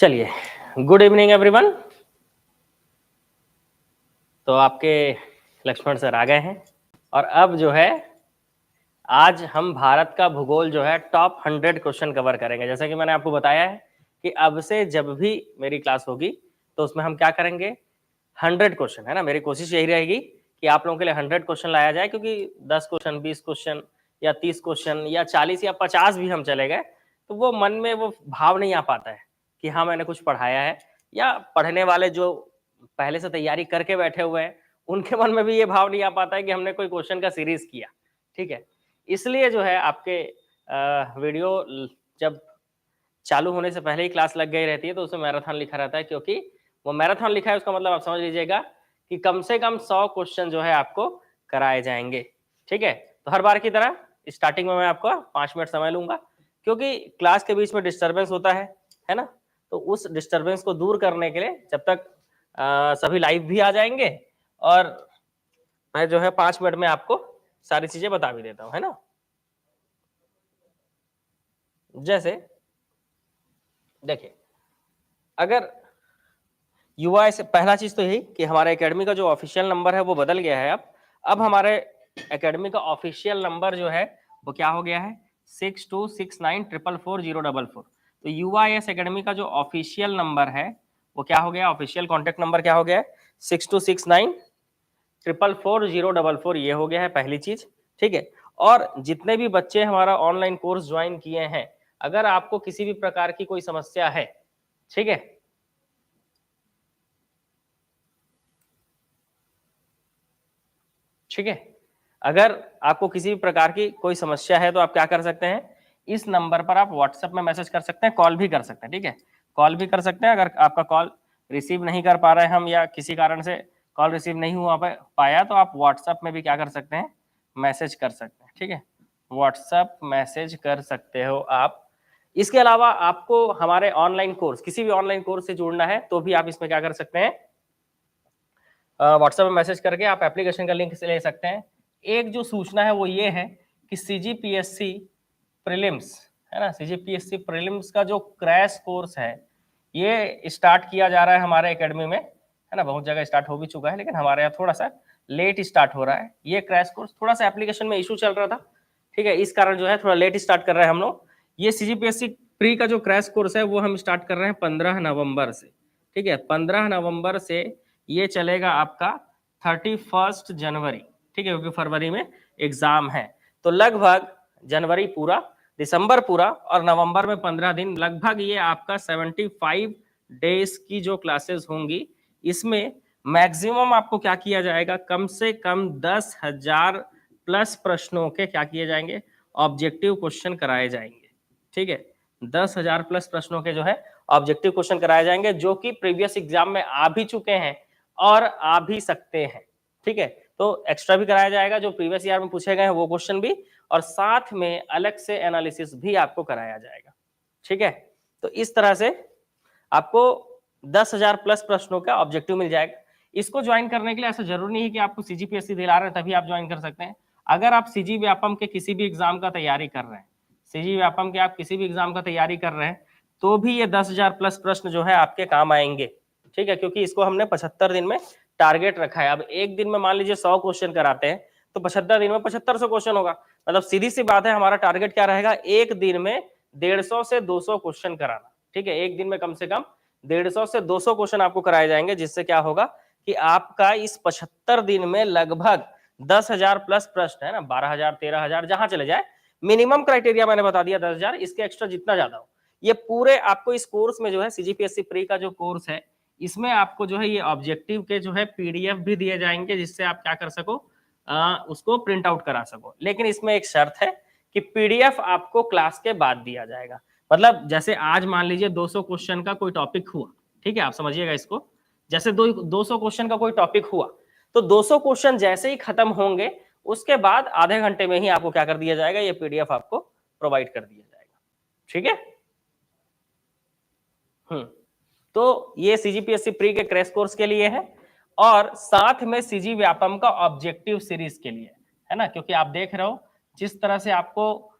चलिए, good evening everyone. तो आपके लक्ष्मण सर आ गए हैं और अब जो है आज हम भारत का भूगोल जो है टॉप 100 क्वेश्चन कवर करेंगे। जैसा कि मैंने आपको बताया है कि अब से जब भी मेरी क्लास होगी तो उसमें हम क्या करेंगे, 100 क्वेश्चन, है ना। मेरी कोशिश यही रहेगी कि आप लोगों के लिए 100 क्वेश्चन लाया जाए, क्योंकि 10 क्वेश्चन, 20 क्वेश्चन या 30 क्वेश्चन या 40 या 50 भी हम चले गए तो वो मन में वो भाव नहीं आ पाता है कि हाँ मैंने कुछ पढ़ाया है। या पढ़ने वाले जो पहले से तैयारी करके बैठे हुए हैं उनके मन में भी ये भाव नहीं आ पाता है कि हमने कोई क्वेश्चन का सीरीज किया। ठीक है, इसलिए जो है आपके वीडियो जब चालू होने से पहले ही क्लास लग गई रहती है तो उसमें मैराथन लिखा रहता है, क्योंकि वो मैराथन लिखा है उसका मतलब आप समझ लीजिएगा कि कम से कम 100 क्वेश्चन जो है आपको कराए जाएंगे। ठीक है, तो हर बार की तरह स्टार्टिंग में मैं आपको 5 मिनट समय लूंगा, क्योंकि क्लास के बीच में डिस्टर्बेंस होता है ना। तो उस डिस्टर्बेंस को दूर करने के लिए जब तक सभी लाइव भी आ जाएंगे और मैं जो है 5 मिनट में आपको सारी चीजें बता भी देता हूं, है ना। जैसे देखिए, अगर युवा से पहला चीज तो यही कि हमारे एकेडमी का जो ऑफिशियल नंबर है वो बदल गया है। अब हमारे एकेडमी का ऑफिशियल नंबर जो है वो क्या हो गया है, 6269444044। तो UIS एकेडमी का जो ऑफिशियल नंबर है वो क्या हो गया, ऑफिशियल कॉन्टेक्ट नंबर क्या हो गया है, 6269444044। ये हो गया है पहली चीज। ठीक है, और जितने भी बच्चे हमारा ऑनलाइन कोर्स ज्वाइन किए हैं, अगर आपको किसी भी प्रकार की कोई समस्या है, ठीक है, ठीक है, अगर आपको किसी भी प्रकार की कोई समस्या है तो आप क्या कर सकते हैं, इस नंबर पर आप व्हाट्सएप में मैसेज कर सकते हैं, कॉल भी कर सकते हैं। ठीक है, कॉल भी कर सकते हैं। अगर आपका कॉल रिसीव नहीं कर पा रहे हैं हम, या किसी कारण से कॉल रिसीव नहीं हुआ पाया, तो आप व्हाट्सएप में भी क्या कर सकते हैं, मैसेज कर सकते हैं। ठीक है, व्हाट्सएप मैसेज कर सकते हो आप। इसके अलावा आपको हमारे ऑनलाइन कोर्स, किसी भी ऑनलाइन कोर्स से जुड़ना है तो भी आप इसमें क्या कर सकते हैं, व्हाट्सएप में मैसेज करके आप एप्लीकेशन का लिंक से ले सकते हैं। एक जो सूचना है वो ये है कि CGPSC प्रीलिम्स, है ना, CGPSC प्रीलिम्स का जो क्रैश कोर्स है ये स्टार्ट किया जा रहा है हमारे एकेडमी में, है ना। बहुत जगह स्टार्ट हो भी चुका है, लेकिन हमारे यहाँ थोड़ा सा लेट स्टार्ट हो रहा है ये क्रैश कोर्स। थोड़ा सा एप्लीकेशन में इशू चल रहा था, ठीक है, इस कारण जो है थोड़ा लेट स्टार्ट कर रहे हैं हम लोग। ये CGPSC प्री का जो क्रैश कोर्स है वो हम स्टार्ट कर रहे हैं 15 नवंबर से। ठीक है, 15 नवंबर से ये चलेगा आपका 31 जनवरी। ठीक है, क्योंकि फरवरी में एग्जाम है, तो लगभग जनवरी पूरा, दिसंबर पूरा और नवंबर में 15 दिन, लगभग ये आपका 75 डेज की जो क्लासेस होंगी, इसमें मैक्सिमम आपको क्या किया जाएगा, कम से कम 10,000 प्लस प्रश्नों के क्या किए जाएंगे, ऑब्जेक्टिव क्वेश्चन कराए जाएंगे। ठीक है, 10,000 प्लस प्रश्नों के जो है ऑब्जेक्टिव क्वेश्चन कराए जाएंगे, जो कि प्रीवियस एग्जाम में आ भी चुके हैं और आ भी सकते हैं। ठीक है, तो एक्स्ट्रा भी कराया जाएगा, जो प्रीवियस ईयर में पूछे गए हैं वो क्वेश्चन भी, और साथ में अलग से एनालिसिस भी आपको कराया जाएगा। ठीक है, तो इस तरह से आपको 10,000 प्लस प्रश्नों का ऑब्जेक्टिव मिल जाएगा। इसको ज्वाइन करने के लिए ऐसा जरूरी नहीं है कि आपको CGPSC दिला रहे हैं तभी आप ज्वाइन कर सकते हैं। अगर आप CG व्यापम के किसी भी एग्जाम का तैयारी कर रहे हैं, CG व्यापम के आप किसी भी एग्जाम का तैयारी कर रहे हैं, तो भी ये 10,000 प्लस प्रश्न जो है आपके काम आएंगे। ठीक है, क्योंकि इसको हमने 75 दिन में टारगेट रखा है। अब एक दिन में मान लीजिए 100 क्वेश्चन कराते हैं तो 75 दिन में 7500 क्वेश्चन होगा। मतलब सीधी सी बात है, हमारा टारगेट क्या रहेगा, एक दिन में 150 से 200 क्वेश्चन कराना। ठीक है, एक दिन में कम से कम 150 से 200 क्वेश्चन आपको कराए जाएंगे, जिससे क्या होगा कि आपका इस 75 दिन में लगभग 10,000 प्लस प्रश्न, है ना, 12,000 13,000 जहां चले जाए, मिनिमम क्राइटेरिया मैंने बता दिया 10,000, इसके एक्स्ट्रा जितना ज्यादा हो, ये पूरे आपको इस कोर्स में जो है CGPSC प्री का जो कोर्स है, इसमें आपको जो है ये ऑब्जेक्टिव के जो है PDF भी दिए जाएंगे, जिससे आप क्या कर सको, उसको प्रिंट आउट करा सको। लेकिन इसमें एक शर्त है कि PDF आपको क्लास के बाद दिया जाएगा। मतलब जैसे आज मान लीजिए 200 क्वेश्चन का कोई टॉपिक हुआ, ठीक है, आप समझिएगा इसको, जैसे 200 क्वेश्चन का कोई टॉपिक हुआ, तो 200 क्वेश्चन जैसे ही खत्म होंगे उसके बाद आधे घंटे में ही आपको क्या कर दिया जाएगा, ये PDF आपको प्रोवाइड कर दिया जाएगा। ठीक है, तो ये CGPSC प्री के क्रैश कोर्स के लिए है, और साथ में CG व्यापम का ऑब्जेक्टिव सीरीज के लिए, है ना। क्योंकि आप देख रहे हो जिस तरह से आपको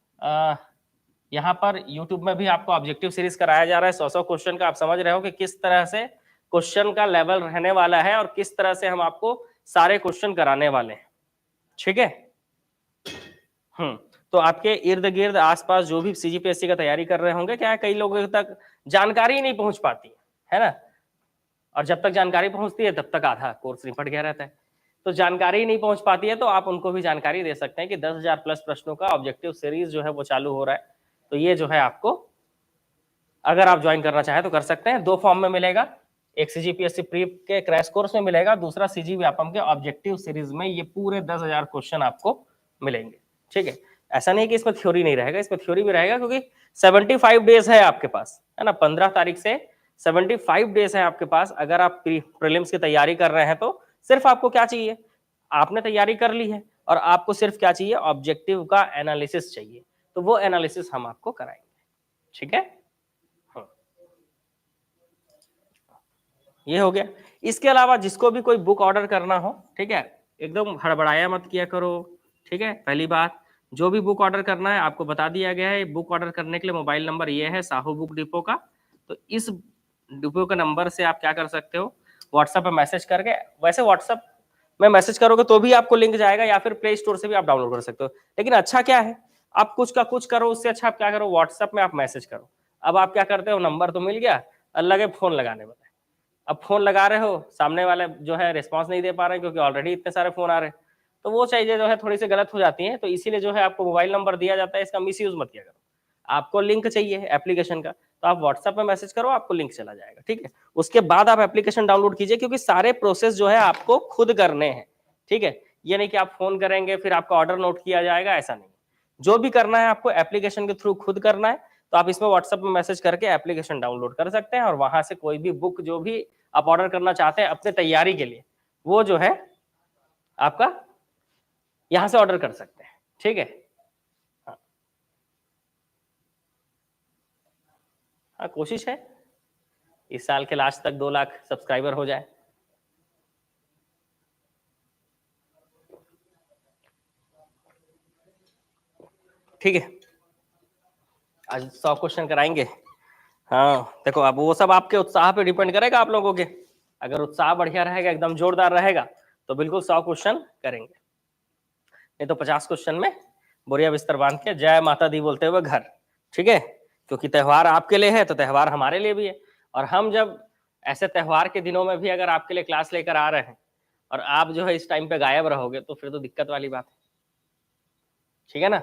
यहाँ पर यूट्यूब में भी आपको ऑब्जेक्टिव सीरीज कराया जा रहा है 100 क्वेश्चन का। आप समझ रहे हो कि किस तरह से क्वेश्चन का लेवल रहने वाला है और किस तरह से हम आपको सारे क्वेश्चन कराने वाले हैं। ठीक है। तो आपके इर्द गिर्द आसपास जो भी सीजीपीएससी का तैयारी कर रहे होंगे, क्या है, कई लोगों तक जानकारी नहीं पहुंच पाती है ना, और जब तक जानकारी पहुंचती है तब तक आधा कोर्स निपट गया रहता है। तो जानकारी नहीं पहुंच पाती है तो आप उनको भी जानकारी दे सकते हैं कि 10,000 प्लस प्रश्नों का ऑब्जेक्टिव सीरीज जो है वो चालू हो रहा है। तो ये जो है आपको, अगर आप ज्वाइन करना चाहें तो कर सकते हैं। 2 फॉर्म में मिलेगा, एक सीजीपीएससी प्री के क्रैश कोर्स में मिलेगा, दूसरा सीजी व्यापम के ऑब्जेक्टिव सीरीज में ये पूरे 10,000 क्वेश्चन आपको मिलेंगे। ठीक है। ऐसा नहीं कि इसमें थ्योरी नहीं रहेगा, इसमें थ्योरी भी रहेगा, क्योंकि 75 डेज है आपके पास, है ना। 15 तारीख से 75 डेज है आपके पास। अगर आप प्रीलिम्स की तैयारी कर रहे हैं तो सिर्फ आपको क्या चाहिए, आपने तैयारी कर ली है और आपको सिर्फ क्या चाहिए, ऑब्जेक्टिव का एनालिसिस चाहिए। तो वो एनालिसिस हम आपको कराएंगे। ठीक है। ये हो गया। इसके अलावा जिसको भी कोई बुक ऑर्डर करना हो, ठीक है, एकदम हड़बड़ाया मत किया करो। ठीक है। पहली बात, जो भी बुक ऑर्डर करना है आपको बता दिया गया है। बुक ऑर्डर करने के लिए मोबाइल नंबर ये है साहू बुक डिपो का। तो इस डिपो के नंबर से आप क्या कर सकते हो, व्हाट्सएप पे मैसेज करके, वैसे व्हाट्सएप में मैसेज करोगे तो भी आपको लिंक जाएगा, या फिर प्ले स्टोर से भी आप डाउनलोड कर सकते हो। लेकिन अच्छा क्या है, आप कुछ का कुछ करो, उससे अच्छा आप क्या करो, व्हाट्सएप में आप मैसेज करो। अब आप क्या करते हो, नंबर तो मिल गया, लगे फोन लगाने में। अब फोन लगा रहे हो, सामने वाले जो है रिस्पांस नहीं दे पा रहे, क्योंकि ऑलरेडी इतने सारे फोन आ रहे हैं। तो वो चीजें जो है थोड़ी सी गलत हो जाती हैं। तो इसीलिए जो है आपको मोबाइल नंबर दिया जाता है, इसका मिसयूज मत किया करो। आपको लिंक चाहिए एप्लीकेशन का, तो आप व्हाट्सएप में मैसेज करो, आपको लिंक चला जाएगा। ठीक है। उसके बाद आप एप्लीकेशन डाउनलोड कीजिए, क्योंकि सारे प्रोसेस जो है आपको खुद करने हैं। ठीक है। ये नहीं कि आप फोन करेंगे फिर आपका ऑर्डर नोट किया जाएगा, ऐसा नहीं। जो भी करना है आपको एप्लीकेशन के थ्रू खुद करना है। तो आप इसमें व्हाट्सएप में मैसेज करके एप्लीकेशन डाउनलोड कर सकते हैं, और वहां से कोई भी बुक जो भी आप ऑर्डर करना चाहते हैं अपने तैयारी के लिए, वो जो है आपका यहां से ऑर्डर कर सकते हैं। ठीक है। हाँ, कोशिश है इस साल के लास्ट तक 2 लाख सब्सक्राइबर हो जाए। ठीक है। आज 100 क्वेश्चन कराएंगे। हाँ देखो, अब वो सब आपके उत्साह पे डिपेंड करेगा आप लोगों के। अगर उत्साह बढ़िया रहेगा, एकदम जोरदार रहेगा, तो बिल्कुल 100 क्वेश्चन करेंगे। नहीं तो 50 क्वेश्चन में बोरिया बिस्तर बांध के जय माता दी बोलते हुए घर। ठीक है। क्योंकि त्यौहार आपके लिए है तो त्यौहार हमारे लिए भी है। और हम जब ऐसे त्यौहार के दिनों में भी अगर आपके लिए क्लास लेकर आ रहे हैं और आप जो है इस टाइम पे गायब रहोगे, तो फिर तो दिक्कत वाली बात है। ठीक है ना।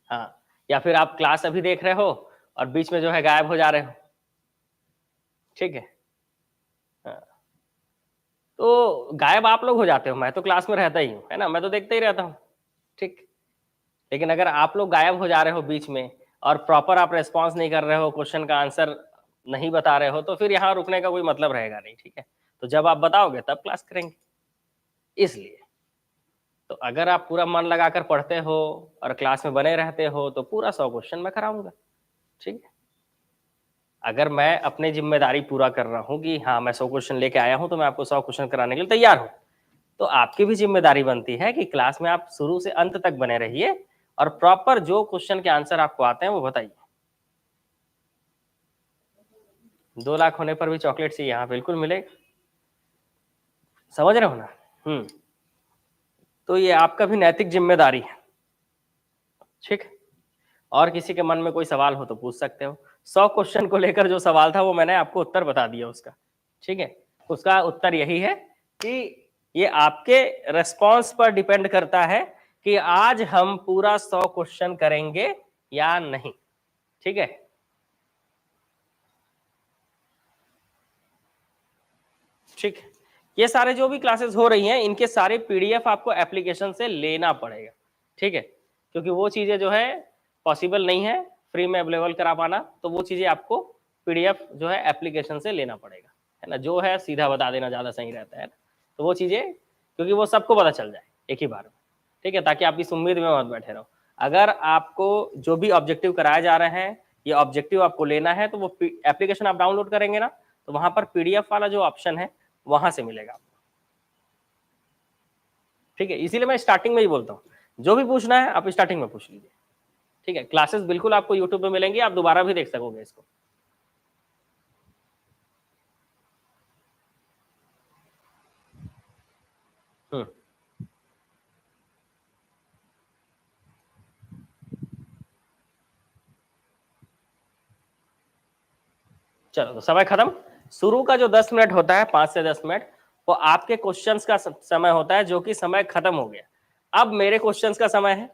हाँ, या फिर आप क्लास अभी देख रहे हो और बीच में जो है गायब हो जा रहे हो। ठीक है। हाँ। तो गायब आप लोग हो जाते हो, मैं तो क्लास में रहता ही हूँ, है ना, मैं तो देखते ही रहता हूँ। ठीक। लेकिन अगर आप लोग गायब हो जा रहे हो बीच में और प्रॉपर आप रेस्पॉन्स नहीं कर रहे हो, क्वेश्चन का आंसर नहीं बता रहे हो, तो फिर यहाँ रुकने का कोई मतलब रहेगा नहीं। ठीक है। तो जब आप बताओगे तब क्लास करेंगे। इसलिए तो अगर आप पूरा मन लगाकर पढ़ते हो और क्लास में बने रहते हो तो पूरा 100 क्वेश्चन मैं कराऊंगा। ठीक है। अगर मैं अपनी जिम्मेदारी पूरा कर रहा हूँ कि हाँ मैं 100 क्वेश्चन लेके आया हूँ, तो मैं आपको 100 क्वेश्चन कराने के लिए तैयार हूँ, तो आपकी भी जिम्मेदारी बनती है कि क्लास में आप शुरू से अंत तक बने रहिए और प्रॉपर जो क्वेश्चन के आंसर आपको आते हैं वो बताइए। 2 लाख होने पर भी चॉकलेट चाहिए, हाँ बिल्कुल मिलेगा। समझ रहे हो ना। तो ये आपका भी नैतिक जिम्मेदारी है। ठीक। और किसी के मन में कोई सवाल हो तो पूछ सकते हो। 100 क्वेश्चन को लेकर जो सवाल था वो मैंने आपको उत्तर बता दिया उसका। ठीक है। उसका उत्तर यही है कि ये आपके रेस्पॉन्स पर डिपेंड करता है कि आज हम पूरा 100 क्वेश्चन करेंगे या नहीं। ठीक है। ठीक। ये सारे जो भी क्लासेस हो रही हैं इनके सारे पीडीएफ आपको एप्लीकेशन से लेना पड़ेगा। ठीक है। क्योंकि वो चीजें जो है पॉसिबल नहीं है फ्री में अवेलेबल करा पाना, तो वो चीजें आपको पीडीएफ जो है एप्लीकेशन से लेना पड़ेगा, है ना। जो है सीधा बता देना ज्यादा सही रहता है ना। तो वो चीजें, क्योंकि वो सबको पता चल जाए एक ही बार में। ठीक है। ताकि आप इस उम्मीद में मत बैठे रहो। अगर आपको जो भी ऑब्जेक्टिव कराए जा रहे हैं, ये ऑब्जेक्टिव आपको लेना है, तो वो एप्लीकेशन आप डाउनलोड करेंगे ना, तो वहां पर पीडीएफ वाला जो ऑप्शन है वहां से मिलेगा आपको। ठीक है। इसीलिए मैं स्टार्टिंग में ही बोलता हूँ, जो भी पूछना है आप स्टार्टिंग में पूछ लीजिए। ठीक है, क्लासेस बिल्कुल आपको यूट्यूब पे मिलेंगी, आप दोबारा भी देख सकोगे इसको। चलो तो समय खत्म। शुरू का जो 10 मिनट होता है, 5 से 10 मिनट, वो आपके क्वेश्चंस का समय होता है, जो कि समय खत्म हो गया। अब मेरे क्वेश्चंस का समय है,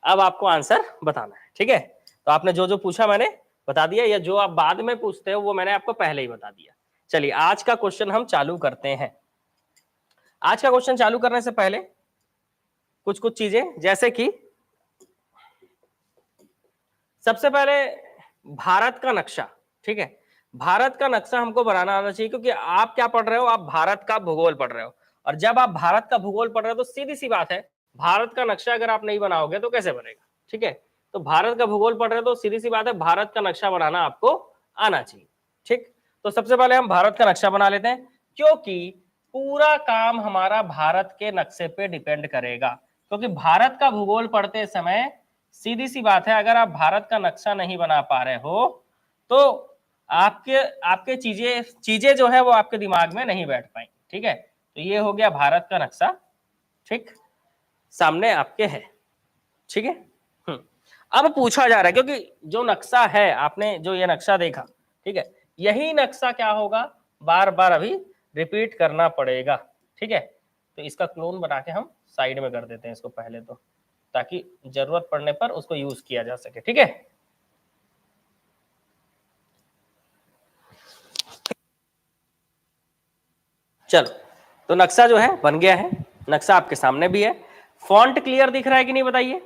अब आपको आंसर बताना है। ठीक है, तो आपने जो जो पूछा मैंने बता दिया, या जो आप बाद में पूछते हो वो मैंने आपको पहले ही बता दिया। चलिए आज का क्वेश्चन हम चालू करते हैं। आज का क्वेश्चन चालू करने से पहले कुछ कुछ चीजें, जैसे कि सबसे पहले भारत का नक्शा। ठीक है, भारत का नक्शा हमको बनाना आना चाहिए, क्योंकि आप क्या पढ़ रहे हो, आप भारत का भूगोल पढ़ रहे हो। और जब आप भारत का भूगोल पढ़ रहे हो तो सीधी सी बात है, भारत का नक्शा अगर आप नहीं बनाओगे तो कैसे बनेगा। ठीक है, तो भारत का भूगोल पढ़ रहे हो तो सीधी सी बात है, भारत का नक्शा बनाना आपको आना चाहिए। ठीक, तो सबसे पहले हम भारत का नक्शा बना लेते हैं, क्योंकि पूरा काम हमारा भारत के नक्शे पे डिपेंड करेगा। क्योंकि भारत का भूगोल पढ़ते समय सीधी सी बात है, अगर आप भारत का नक्शा नहीं बना पा रहे हो तो आपके आपके चीजें जो है वो आपके दिमाग में नहीं बैठ पाएंगी। ठीक है, तो ये हो गया भारत का नक्शा। ठीक, सामने आपके है। ठीक है, अब पूछा जा रहा है, क्योंकि जो नक्शा है, आपने जो ये नक्शा देखा, ठीक है, यही नक्शा क्या होगा, बार बार अभी रिपीट करना पड़ेगा। ठीक है, तो इसका क्लोन बना के हम साइड में कर देते हैं इसको पहले, तो ताकि जरूरत पड़ने पर उसको यूज किया जा सके। ठीक है, चलो तो नक्शा जो है बन गया है, नक्शा आपके सामने भी है। फॉन्ट क्लियर दिख रहा है कि नहीं बताइए,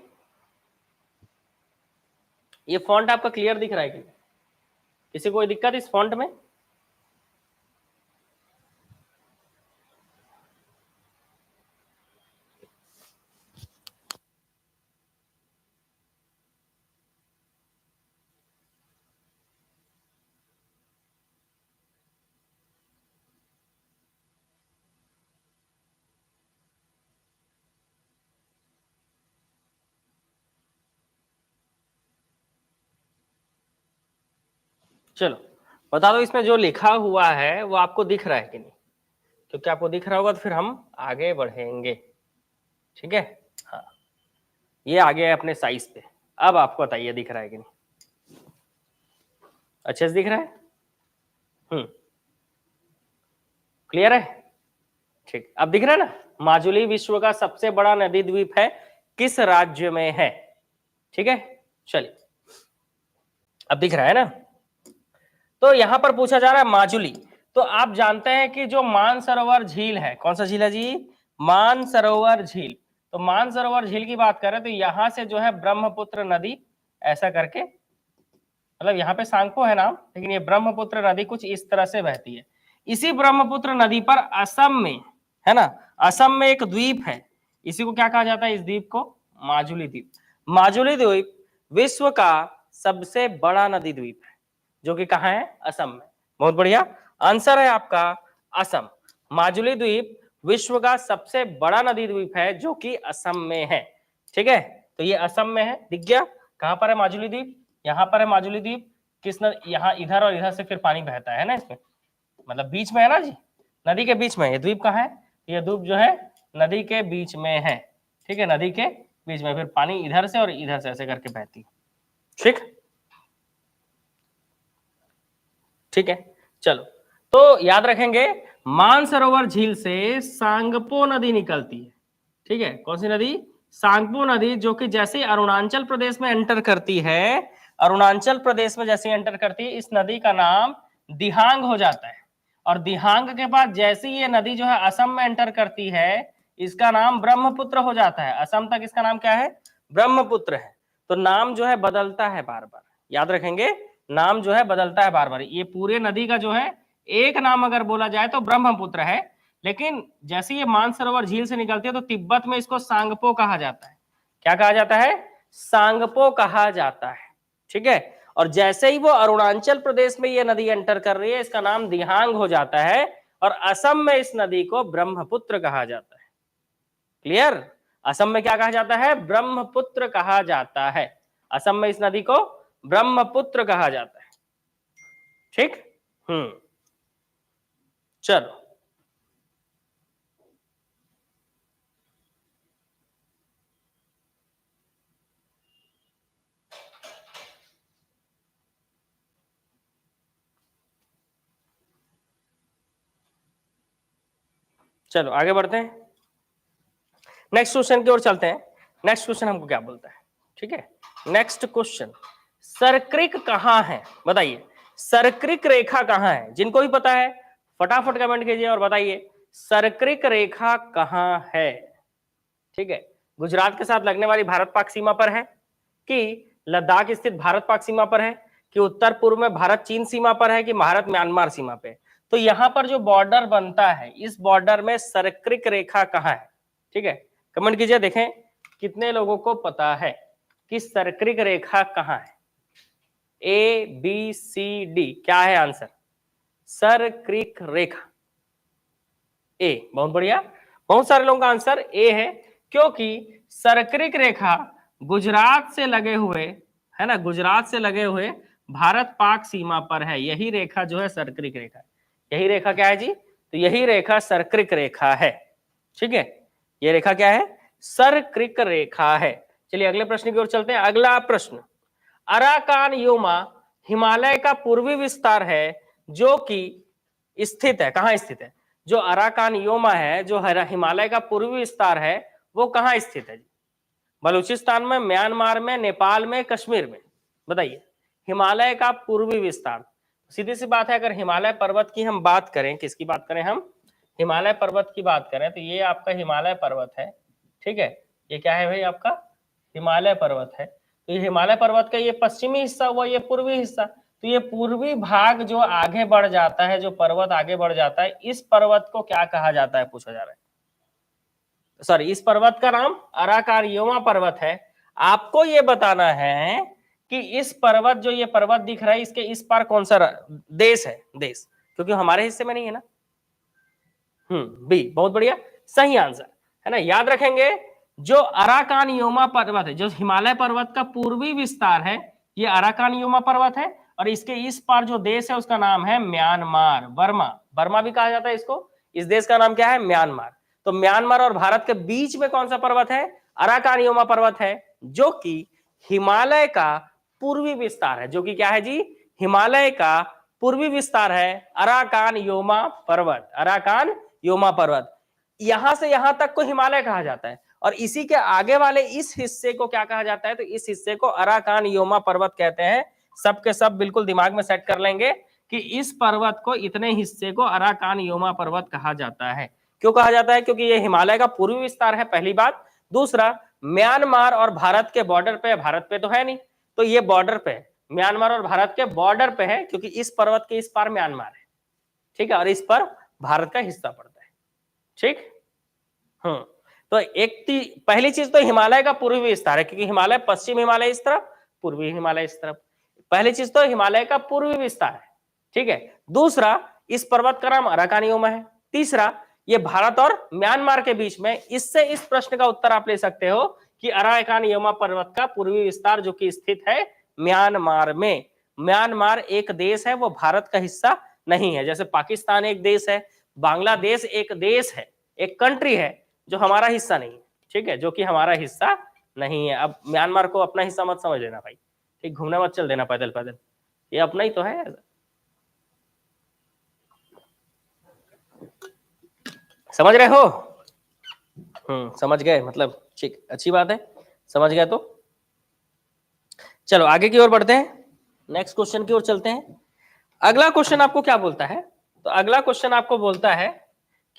ये फॉन्ट आपका क्लियर दिख रहा है कि नहीं? किसी को कोई दिक्कत इस फॉन्ट में? चलो बता दो, इसमें जो लिखा हुआ है वो आपको दिख रहा है कि नहीं? क्योंकि आपको दिख रहा होगा तो फिर हम आगे बढ़ेंगे। ठीक है, हाँ, ये आगे है अपने साइज पे। अब आपको बताइए दिख रहा है कि नहीं? अच्छे से दिख रहा है? क्लियर है? ठीक, अब दिख रहा है ना, माजुली विश्व का सबसे बड़ा नदी द्वीप है, किस राज्य में है? ठीक है, चलिए अब दिख रहा है ना। तो यहां पर पूछा जा रहा है माजुली, तो आप जानते हैं कि जो मानसरोवर झील है, कौन सा झील है जी? मानसरोवर झील। तो मानसरोवर झील की बात करें तो यहां से जो है ब्रह्मपुत्र नदी ऐसा करके, मतलब यहाँ पे सांगपो है नाम, लेकिन ये ब्रह्मपुत्र नदी कुछ इस तरह से बहती है। इसी ब्रह्मपुत्र नदी पर असम में, है ना, असम में एक द्वीप है, इसी को क्या कहा जाता है, इस द्वीप को माजुली द्वीप। माजुली द्वीप विश्व का सबसे बड़ा नदी द्वीप है, जो कि कहाँ है? असम में। बहुत बढ़िया, आंसर है आपका असम। माजुली द्वीप विश्व का सबसे बड़ा नदी द्वीप है, जो कि असम में है। ठीक है, तो ये असम में है, दिख गया। कहां पर है माजुली द्वीप? यहाँ पर है माजुली द्वीप। किस यहाँ इधर और इधर से फिर पानी बहता है ना इसमें, मतलब बीच में है ना जी, नदी के बीच में। ये द्वीप कहाँ है? ये द्वीप जो है नदी के बीच में है। ठीक है, नदी के बीच में, फिर पानी इधर से और इधर से ऐसे करके बहती। ठीक, ठीक है, चलो तो याद रखेंगे, मानसरोवर झील से सांगपो नदी निकलती है। ठीक है, कौन सी नदी? सांगपो नदी, जो कि जैसे ही अरुणाचल प्रदेश में एंटर करती है, अरुणाचल प्रदेश में जैसे एंटर करती है, इस नदी का नाम दिहांग हो जाता है। और दिहांग के बाद जैसे ही ये नदी जो है असम में एंटर करती है, इसका नाम ब्रह्मपुत्र हो जाता है। असम तक इसका नाम क्या है? ब्रह्मपुत्र है। तो नाम जो है बदलता है बार बार, याद रखेंगे, नाम जो है बदलता है बार बार। ये पूरे नदी का जो है एक नाम अगर बोला जाए तो ब्रह्मपुत्र है, लेकिन जैसे ये मानसरोवर झील से निकलती है तो तिब्बत में इसको सांगपो कहा जाता है। क्या कहा जाता है? सांगपो कहा जाता है। ठीक है, और जैसे ही वो अरुणाचल प्रदेश में ये नदी एंटर कर रही है, इसका नाम दिहांग हो जाता है, और असम में इस नदी को ब्रह्मपुत्र कहा जाता है। क्लियर? असम में क्या कहा जाता है? ब्रह्मपुत्र कहा जाता है। असम में इस नदी को ब्रह्मपुत्र कहा जाता है। ठीक। चलो चलो आगे बढ़ते हैं, नेक्स्ट क्वेश्चन की ओर चलते हैं। नेक्स्ट क्वेश्चन हमको क्या बोलता है? ठीक है, नेक्स्ट क्वेश्चन, सर्क्रिक कहाँ है? बताइए, सर्क्रिक रेखा कहाँ है? जिनको भी पता है फटाफट कमेंट कीजिए और बताइए सर्क्रिक रेखा कहाँ है। ठीक है, गुजरात के साथ लगने वाली भारत पाक सीमा पर है, कि लद्दाख स्थित भारत पाक सीमा पर है, कि उत्तर पूर्व में भारत चीन सीमा पर है, कि भारत म्यांमार सीमा पे? तो यहां पर जो बॉर्डर बनता है, इस बॉर्डर में सर्क्रिक रेखा कहाँ है? ठीक है, कमेंट कीजिए, देखें कितने लोगों को पता है कि सर्क्रिक रेखा कहाँ है। ए बी सी डी, क्या है आंसर? सर्क्रिक रेखा ए। बहुत बढ़िया, बहुत सारे लोगों का आंसर ए है, क्योंकि सर्क्रिक रेखा गुजरात से लगे हुए, है ना, गुजरात से लगे हुए भारत पाक सीमा पर है। यही रेखा जो है सर्क्रिक रेखा, यही रेखा क्या है जी? तो यही रेखा सर्क्रिक रेखा है। ठीक है, ये रेखा क्या है? सर्क्रिक रेखा है। चलिए अगले प्रश्न की ओर चलते हैं। अगला प्रश्न, अराकान योमा हिमालय का पूर्वी विस्तार है जो कि स्थित है, कहाँ स्थित है? जो अराकान योमा है, जो हिमालय का पूर्वी विस्तार है, वो कहाँ स्थित है? बलूचिस्तान में, म्यांमार में, नेपाल में, कश्मीर में? बताइए, हिमालय का पूर्वी विस्तार। सीधी सी बात है, अगर हिमालय पर्वत की हम बात करें, किसकी बात करें हम? हिमालय पर्वत की बात करें, तो ये आपका हिमालय पर्वत है। ठीक है, ये क्या है भाई? आपका हिमालय पर्वत है। तो ये हिमालय पर्वत का ये पश्चिमी हिस्सा हुआ, ये पूर्वी हिस्सा। तो ये पूर्वी भाग जो आगे बढ़ जाता है, जो पर्वत आगे बढ़ जाता है, इस पर्वत को क्या कहा जाता है, पूछा जा रहा है। सॉरी, इस पर्वत का नाम अराकानयोमा पर्वत है। आपको ये बताना है कि इस पर्वत, जो ये पर्वत दिख रहा है, इसके इस पार कौन सा देश है? देश, क्योंकि हमारे हिस्से में नहीं है ना। बी, बहुत बढ़िया, सही आंसर है ना। याद रखेंगे, जो अराकानयोमा पर्वत है, जो हिमालय पर्वत का पूर्वी विस्तार है, ये अराकानयोमा पर्वत है, और इसके इस पार जो देश है उसका नाम है म्यांमार, बर्मा। बर्मा भी कहा जाता है इसको। इस देश का नाम क्या है? म्यांमार। तो म्यांमार और भारत के बीच में कौन सा पर्वत है? अराकानयोमा पर्वत है, जो कि हिमालय का पूर्वी विस्तार है। जो कि क्या है जी? हिमालय का पूर्वी विस्तार है, अराकानयोमा पर्वत। अराकानयोमा पर्वत, यहां से यहां तक को हिमालय कहा जाता है, और इसी के आगे वाले इस हिस्से को क्या कहा जाता है? तो इस हिस्से को अराकानयोमा पर्वत कहते हैं। सब के सब बिल्कुल दिमाग में सेट कर लेंगे कि इस पर्वत को, इतने हिस्से को अराकानयोमा पर्वत कहा जाता है। क्यों कहा जाता है? क्योंकि ये हिमालय का पूर्वी विस्तार है, पहली बात। दूसरा, म्यांमार और भारत के बॉर्डर पे, भारत पे तो है नहीं, तो ये बॉर्डर पे है, म्यांमार और भारत के बॉर्डर पे है, क्योंकि इस पर्वत के इस पार म्यांमार है। ठीक है, और इस पर भारत का हिस्सा पड़ता है। ठीक। तो पहली चीज तो हिमालय का पूर्वी विस्तार है, क्योंकि हिमालय, पश्चिम हिमालय इस तरफ, पूर्वी हिमालय इस तरफ। पहली चीज तो हिमालय का पूर्वी विस्तार है। ठीक है। दूसरा, इस पर्वत का नाम अराकानयोमा है। तीसरा, ये भारत और म्यांमार के बीच में। इससे इस प्रश्न का उत्तर आप ले सकते हो कि अराकानयोमा पर्वत का पूर्वी विस्तार जो कि स्थित है म्यांमार में। म्यांमार एक देश है, वो भारत का हिस्सा नहीं है। जैसे पाकिस्तान एक देश है, बांग्लादेश एक देश है, एक कंट्री है जो हमारा हिस्सा नहीं है। ठीक है, जो कि हमारा हिस्सा नहीं है। अब म्यांमार को अपना हिस्सा मत समझ लेना भाई, ठीक, घूमने मत चल देना पैदल पैदल, ये अपना ही तो है। समझ रहे हो? समझ गए, मतलब ठीक, अच्छी बात है, समझ गए तो। चलो आगे की ओर बढ़ते हैं, नेक्स्ट क्वेश्चन की ओर चलते हैं। अगला क्वेश्चन आपको क्या बोलता है? तो अगला क्वेश्चन आपको बोलता है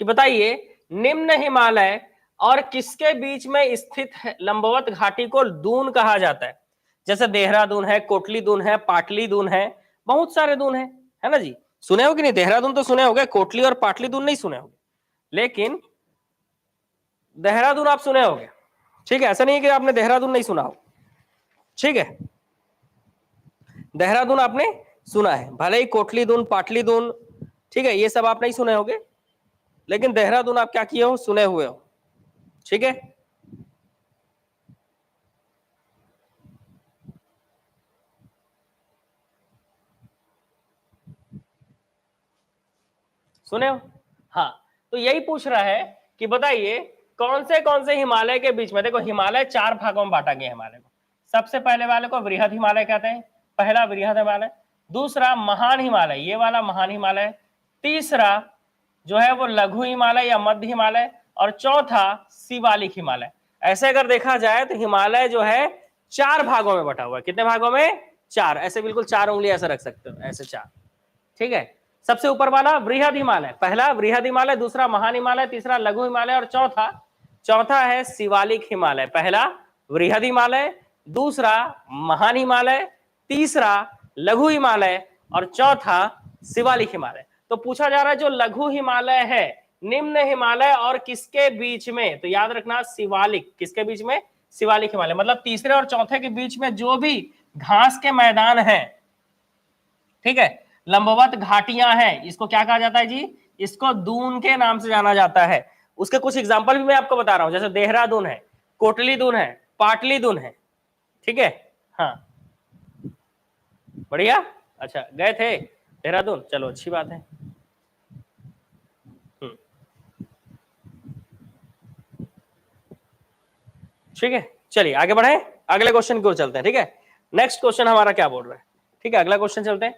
कि बताइए, निम्न हिमालय और किसके बीच में स्थित है लंबवत घाटी को दून कहा जाता है? जैसे देहरादून है, कोटली दून है, पाटली दून है, बहुत सारे दून है ना जी। सुने हो कि नहीं? देहरादून तो सुने होंगे, कोटली और पाटली दून नहीं सुने होंगे, लेकिन देहरादून आप सुने होंगे। ठीक है, ऐसा नहीं है कि आपने देहरादून नहीं सुना हो। ठीक है, देहरादून आपने सुना है, भले ही कोटली दून, पाटली दून, ठीक है, ये सब आप नहीं सुने होंगे, लेकिन देहरादून आप क्या किए हो? सुने हुए हो। ठीक है, सुने हो? हाँ, तो यही पूछ रहा है कि बताइए कौन से हिमालय के बीच में, देखो हिमालय 4 भागों में बांटा गया हिमालय को। सबसे पहले वाले को वृहद हिमालय कहते हैं, पहला वृहद हिमालय, दूसरा महान हिमालय, ये वाला महान हिमालय, तीसरा जो है वो लघु हिमालय या मध्य हिमालय, और चौथा शिवालिक हिमालय। ऐसे अगर देखा जाए तो हिमालय जो है 4 भागों में बटा हुआ है। कितने भागों में? 4। ऐसे बिल्कुल 4 उंगली ऐसे रख सकते हो, ऐसे 4। ठीक है, सबसे ऊपर वाला वृहद हिमालय, पहला वृहद हिमालय, दूसरा महान हिमालय, तीसरा लघु हिमालय, और चौथा है शिवालिक हिमालय। पहला वृहद हिमालय, दूसरा महान हिमालय, तीसरा लघु हिमालय, और चौथा शिवालिक हिमालय। तो पूछा जा रहा है जो लघु हिमालय है निम्न हिमालय और किसके बीच में, तो याद रखना शिवालिक, किसके बीच में? शिवालिक हिमालय, मतलब तीसरे और चौथे के बीच में जो भी घास के मैदान है, ठीक है, लंबवत घाटियां हैं, इसको क्या कहा जाता है जी? इसको दून के नाम से जाना जाता है। उसके कुछ एग्जांपल भी मैं आपको बता रहा हूं, जैसे देहरादून है, कोटली दून है, पाटली दून है। ठीक है, हाँ बढ़िया। अच्छा, गए थे देहरादून, चलो अच्छी बात है। ठीक है, चलिए आगे बढ़े, अगले क्वेश्चन की ओर चलते हैं। ठीक है, नेक्स्ट क्वेश्चन हमारा क्या बोल रहा है? ठीक है, अगला क्वेश्चन चलते हैं।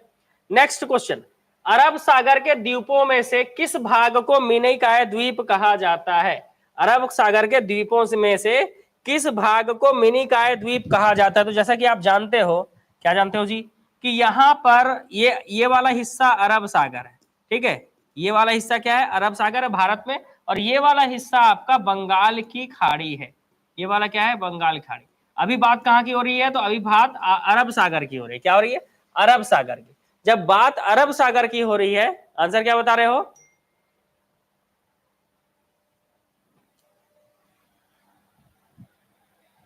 नेक्स्ट क्वेश्चन, अरब सागर के द्वीपों में से किस भाग को मिनिकॉय द्वीप कहा जाता है? अरब सागर के द्वीपों में से किस भाग को मिनिकॉय द्वीप कहा जाता है? तो जैसा कि आप जानते हो, क्या जानते हो जी, कि यहां पर ये वाला हिस्सा अरब सागर है। ठीक है, ये वाला हिस्सा क्या है? अरब सागर है भारत में, और ये वाला हिस्सा आपका बंगाल की खाड़ी है। ये वाला क्या है? बंगाल खाड़ी। अभी बात कहाँ की हो रही है? तो अभी बात अरब सागर की हो रही है। क्या हो रही है? अरब सागर की। जब बात अरब सागर की हो रही है, आंसर क्या बता रहे हो?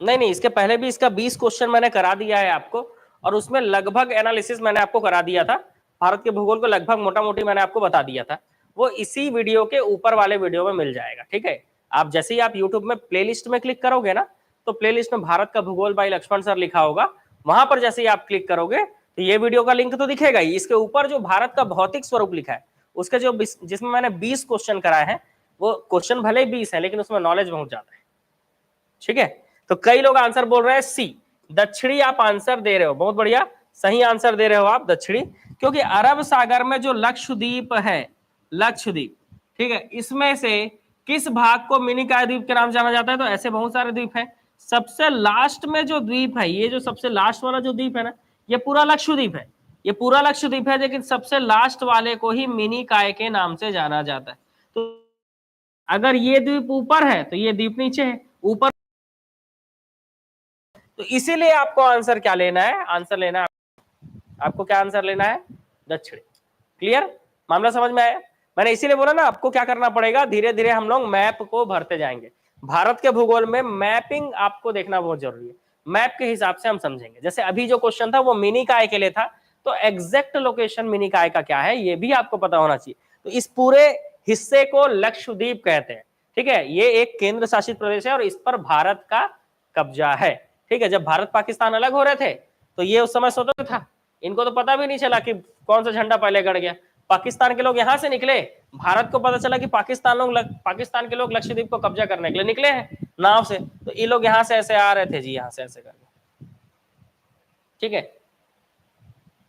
नहीं, इसके पहले भी इसका 20 क्वेश्चन मैंने करा दिया है आपको, और उसमें लगभग एनालिसिस मैंने आपको करा दिया था। भारत के भूगोल को लगभग मोटा मोटी मैंने आपको बता दिया था। वो इसी वीडियो के ऊपर वाले वीडियो में मिल जाएगा। ठीक है, आप जैसे ही आप यूट्यूब में प्लेलिस्ट में क्लिक करोगे ना, तो प्लेलिस्ट में भारत का भूगोल बाई लक्ष्मण सर लिखा होगा, वहां पर जैसे ही आप क्लिक करोगे तो ये वीडियो का लिंक तो दिखेगा ही, इसके ऊपर जो भारत का भौतिक स्वरूप लिखा है उसके जो जिसमें मैंने 20 क्वेश्चन कराए हैं, वो क्वेश्चन भले ही 20 है लेकिन उसमें नॉलेज बहुत ज्यादा है। ठीक है, तो कई लोग आंसर बोल रहे हैं सी, दक्षिणी आप आंसर दे रहे हो, बहुत बढ़िया, सही आंसर दे रहे हो आप, दक्षिणी। क्योंकि अरब सागर में जो लक्षद्वीप है, लक्षद्वीप, ठीक है, इसमें से किस भाग को मिनिकॉय द्वीप के नाम से जाना जाता है? तो ऐसे बहुत सारे द्वीप हैं। सबसे लास्ट में जो द्वीप है, ये जो सबसे लास्ट वाला जो द्वीप है ना, ये पूरा लक्षद्वीप है, ये पूरा लक्षद्वीप है, लेकिन सबसे लास्ट वाले को ही मिनिकॉय के नाम से जाना जाता है। तो अगर ये द्वीप ऊपर है तो ये द्वीप नीचे है, ऊपर, तो इसीलिए आपको आंसर क्या लेना है? आंसर लेना है आपको, क्या आंसर लेना है? दक्षिणी। क्लियर, मामला समझ में आया? मैंने इसीलिए बोला ना, आपको क्या करना पड़ेगा, धीरे धीरे हम लोग मैप को भरते जाएंगे। भारत के भूगोल में मैपिंग आपको देखना बहुत जरूरी है, मैप के हिसाब से हम समझेंगे। जैसे अभी जो क्वेश्चन था वो मिनिकॉय के लिए था, तो एग्जैक्ट लोकेशन मिनिकॉय का क्या है ये भी आपको पता होना चाहिए। तो इस पूरे हिस्से को लक्षद्वीप कहते हैं। ठीक है, ये एक केंद्र शासित प्रदेश है और इस पर भारत का कब्जा है। ठीक है, जब भारत पाकिस्तान अलग हो रहे थे तो ये उस समय स्वतंत्र था, इनको तो पता भी नहीं चला कि कौन सा झंडा पहले गड़ गया। पाकिस्तान के लोग यहां से निकले, भारत को पता चला कि पाकिस्तान के लोग लक्षद्वीप को कब्जा करने के लिए निकले हैं नाव से, तो ये लोग यहां से ऐसे आ रहे थे जी, यहां से ऐसे करके। ठीक है,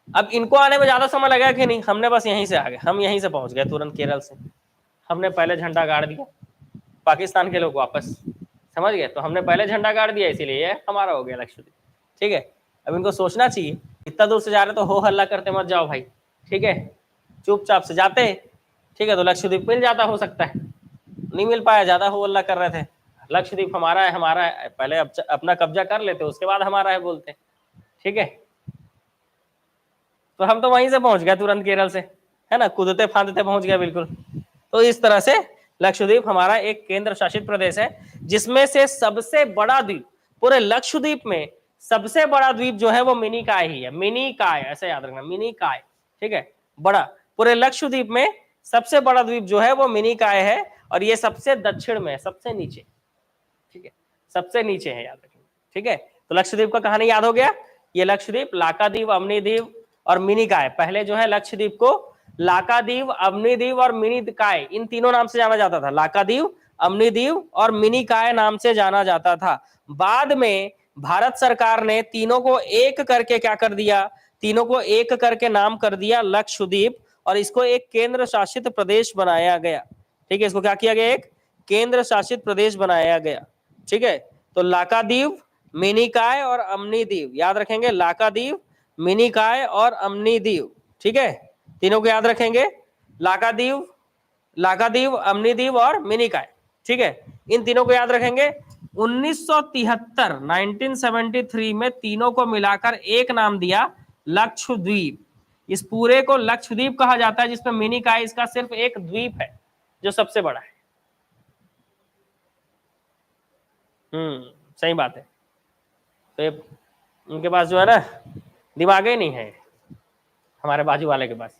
अब इनको आने में ज्यादा समय लगा कि नहीं, हमने बस यहीं से आ गए, हम यहीं से पहुंच गए तुरंत केरल से, हमने पहले झंडा गाड़ दिया, पाकिस्तान के लोग वापस, समझ गए, तो हमने पहले झंडा गाड़ दिया, इसीलिए ये हमारा हो गया लक्षद्वीप। ठीक है, अब इनको सोचना चाहिए, इतना दूर से जा रहे तो हो हल्ला करते मत जाओ भाई। ठीक है, चुपचाप से जाते, ठीक है, तो लक्षद्वीप मिल जाता, हो सकता है नहीं मिल पाया, ज्यादा हो हल्ला कर रहे थे, लक्षद्वीप हमारा है हमारा है, पहले अपना कब्जा कर लेते उसके बाद हमारा है बोलते। ठीक है, तो हम तो वहीं से पहुंच गए तुरंत केरल से, है ना, कूदते फांदते पहुंच गए बिल्कुल। तो इस तरह से लक्षद्वीप हमारा एक केंद्र शासित प्रदेश है, जिसमें से सबसे बड़ा द्वीप, पूरे लक्षद्वीप में सबसे बड़ा द्वीप जो है वो मिनिकॉय ही है, मिनिकॉय, ऐसे याद रखना, मिनिकॉय। ठीक है, बड़ा, पूरे लक्षद्वीप में सबसे बड़ा द्वीप जो है वो मिनिकॉय है, और ये सबसे दक्षिण में, सबसे नीचे। ठीक है, सबसे नीचे है, याद रखना। ठीक है, तो लक्षद्वीप का कहानी याद हो गया, ये लक्षद्वीप, लाकाद्वीप, अमनीद्वीप और मिनिकॉय। पहले जो है लक्षद्वीप को लाकादीव, अम्निदीव और मिनिकाय, इन तीनों नाम से जाना जाता था। लाकादीव, अम्निदीव और मिनिकाय नाम से जाना जाता था। बाद में भारत सरकार ने तीनों को एक करके क्या कर दिया, तीनों को एक करके नाम कर दिया लक्षद्वीप, और इसको एक केंद्र शासित प्रदेश बनाया गया। ठीक है, इसको क्या किया गया, एक केंद्र शासित प्रदेश बनाया गया। ठीक है, तो लाकादीव, मिनिकाय और अम्निदीव याद रखेंगे, लाकादीव, मिनिकाय और अम्निदीव। ठीक है, तीनों को याद रखेंगे, लाकादीव, लाकादीव, अम्निदीव और मिनिकाय। ठीक है, इन तीनों को याद रखेंगे। 1973 में तीनों को मिलाकर एक नाम दिया लक्षद्वीप। इस पूरे को लक्षद्वीप कहा जाता है, जिसमें मिनिकाय इसका सिर्फ एक द्वीप है जो सबसे बड़ा है। सही बात है। तो ये उनके पास जो है ना दिमाग ही नहीं है, हमारे बाजू वाले के पास।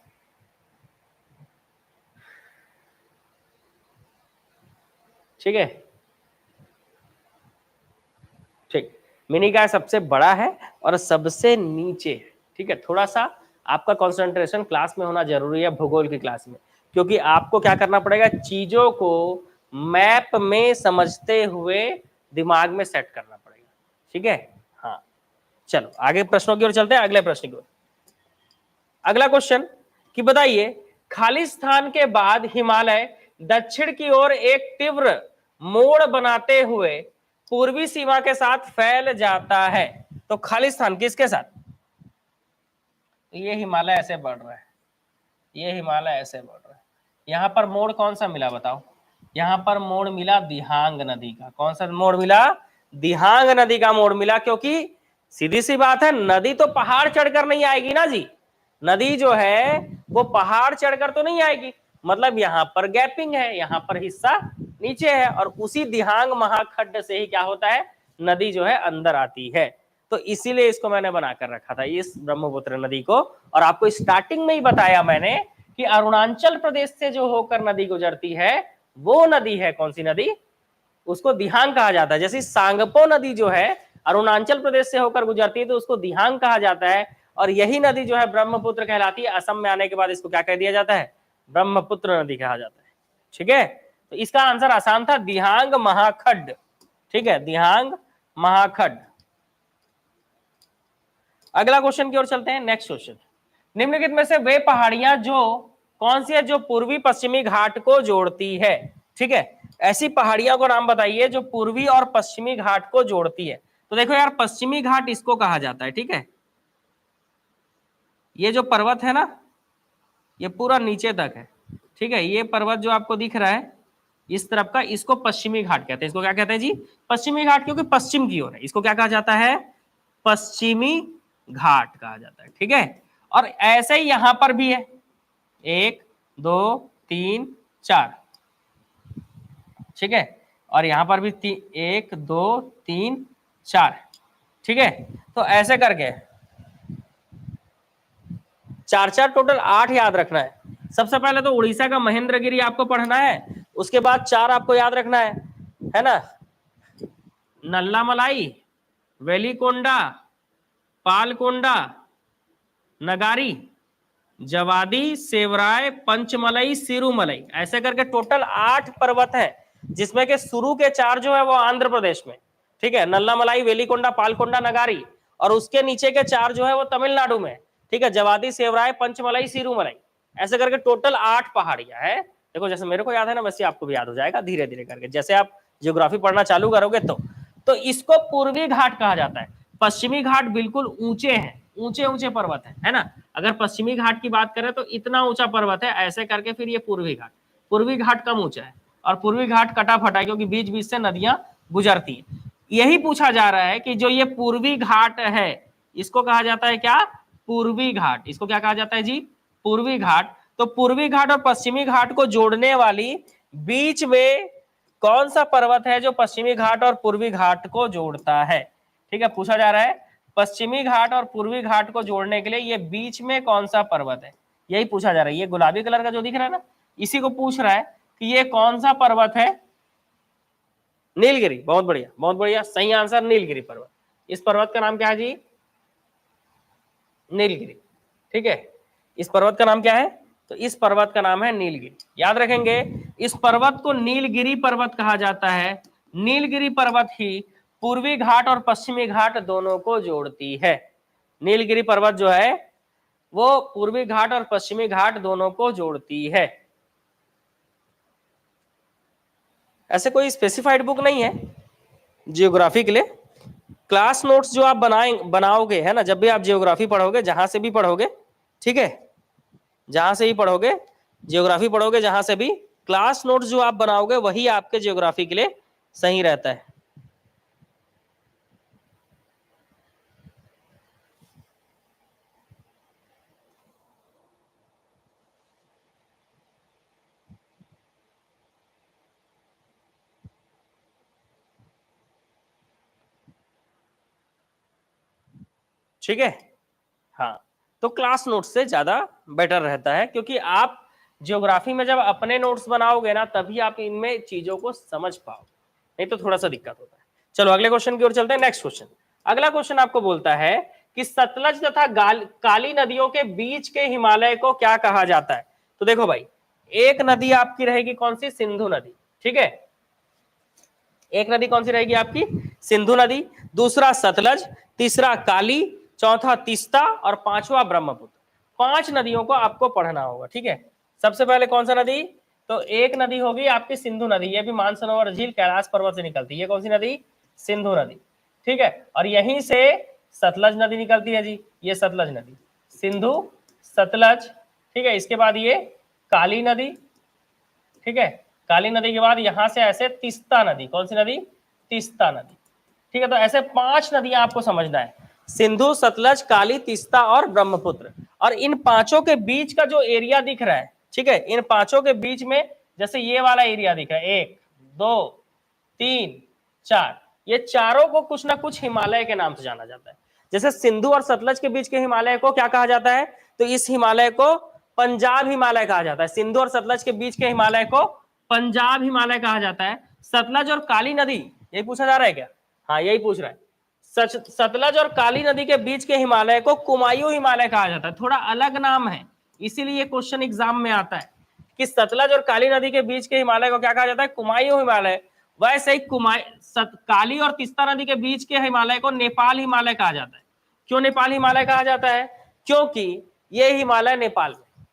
ठीक है, ठीक, मिनिकाय सबसे बड़ा है और सबसे नीचे है। ठीक है, थोड़ा सा आपका कंसंट्रेशन क्लास में होना जरूरी है, भूगोल की क्लास में, क्योंकि आपको क्या करना पड़ेगा, चीजों को मैप में समझते हुए दिमाग में सेट करना पड़ेगा। ठीक है, हाँ, चलो आगे प्रश्नों की ओर चलते हैं, अगले प्रश्न की ओर। अगला क्वेश्चन कि बताइए, खालिस्तान के बाद हिमालय दक्षिण की ओर एक तीव्र मोड़ बनाते हुए पूर्वी सीमा के साथ फैल जाता है, तो खालिस्तान किसके साथ, ये हिमालय ऐसे बढ़ रहा है, ये हिमालय ऐसे बढ़ रहा है, यहां पर मोड़ कौन सा मिला बताओ, यहां पर मोड़ मिला दिहांग नदी का। कौन सा मोड़ मिला, दिहांग नदी का मोड़ मिला, क्योंकि सीधी सी बात है, नदी तो पहाड़ चढ़कर नहीं आएगी ना जी, नदी जो है वो पहाड़ चढ़कर तो नहीं आएगी, मतलब यहाँ पर गैपिंग है, यहाँ पर हिस्सा नीचे है, और उसी दिहांग महाखड्ड से ही क्या होता है, नदी जो है अंदर आती है। तो इसीलिए इसको मैंने बनाकर रखा था, इस ब्रह्मपुत्र नदी को। और आपको स्टार्टिंग में ही बताया मैंने कि अरुणाचल प्रदेश से जो होकर नदी गुजरती है वो नदी है, कौन सी नदी, उसको दिहांग कहा जाता है। जैसे सांगपो नदी जो है अरुणाचल प्रदेश से होकर गुजरती है तो उसको दिहांग कहा जाता है, और यही नदी जो है ब्रह्मपुत्र कहलाती है। असम में आने के बाद इसको क्या कह दिया जाता है, ब्रह्मपुत्र नदी कहा जाता है। ठीक है, तो इसका आंसर आसान था, दिहांग महाखड्ड। ठीक है, दिहांग महाखड्ड। अगला क्वेश्चन की ओर चलते हैं, नेक्स्ट क्वेश्चन, निम्नलिखित में से वे पहाड़ियां जो कौन सी है जो पूर्वी पश्चिमी घाट को जोड़ती है। ठीक है, ऐसी पहाड़ियों को नाम बताइए जो पूर्वी और पश्चिमी घाट को जोड़ती है। तो देखो यार, पश्चिमी घाट इसको कहा जाता है। ठीक है, ये जो पर्वत है ना, ये पूरा नीचे तक है। ठीक है, ये पर्वत जो आपको दिख रहा है इस तरफ का, इसको पश्चिमी घाट कहते हैं। इसको क्या कहते हैं जी, पश्चिमी घाट, क्योंकि पश्चिम की ओर है, इसको क्या कहा जाता है, पश्चिमी घाट कहा जाता है। ठीक है, और ऐसे ही यहां पर भी है, 1 2 3 4। ठीक है, और यहां पर भी 1 2 3 4। ठीक है, तो ऐसे करके 4 4 टोटल 8 याद रखना है। सबसे पहले तो उड़ीसा का महेंद्रगिरी आपको पढ़ना है, उसके बाद 4 आपको याद रखना है ना, नल्लामलाई, वेलिकोंडा, पालकोंडा, नगारी, जवादी, सेवराय, पंचमलई, सिरुमलई, ऐसे करके टोटल 8 पर्वत है, जिसमें के शुरू के 4 जो है वो आंध्र प्रदेश में। ठीक है, नल्लामलाई, वेलिकोंडा, पालकोंडा, नगारी, और उसके नीचे के 4 जो है वो तमिलनाडु में। ठीक है, जवादी, सेवराय, पंचमलई, सिरुमलई, ऐसे करके टोटल 8 पहाड़ियां है। देखो जैसे मेरे को याद है ना, वैसे आपको भी याद हो जाएगा धीरे धीरे करके, जैसे आप ज्योग्राफी पढ़ना चालू करोगे तो इसको पूर्वी घाट कहा जाता है। पश्चिमी घाट बिल्कुल ऊंचे हैं, ऊंचे ऊंचे पर्वत है ना। अगर पश्चिमी घाट की बात करें तो इतना ऊंचा पर्वत है, ऐसे करके फिर ये पूर्वी घाट, पूर्वी घाट कम ऊंचा है, और पूर्वी घाट कटा फटा है क्योंकि बीच बीच से नदियां गुजरती हैं। यही पूछा जा रहा है कि जो ये पूर्वी घाट है इसको कहा जाता है क्या, पूर्वी घाट। इसको क्या कहा जाता है जी, पूर्वी घाट। तो पूर्वी घाट और पश्चिमी घाट को जोड़ने वाली बीच में कौन सा पर्वत है जो पश्चिमी घाट और पूर्वी घाट को जोड़ता है। ठीक है, पूछा जा रहा है पश्चिमी घाट और पूर्वी घाट को जोड़ने के लिए ये बीच में कौन सा पर्वत है, यही पूछा जा रहा है। ये गुलाबी कलर का जो दिख रहा है ना, इसी को पूछ रहा है कि ये कौन सा पर्वत है। नीलगिरी, बहुत बढ़िया बहुत बढ़िया, सही आंसर नीलगिरी पर्वत। इस पर्वत का नाम क्या है जी, नीलगिरी। ठीक है, इस पर्वत का नाम क्या है, तो इस पर्वत का नाम है नीलगिरी। याद रखेंगे, इस पर्वत को नीलगिरी पर्वत कहा जाता है। नीलगिरी पर्वत ही पूर्वी घाट और पश्चिमी घाट दोनों को जोड़ती है। नीलगिरी पर्वत जो है वो पूर्वी घाट और पश्चिमी घाट दोनों को जोड़ती है। ऐसे कोई स्पेसिफाइड बुक नहीं है जियोग्राफी के लिए। क्लास नोट्स जो आप बनाओगे है ना, जब भी आप जियोग्राफी पढ़ोगे, जहां से भी पढ़ोगे, ठीक है, जहां से ही पढ़ोगे, जियोग्राफी पढ़ोगे जहां से भी, क्लास नोट्स जो आप बनाओगे वही आपके जियोग्राफी के लिए सही रहता है। ठीक है, हाँ, तो क्लास नोट्स से ज्यादा बेटर रहता है, क्योंकि आप जियोग्राफी में जब अपने नोट्स बनाओगे ना, तभी आप इनमें चीजों को समझ पाओगे, नहीं तो थोड़ा सा दिक्कत होता है। चलो अगले क्वेश्चन की ओर चलते हैं। नेक्स्ट क्वेश्चन, अगला क्वेश्चन आपको बोलता है कि सतलज तथा काली नदियों के बीच के हिमालय को क्या कहा जाता है। तो देखो भाई, एक नदी आपकी रहेगी कौन सी, सिंधु नदी, ठीक है, एक नदी कौन सी रहेगी आपकी, सिंधु नदी, दूसरा सतलज, तीसरा काली, चौथा तीस्ता और पांचवा ब्रह्मपुत्र। 5 नदियों को आपको पढ़ना होगा, ठीक है। सबसे पहले कौन सा नदी, तो एक नदी होगी आपकी सिंधु नदी, ये भी मानसरोवर झील कैलाश पर्वत से निकलती है। ये कौन सी नदी, सिंधु नदी, ठीक है। और यहीं से सतलज नदी निकलती है जी, ये सतलज नदी, सिंधु सतलज, ठीक है। इसके बाद ये काली नदी, ठीक है, काली नदी के बाद यहां से ऐसे तीस्ता नदी, कौन सी नदी, तीस्ता नदी, ठीक है। तो ऐसे 5 नदियां आपको समझना है, सिंधु सतलज काली तीस्ता और ब्रह्मपुत्र। और इन पांचों के बीच का जो एरिया दिख रहा है, ठीक है, इन पांचों के बीच में जैसे ये वाला एरिया दिख रहा है, 1 2 3 4, ये चारों को कुछ ना कुछ हिमालय के नाम से जाना जाता है। जैसे सिंधु और सतलज के बीच के हिमालय को क्या कहा जाता है, तो इस हिमालय को पंजाब हिमालय कहा जाता है। सिंधु और सतलज के बीच के हिमालय को पंजाब हिमालय कहा जाता है। सतलज और काली नदी, यही पूछा जा रहा है क्या, हाँ यही पूछ रहा है। सतलज और काली नदी के बीच के हिमालय को कुमायूं हिमालय कहा जाता है, थोड़ा अलग नाम है, इसीलिए क्वेश्चन एग्जाम में आता है कि सतलज और काली नदी के बीच के हिमालय को क्या कहा जाता है, कुमायूं हिमालय। वैसे ही काली और तीस्ता नदी के बीच के हिमालय को नेपाल हिमालय कहा जाता है। क्यों नेपाल हिमालय कहा जाता है, क्योंकि ये हिमालय नेपाल में,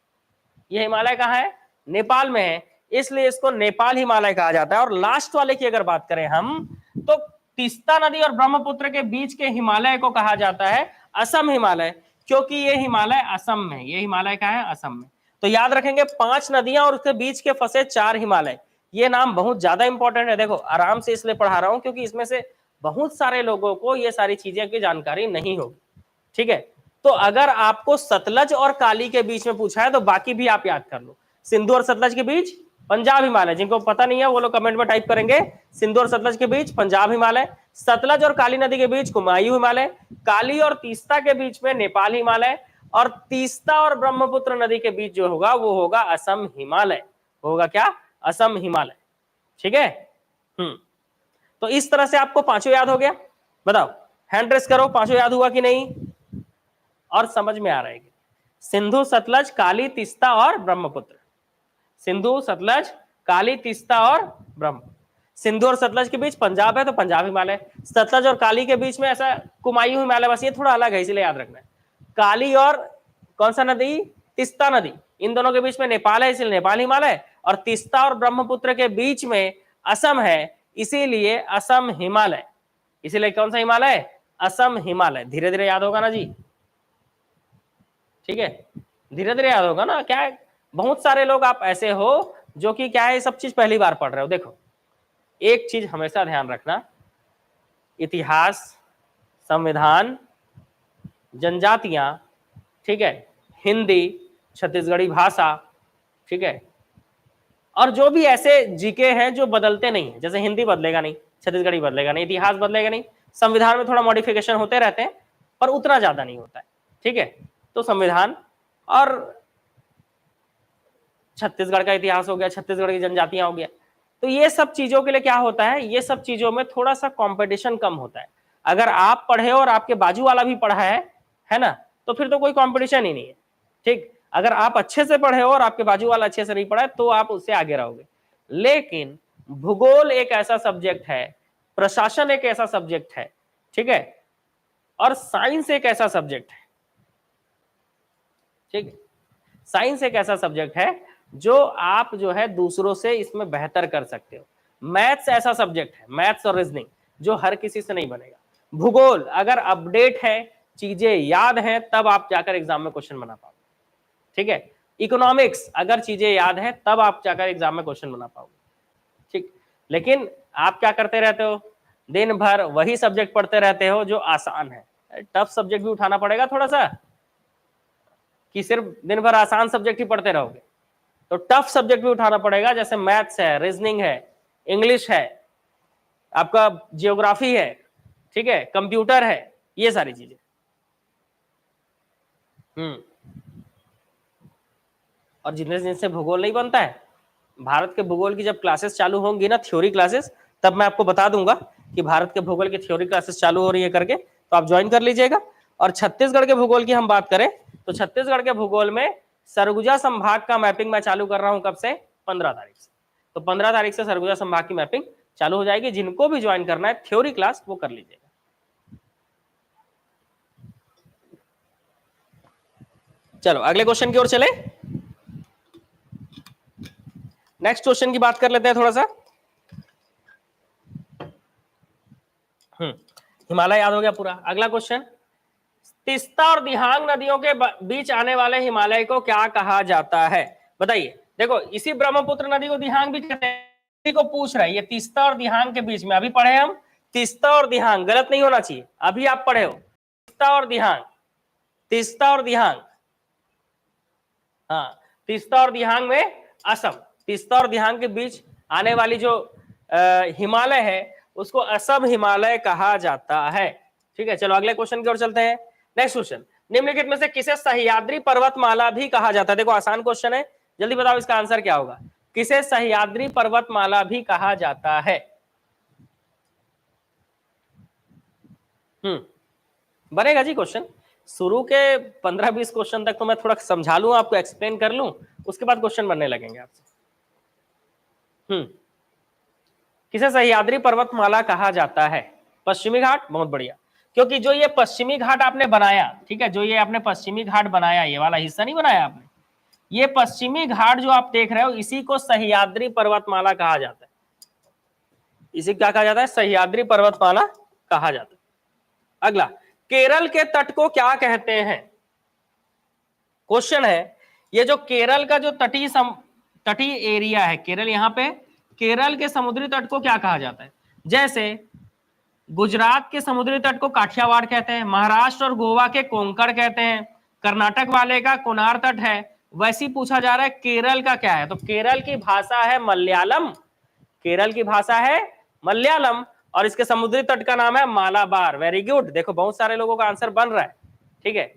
ये हिमालय कहाँ है, नेपाल में है, इसलिए इसको नेपाल हिमालय कहा जाता है। और लास्ट वाले की अगर बात करें हम, तो तीस्ता नदी और ब्रह्मपुत्र के बीच के हिमालय को कहा जाता है असम हिमालय, क्योंकि ये हिमालय असम में, ये हिमालय का है असम में। तो याद रखेंगे 5 नदियां और उसके बीच के फंसे 4 हिमालय, ये नाम बहुत ज्यादा इंपॉर्टेंट है। देखो आराम से इसलिए पढ़ा रहा हूं क्योंकि इसमें से बहुत सारे लोगों को ये सारी चीजें की जानकारी नहीं होगी, ठीक है। तो अगर आपको सतलज और काली के बीच में पूछा है तो बाकी भी आप याद कर लो। सिंधु और सतलज के बीच पंजाब हिमालय, जिनको पता नहीं है वो लोग कमेंट में टाइप करेंगे, सिंधु और सतलज के बीच पंजाब हिमालय, सतलज और काली नदी के बीच कुमायूं हिमालय, काली और तीस्ता के बीच में नेपाल हिमालय, और तीस्ता और ब्रह्मपुत्र नदी के बीच जो होगा वो होगा असम हिमालय, होगा क्या, असम हिमालय, ठीक है। तो इस तरह से आपको पांचों याद हो गया, बताओ हैंड रेस करो, पांचों याद हुआ कि नहीं, और समझ में आ रहा है कि सिंधु सतलज काली तीस्ता और ब्रह्मपुत्र, सिंधु सतलज काली तीस्ता और ब्रह्मपुत्र। सिंधु और सतलज के बीच पंजाब है तो पंजाब हिमालय, सतलज और काली के बीच में ऐसा कुमायूं हिमालय, बस ये थोड़ा अलग है इसलिए याद रखना है। काली और कौन सा नदी, तीस्ता नदी, इन दोनों के बीच में नेपाल है इसलिए नेपाल हिमालय, और तीस्ता और ब्रह्मपुत्र के बीच में असम है इसीलिए असम हिमालय, इसीलिए कौन सा हिमालय, असम हिमालय। धीरे धीरे याद होगा ना जी, ठीक है, धीरे धीरे याद होगा ना। क्या है, बहुत सारे लोग आप ऐसे हो जो कि क्या है सब चीज पहली बार पढ़ रहे हो। देखो एक चीज हमेशा ध्यान रखना, इतिहास, संविधान, जनजातियां, ठीक है, हिंदी, छत्तीसगढ़ी भाषा, ठीक है, और जो भी ऐसे जीके हैं जो बदलते नहीं है, जैसे हिंदी बदलेगा नहीं, छत्तीसगढ़ी बदलेगा नहीं, इतिहास बदलेगा नहीं, संविधान में थोड़ा मॉडिफिकेशन होते रहते हैं पर उतना ज्यादा नहीं होता है, ठीक है। तो संविधान और छत्तीसगढ़ का इतिहास हो गया, छत्तीसगढ़ की जनजातियां हो गया, तो ये सब चीजों के लिए क्या होता है, ये सब चीजों में थोड़ा सा कंपटीशन कम होता है। अगर आप पढ़े और आपके बाजू वाला भी पढ़ा है ना, तो फिर तो कोई कंपटीशन ही नहीं है, ठीक। अगर आप अच्छे से पढ़े हो और आपके बाजू वाला अच्छे से नहीं पढ़ा है तो आप उससे आगे रहोगे। लेकिन भूगोल एक ऐसा सब्जेक्ट है, प्रशासन एक ऐसा सब्जेक्ट है, ठीक है, और साइंस एक ऐसा सब्जेक्ट है, ठीक है, साइंस एक ऐसा सब्जेक्ट है जो आप जो है दूसरों से इसमें बेहतर कर सकते हो। मैथ्स ऐसा सब्जेक्ट है, मैथ्स और रीजनिंग, जो हर किसी से नहीं बनेगा। भूगोल अगर अपडेट है, चीजें याद हैं, तब आप जाकर एग्जाम में क्वेश्चन बना पाओगे, ठीक है। इकोनॉमिक्स अगर चीजें याद है तब आप जाकर एग्जाम में क्वेश्चन बना पाओगे, ठीक। लेकिन आप क्या करते रहते हो, दिन भर वही सब्जेक्ट पढ़ते रहते हो जो आसान है। टफ सब्जेक्ट भी उठाना पड़ेगा थोड़ा सा, कि सिर्फ दिन भर आसान सब्जेक्ट ही पढ़ते रहोगे, तो टफ सब्जेक्ट भी उठाना पड़ेगा, जैसे मैथ्स है, रीजनिंग है, इंग्लिश है, आपका जियोग्राफी है, ठीक है, कंप्यूटर है, ये सारी चीजें। और जिनसे भूगोल नहीं बनता है, भारत के भूगोल की जब क्लासेस चालू होंगी ना, थ्योरी क्लासेस, तब मैं आपको बता दूंगा कि भारत के भूगोल की थ्योरी क्लासेस चालू हो रही है करके, तो आप ज्वाइन कर लीजिएगा। और छत्तीसगढ़ के भूगोल की हम बात करें तो छत्तीसगढ़ के भूगोल में सरगुजा संभाग का मैपिंग मैं चालू कर रहा हूं, कब से, 15 तारीख से। तो 15 तारीख से सरगुजा संभाग की मैपिंग चालू हो जाएगी। जिनको भी ज्वाइन करना है थ्योरी क्लास, वो कर लीजिएगा। चलो अगले क्वेश्चन की ओर चले। नेक्स्ट क्वेश्चन की बात कर लेते हैं थोड़ा सा। हिमालय याद हो गया पूरा। अगला क्वेश्चन, तीस्ता और दिहांग नदियों के बीच आने वाले हिमालय को क्या कहा जाता है, बताइए। देखो इसी ब्रह्मपुत्र नदी को दिहांग भी कहते हैं, को पूछ रहा है। ये तीस्ता और दिहांग के बीच में, अभी पढ़े हम तीस्ता और दिहांग, गलत नहीं होना चाहिए, अभी आप पढ़े हो तीस्ता और दिहांग, तीस्ता और दिहांग, हाँ, तीस्ता और दिहांग में असम, तीस्ता और दिहांग के बीच आने वाली जो हिमालय है उसको असम हिमालय कहा जाता है, ठीक है। चलो अगले क्वेश्चन की ओर चलते हैं। नेक्स्ट क्वेश्चन, निम्नलिखित में से किसे सह्याद्री पर्वतमाला भी कहा जाता है। देखो आसान क्वेश्चन है, जल्दी बताओ इसका आंसर क्या होगा। किसे सह्याद्री पर्वतमाला भी कहा जाता है। बनेगा जी क्वेश्चन। शुरू के 15-20 क्वेश्चन तक तो मैं थोड़ा समझा लूं, आपको एक्सप्लेन कर लूं, उसके बाद क्वेश्चन बनने लगेंगे आपसे। किसे सह्याद्री पर्वतमाला कहा जाता है। पश्चिमी घाट, बहुत बढ़िया। क्योंकि जो ये पश्चिमी घाट आपने बनाया, ठीक है, जो ये आपने पश्चिमी घाट बनाया, ये वाला हिस्सा नहीं बनाया आपने, ये पश्चिमी घाट जो आप देख रहे हो, इसी को सह्याद्री पर्वतमाला कहा जाता है। इसे क्या कहा जाता है, सह्याद्री पर्वतमाला कहा जाता है। अगला, केरल के तट को क्या कहते हैं। क्वेश्चन है, ये जो केरल का जो तटीय एरिया है केरल, यहाँ पे केरल के समुद्री तट को क्या कहा जाता है। जैसे गुजरात के समुद्री तट को काठियावाड़ कहते हैं, महाराष्ट्र और गोवा के कोंकण कहते हैं, कर्नाटक वाले का कोनार तट है। वैसी पूछा जा रहा है केरल का क्या है, तो केरल की भाषा है मलयालम, केरल की भाषा है मलयालम, और इसके समुद्री तट का नाम है मालाबार। वेरी गुड, देखो बहुत सारे लोगों का आंसर बन रहा है, ठीक है,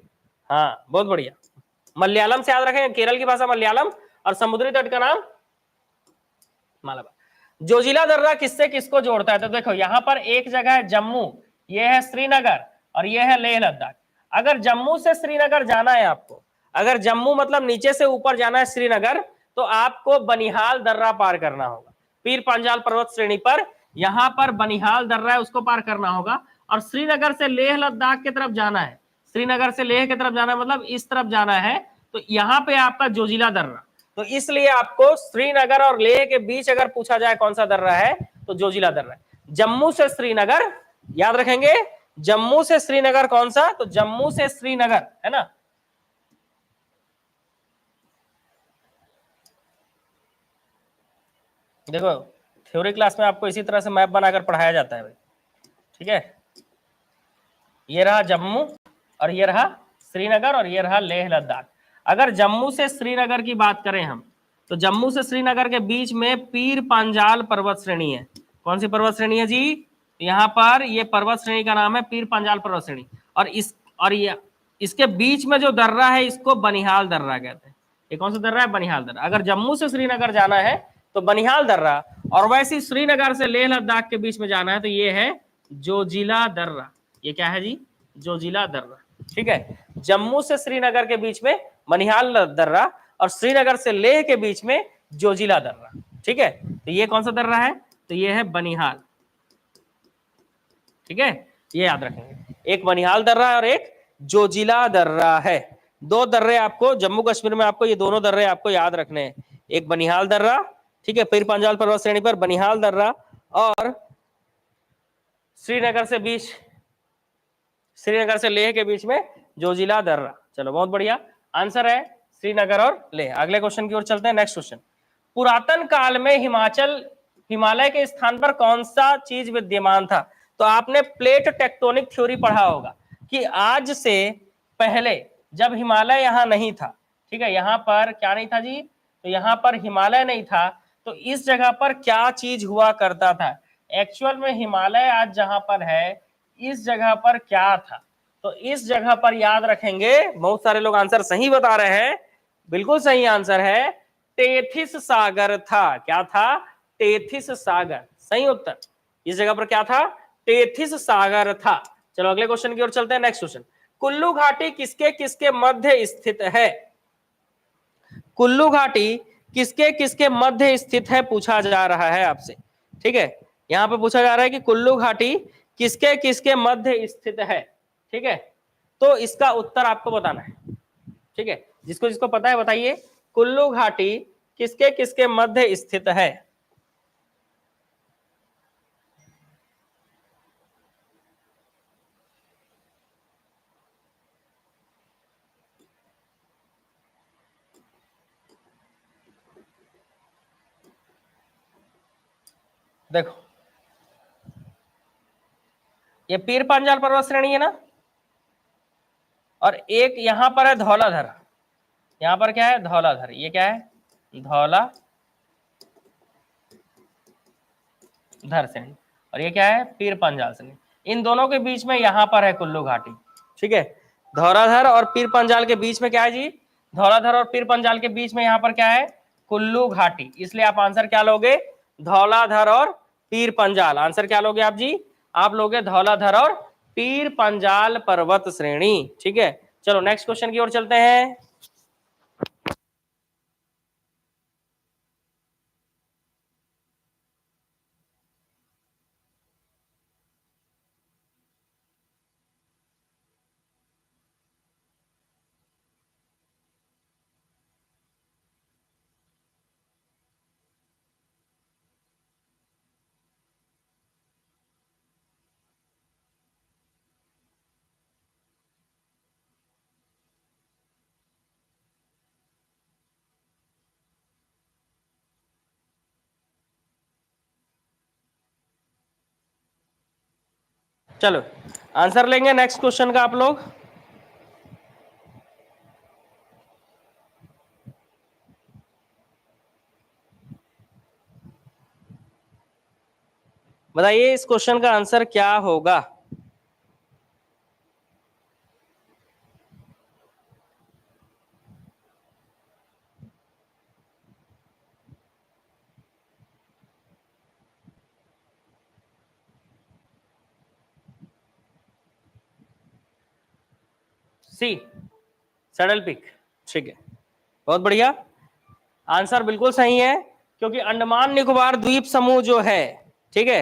हाँ बहुत बढ़िया। मलयालम से याद रखें, केरल की भाषा मलयालम और समुद्री तट का नाम मालाबार। जोजिला दर्रा किससे किसको जोड़ता है, तो देखो यहाँ पर एक जगह है जम्मू, ये है श्रीनगर और ये है लेह लद्दाख। अगर जम्मू से श्रीनगर जाना है आपको, अगर जम्मू मतलब नीचे से ऊपर जाना है श्रीनगर, तो आपको बनिहाल दर्रा पार करना होगा। पीर पांजाल पर्वत श्रेणी पर यहाँ पर बनिहाल दर्रा है, उसको पार करना होगा। और श्रीनगर से लेह लद्दाख की तरफ जाना है, श्रीनगर से लेह की तरफ जाना है, मतलब इस तरफ जाना है, तो यहाँ पे आपका जोजिला दर्रा। तो इसलिए आपको श्रीनगर और लेह के बीच अगर पूछा जाए कौन सा दर्रा है, तो जोजिला दर्रा है। जम्मू से श्रीनगर याद रखेंगे, जम्मू से श्रीनगर कौन सा, तो जम्मू से श्रीनगर है ना। देखो थ्योरी क्लास में आपको इसी तरह से मैप बनाकर पढ़ाया जाता है भाई, ठीक है। ये रहा जम्मू और ये रहा श्रीनगर और ये रहा लेह लद्दाख। अगर जम्मू से श्रीनगर की बात करें हम, तो जम्मू से श्रीनगर के बीच में पीर पांजाल पर्वत श्रेणी है। कौन सी पर्वत श्रेणी है जी, यहाँ पर ये पर्वत श्रेणी का नाम है पीर पांजाल पर्वत श्रेणी, और ये इसके बीच में जो दर्रा है इसको बनिहाल दर्रा कहते हैं। ये कौन सा दर्रा है, बनिहाल दर्रा। अगर जम्मू से श्रीनगर जाना है तो बनिहाल दर्रा, और वैसे श्रीनगर से लेह लद्दाख के बीच में जाना है तो ये है जोजिला दर्रा। ये क्या है जी, जोजिला दर्रा। ठीक है, जम्मू से श्रीनगर के बीच में बनिहाल दर्रा और श्रीनगर से लेह के बीच में जोजिला दर्रा। ठीक है, तो ये कौन सा दर्रा है, तो ये है बनिहाल। ठीक है, ये याद रखेंगे, एक बनिहाल दर्रा और एक जोजिला दर्रा है। दो दर्रे आपको जम्मू कश्मीर में, आपको ये दोनों दर्रे आपको याद रखने हैं, एक बनिहाल दर्रा, ठीक है, पीर पंजाल पर्वत श्रेणी पर बनिहाल दर्रा, और श्रीनगर से बीच, श्रीनगर से लेह के बीच में जोजिला दर्रा। चलो बहुत बढ़िया, आंसर है श्रीनगर और लेह। अगले क्वेश्चन की ओर चलते हैं, नेक्स्ट क्वेश्चन, पुरातन काल में हिमालय के स्थान पर कौन सा चीज विद्यमान था। तो आपने प्लेट टेक्टोनिक थ्योरी पढ़ा होगा कि आज से पहले जब हिमालय यहां नहीं था, ठीक है, यहां पर क्या नहीं था जी, तो यहां पर हिमालय नहीं था, तो इस जगह पर क्या चीज हुआ करता था। एक्चुअल में हिमालय आज जहां पर है, इस जगह पर क्या था, तो इस जगह पर याद रखेंगे, बहुत सारे लोग आंसर सही बता रहे हैं, बिल्कुल सही आंसर है, टेथिस सागर था। क्या था, टेथिस सागर, सही उत्तर। इस जगह पर क्या था, टेथिस सागर था। चलो अगले क्वेश्चन की ओर चलते हैं, नेक्स्ट क्वेश्चन, कुल्लू घाटी किसके किसके मध्य स्थित है। कुल्लू घाटी किसके किसके मध्य स्थित है, पूछा जा रहा है आपसे। ठीक है, यहां पे पूछा जा रहा है कि कुल्लू घाटी किसके किसके मध्य स्थित है। ठीक है, तो इसका उत्तर आपको बताना है। ठीक है, जिसको जिसको पता है बताइए, कुल्लू घाटी किसके किसके मध्य स्थित है। देखो, ये पीर पांजाल पर्वत श्रेणी है ना, और एक यहां पर है धौलाधर, यहां पर क्या है, धौलाधर, ये क्या है, धौलाधर श्रेणी, और ये क्या है, पीर पंजाल श्रेणी। इन दोनों के बीच में यहां पर है कुल्लू घाटी। ठीक है, धौलाधर और पीर पंजाल के बीच में क्या है जी, धौलाधर और पीर पंजाल के बीच में यहां पर क्या है, कुल्लू घाटी। इसलिए आप आंसर क्या लोगे, धौलाधर और पीर पंजाल। आंसर क्या लोगे आप जी, आप लोगे धौलाधर और पीर पंजाल पर्वत श्रेणी। ठीक है, चलो नेक्स्ट क्वेश्चन की ओर चलते हैं। चलो आंसर लेंगे नेक्स्ट क्वेश्चन का आप लोग। बताइए इस क्वेश्चन का आंसर क्या होगा। सी, सैडल पीक। ठीक है, बहुत बढ़िया, आंसर बिल्कुल सही है, क्योंकि अंडमान निकोबार द्वीप समूह जो है, ठीक है,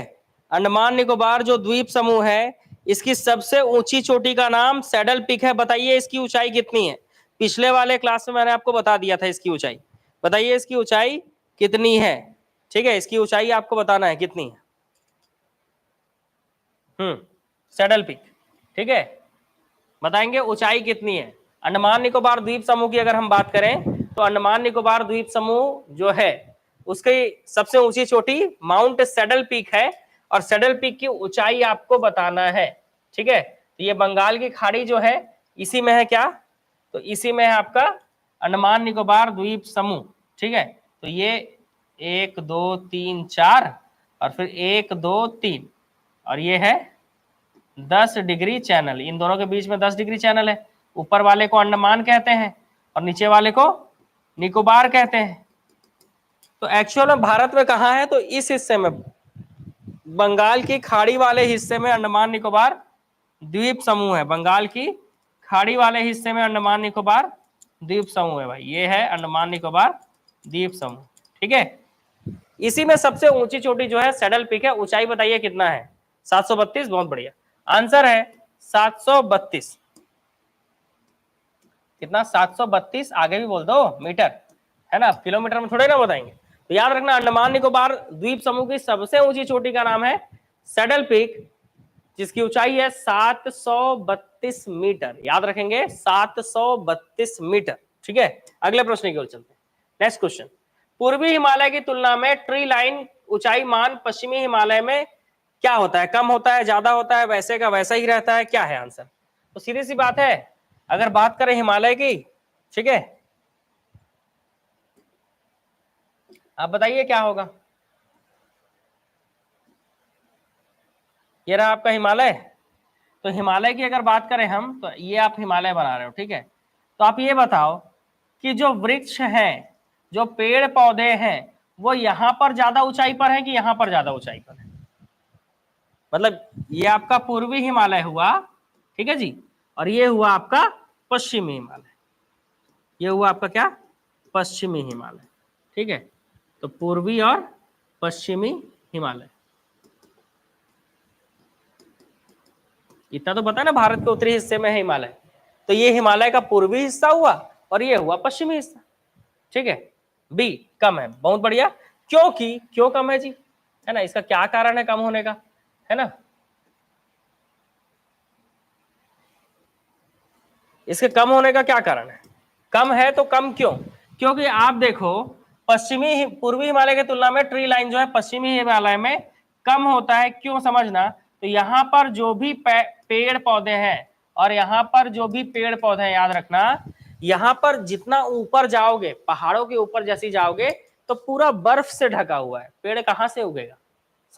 अंडमान निकोबार जो द्वीप समूह है, इसकी सबसे ऊंची चोटी का नाम सैडल पीक है। बताइए इसकी ऊंचाई कितनी है, पिछले वाले क्लास में मैंने आपको बता दिया था इसकी ऊंचाई। बताइए इसकी ऊंचाई कितनी है। ठीक है, इसकी ऊंचाई आपको बताना है कितनी है। सैडल पीक, ठीक है, बताएंगे ऊंचाई कितनी है। अंडमान निकोबार द्वीप समूह की अगर हम बात करें, तो अंडमान निकोबार द्वीप समूह जो है उसकी सबसे ऊंची चोटी माउंट सैडल पीक है, और सैडल पीक की ऊंचाई आपको बताना है। ठीक है, तो ये बंगाल की खाड़ी जो है इसी में है क्या, तो इसी में है आपका अंडमान निकोबार द्वीप समूह। ठीक है, तो ये 1 2 3 4 और फिर 1 2 3, और ये है 10 डिग्री चैनल, इन दोनों के बीच में 10 डिग्री चैनल है। ऊपर वाले को अंडमान कहते हैं और नीचे वाले को निकोबार कहते हैं। तो एक्चुअल में भारत में कहाँ है, तो इस हिस्से में, बंगाल की खाड़ी वाले हिस्से में अंडमान निकोबार द्वीप समूह है, बंगाल की खाड़ी वाले हिस्से में अंडमान निकोबार द्वीप समूह है भाई, ये है अंडमान निकोबार द्वीप समूह। ठीक है, इसी में सबसे ऊंची चोटी जो है सैडल पीक है। ऊंचाई बताइए कितना है? 732। बहुत बढ़िया आंसर है 732। कितना? 732। आगे भी बोल दो मीटर, है ना, किलोमीटर में थोड़े ना बताएंगे। तो याद रखना अंडमान निकोबार द्वीप समूह की सबसे ऊंची चोटी का नाम है सैडल पीक, जिसकी ऊंचाई है 732 मीटर। याद रखेंगे 732 मीटर। ठीक है, अगले प्रश्न की ओर चलते हैं। नेक्स्ट क्वेश्चन, पूर्वी हिमालय की तुलना में ट्री लाइन ऊंचाई मान पश्चिमी हिमालय में क्या होता है? कम होता है, ज्यादा होता है, वैसे का वैसा ही रहता है? क्या है आंसर? तो सीधी सी बात है, अगर बात करें हिमालय की, ठीक है, आप बताइए क्या होगा? ये रहा आपका हिमालय। तो हिमालय की अगर बात करें हम, तो ये आप हिमालय बना रहे हो, ठीक है। तो आप ये बताओ कि जो वृक्ष हैं, जो पेड़ पौधे हैं, वो यहां पर ज्यादा ऊंचाई पर है कि यहां पर ज्यादा ऊंचाई पर है? मतलब ये आपका पूर्वी हिमालय हुआ, ठीक है जी, और ये हुआ आपका पश्चिमी हिमालय। ये हुआ आपका क्या? पश्चिमी हिमालय। ठीक है, तो पूर्वी और पश्चिमी हिमालय। इतना तो पता है ना, भारत के उत्तरी हिस्से में है हिमालय। तो ये हिमालय का पूर्वी हिस्सा हुआ और ये हुआ पश्चिमी हिस्सा। ठीक है, बी कम है। बहुत बढ़िया। क्योंकि क्यों कम है जी, है ना, इसका क्या कारण है कम होने का, है ना? इसके कम होने का क्या कारण है? कम है तो कम क्यों? क्योंकि आप देखो पूर्वी हिमालय की तुलना में ट्री लाइन जो है पश्चिमी हिमालय में कम होता है। क्यों? समझना। तो यहाँ पर जो भी पेड़ पौधे हैं, और यहाँ पर जो भी पेड़ पौधे हैं, याद रखना, यहाँ पर जितना ऊपर जाओगे, पहाड़ों के ऊपर जैसी जाओगे, तो पूरा बर्फ से ढका हुआ है। पेड़ कहाँ से उगेगा?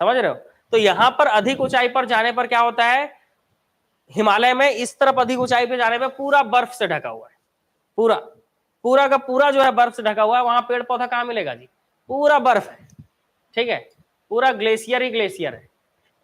समझ रहे हो? तो यहाँ पर अधिक ऊंचाई पर जाने पर क्या होता है, हिमालय में इस तरफ अधिक ऊंचाई पे जाने पे पूरा बर्फ से ढका हुआ है। पूरा पूरा का पूरा जो है बर्फ से ढका हुआ है। वहां पेड़ पौधा कहाँ मिलेगा जी? पूरा बर्फ है। ठीक है, पूरा ग्लेशियर ही ग्लेशियर है।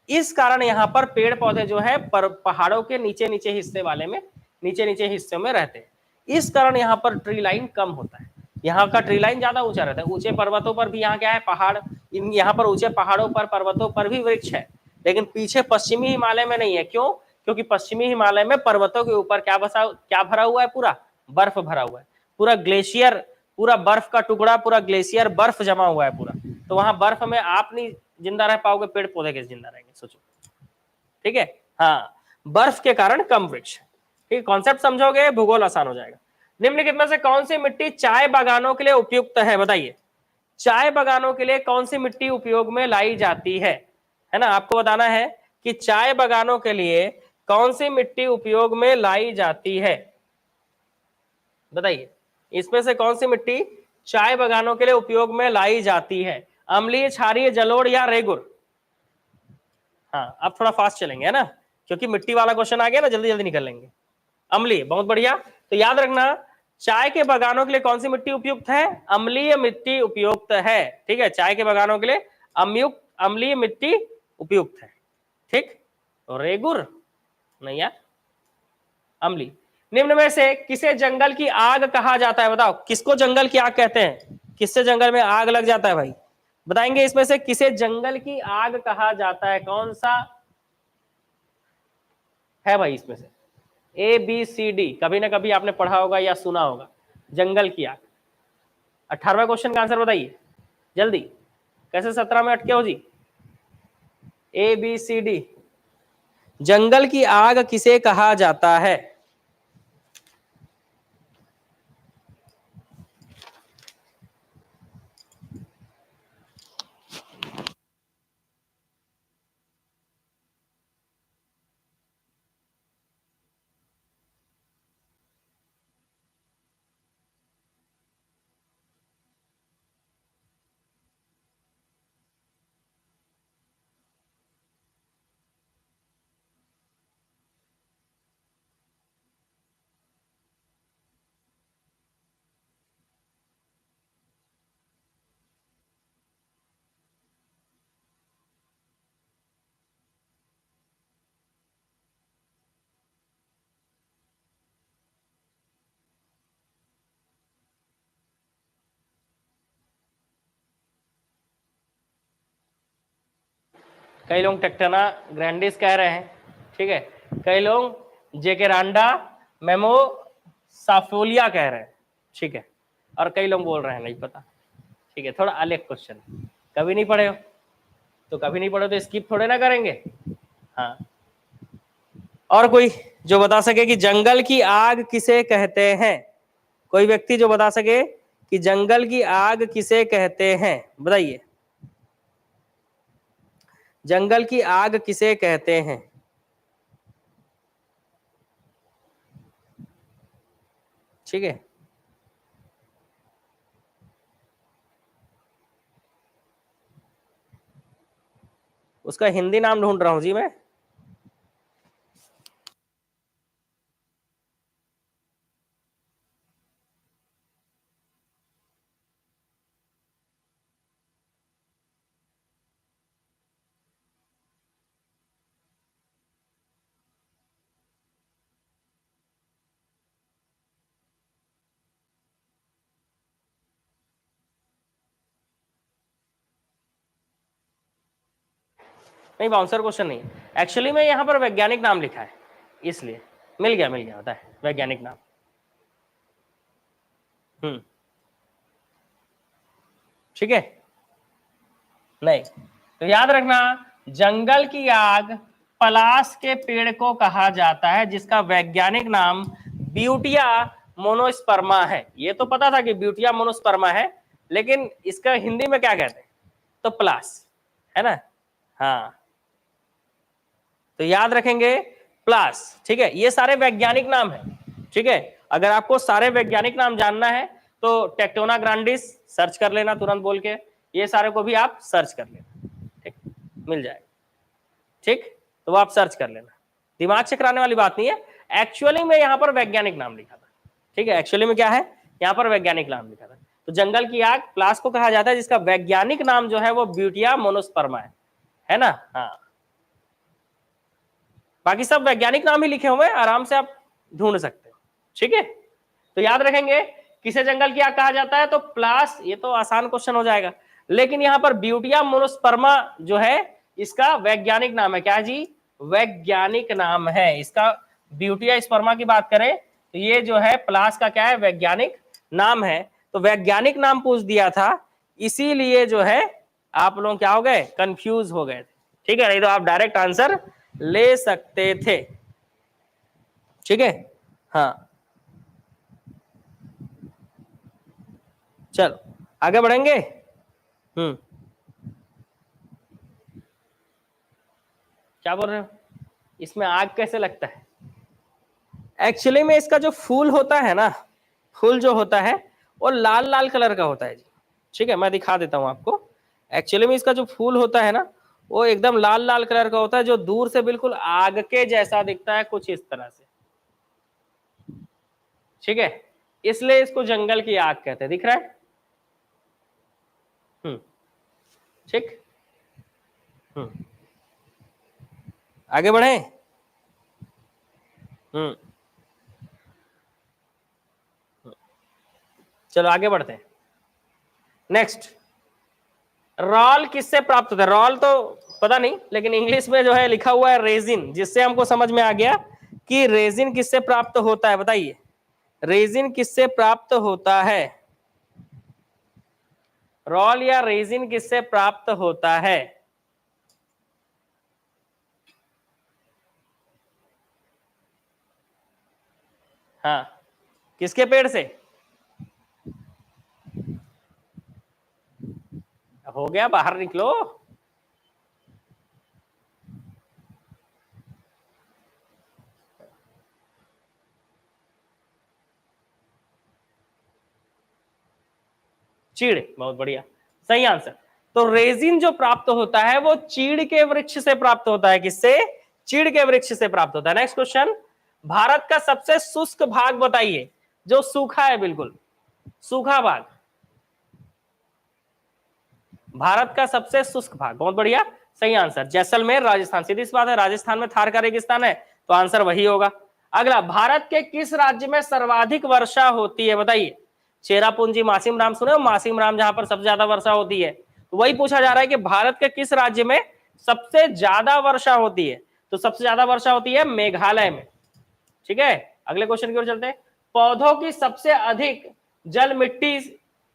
इस कारण यहाँ पर पेड़ पौधे जो है पहाड़ों के नीचे नीचे हिस्से वाले में, नीचे नीचे हिस्से में रहते हैं। इस कारण यहाँ पर ट्री लाइन कम होता है। यहाँ का ट्री लाइन ज्यादा ऊंचा रहता है। ऊंचे पर्वतों पर भी यहाँ क्या है, पहाड़। यहाँ पर ऊंचे पहाड़ों पर, पर्वतों पर भी वृक्ष है, लेकिन पीछे पश्चिमी हिमालय में नहीं है। क्यों? क्योंकि पश्चिमी हिमालय में पर्वतों के ऊपर क्या भरा हुआ है? पूरा बर्फ भरा हुआ है। पूरा ग्लेशियर, पूरा बर्फ का टुकड़ा, पूरा ग्लेशियर बर्फ जमा हुआ है पूरा। तो वहां बर्फ में आप नहीं जिंदा रह पाओगे, पेड़ पौधे कैसे जिंदा रहेंगे, सोचो। ठीक है, हाँ, बर्फ के कारण कम वृक्ष। ठीक है, कॉन्सेप्ट समझोगे, भूगोल आसान हो जाएगा। निम्नलिखित में से कौन सी मिट्टी चाय बागानों के लिए उपयुक्त है? बताइए, चाय बागानों के लिए कौन सी मिट्टी उपयोग में लाई जाती है ना? आपको बताना है कि चाय बागानों के लिए कौन सी मिट्टी उपयोग में लाई जाती है। बताइए, इसमें से कौन सी मिट्टी चाय बागानों के लिए उपयोग में लाई जाती है? अम्लीय, क्षारीय, जलोढ़ या रेगुर? हाँ, अब थोड़ा फास्ट चलेंगे, है ना, क्योंकि मिट्टी वाला क्वेश्चन आ गया ना, जल्दी जल्दी निकल लेंगे। अम्लीय, बहुत बढ़िया। तो याद रखना, चाय के बागानों के लिए कौन सी मिट्टी उपयुक्त है? अम्लीय मिट्टी उपयुक्त है। ठीक है, चाय के बागानों के लिए अम्लीय मिट्टी उपयुक्त है। ठीक, रेगुर नहीं यार, अम्लीय। निम्न में से किसे जंगल की आग कहा जाता है? बताओ, किसको जंगल की आग कहते हैं? किससे जंगल में आग लग जाता है भाई? बताएंगे इसमें से किसे जंगल की आग कहा जाता है? कौन सा है भाई इसमें से? ABCD कभी ना कभी आपने पढ़ा होगा या सुना होगा। जंगल की आग। 18वें क्वेश्चन का आंसर बताइए जल्दी। कैसे 17 में अटके हो जी? ABCD, जंगल की आग किसे कहा जाता है? कई लोग टेक्टोना ग्रैंडिस कह रहे हैं, ठीक है, कई लोग जेकेरांडा मेमोसाफोलिया कह रहे हैं, ठीक है, और कई लोग बोल रहे हैं नहीं पता, ठीक है, थोड़ा अलग क्वेश्चन, कभी नहीं पढ़े हो तो कभी नहीं पढ़े तो स्किप थोड़े ना करेंगे। हाँ, और कोई जो बता सके कि जंगल की आग किसे कहते हैं? कोई व्यक्ति जो बता सके कि जंगल की आग किसे कहते हैं, बताइए, जंगल की आग किसे कहते हैं? ठीक है, उसका हिंदी नाम ढूंढ रहा हूं जी मैं। नहीं, बाउंसर क्वेश्चन नहीं, एक्चुअली में यहाँ पर वैज्ञानिक नाम लिखा है, इसलिए मिल गया होता है वैज्ञानिक नाम। ठीक है, नहीं तो याद रखना, जंगल की आग पलाश के पेड़ को कहा जाता है जिसका वैज्ञानिक नाम ब्यूटिया मोनोस्पर्मा है। ये तो पता था कि ब्यूटिया मोनोस्पर्मा है, लेकिन इसका हिंदी में क्या कहते हैं? तो पलाश, है ना। हाँ, तो याद रखेंगे प्लास, ठीक है, ये सारे वैज्ञानिक नाम है, ठीक है। अगर आपको सारे वैज्ञानिक नाम जानना है तो टेक्टोना ग्रांडिस सर्च कर लेना तुरंत बोल के, ये सारे को भी आप सर्च कर लेना, ठीक, मिल जाएगा, ठीक, तो वो आप सर्च कर लेना, दिमाग चकराने वाली बात नहीं है। एक्चुअली में यहाँ पर वैज्ञानिक नाम लिखा था, ठीक है, एक्चुअली में क्या है, यहाँ पर वैज्ञानिक नाम लिखा था। तो जंगल की आग प्लास को कहा जाता है जिसका वैज्ञानिक नाम जो है वो ब्यूटिया मोनोस्पर्मा है ना। हाँ, बाकी सब वैज्ञानिक नाम ही लिखे हुए हैं, आराम से आप ढूंढ सकते हो, ठीक है। तो याद रखेंगे किसे जंगल की आग कहा जाता है, तो प्लास, ये तो आसान क्वेश्चन हो जाएगा, लेकिन यहाँ पर ब्यूटिया मोनोस्पर्मा जो है इसका वैज्ञानिक नाम है, क्या जी, वैज्ञानिक नाम है इसका। ब्यूटिया स्पर्मा की बात करें तो ये जो है प्लास का क्या है, वैज्ञानिक नाम है। तो वैज्ञानिक नाम पूछ दिया था, इसीलिए जो है आप लोग क्या हो गए, कंफ्यूज हो गए थे, ठीक है, नहीं तो आप डायरेक्ट आंसर ले सकते थे, ठीक है। हाँ, चलो आगे बढ़ेंगे। क्या बोल रहे हो, इसमें आग कैसे लगता है? एक्चुअली में इसका जो फूल होता है ना, फूल जो होता है वो लाल लाल कलर का होता है जी, ठीक है, मैं दिखा देता हूं आपको। एक्चुअली में इसका जो फूल होता है ना वो एकदम लाल लाल कलर का होता है, जो दूर से बिल्कुल आग के जैसा दिखता है, कुछ इस तरह से, ठीक है, इसलिए इसको जंगल की आग कहते हैं। दिख रहा है? ठीक, आगे बढ़े। चलो आगे बढ़ते हैं। नेक्स्ट, रॉल किससे प्राप्त होता है? रॉल तो पता नहीं, लेकिन इंग्लिश में जो है लिखा हुआ है रेजिन, जिससे हमको समझ में आ गया कि रेजिन किससे प्राप्त होता है। बताइए, रेजिन किससे प्राप्त होता है? रॉल या रेजिन किससे प्राप्त होता है? हाँ, किसके पेड़ से? हो गया, बाहर निकलो। चीड़, बहुत बढ़िया, सही आंसर। तो रेजिन जो प्राप्त होता है वो चीड़ के वृक्ष से प्राप्त होता है। किससे? चीड़ के वृक्ष से प्राप्त होता है। नेक्स्ट क्वेश्चन, भारत का सबसे शुष्क भाग बताइए, जो सूखा है, बिल्कुल सूखा भाग, भारत का सबसे शुष्क भाग, बहुत बढ़िया, सही आंसर, जैसलमेर, राजस्थान। सीधी सी बात है, राजस्थान में थार का रेगिस्तान है, तो आंसर वही होगा। अगला, भारत के किस राज्य में सर्वाधिक वर्षा होती है? बताइए। चेरापूंजी मासिम राम सुने हो? मासिम राम जहां पर सबसे ज्यादा वर्षा होती है, तो वही पूछा जा रहा है कि भारत के किस राज्य में सबसे ज्यादा वर्षा होती है, तो सबसे ज्यादा वर्षा होती है मेघालय में। ठीक है, अगले क्वेश्चन की ओर चलते हैं। पौधों की सबसे अधिक जल मिट्टी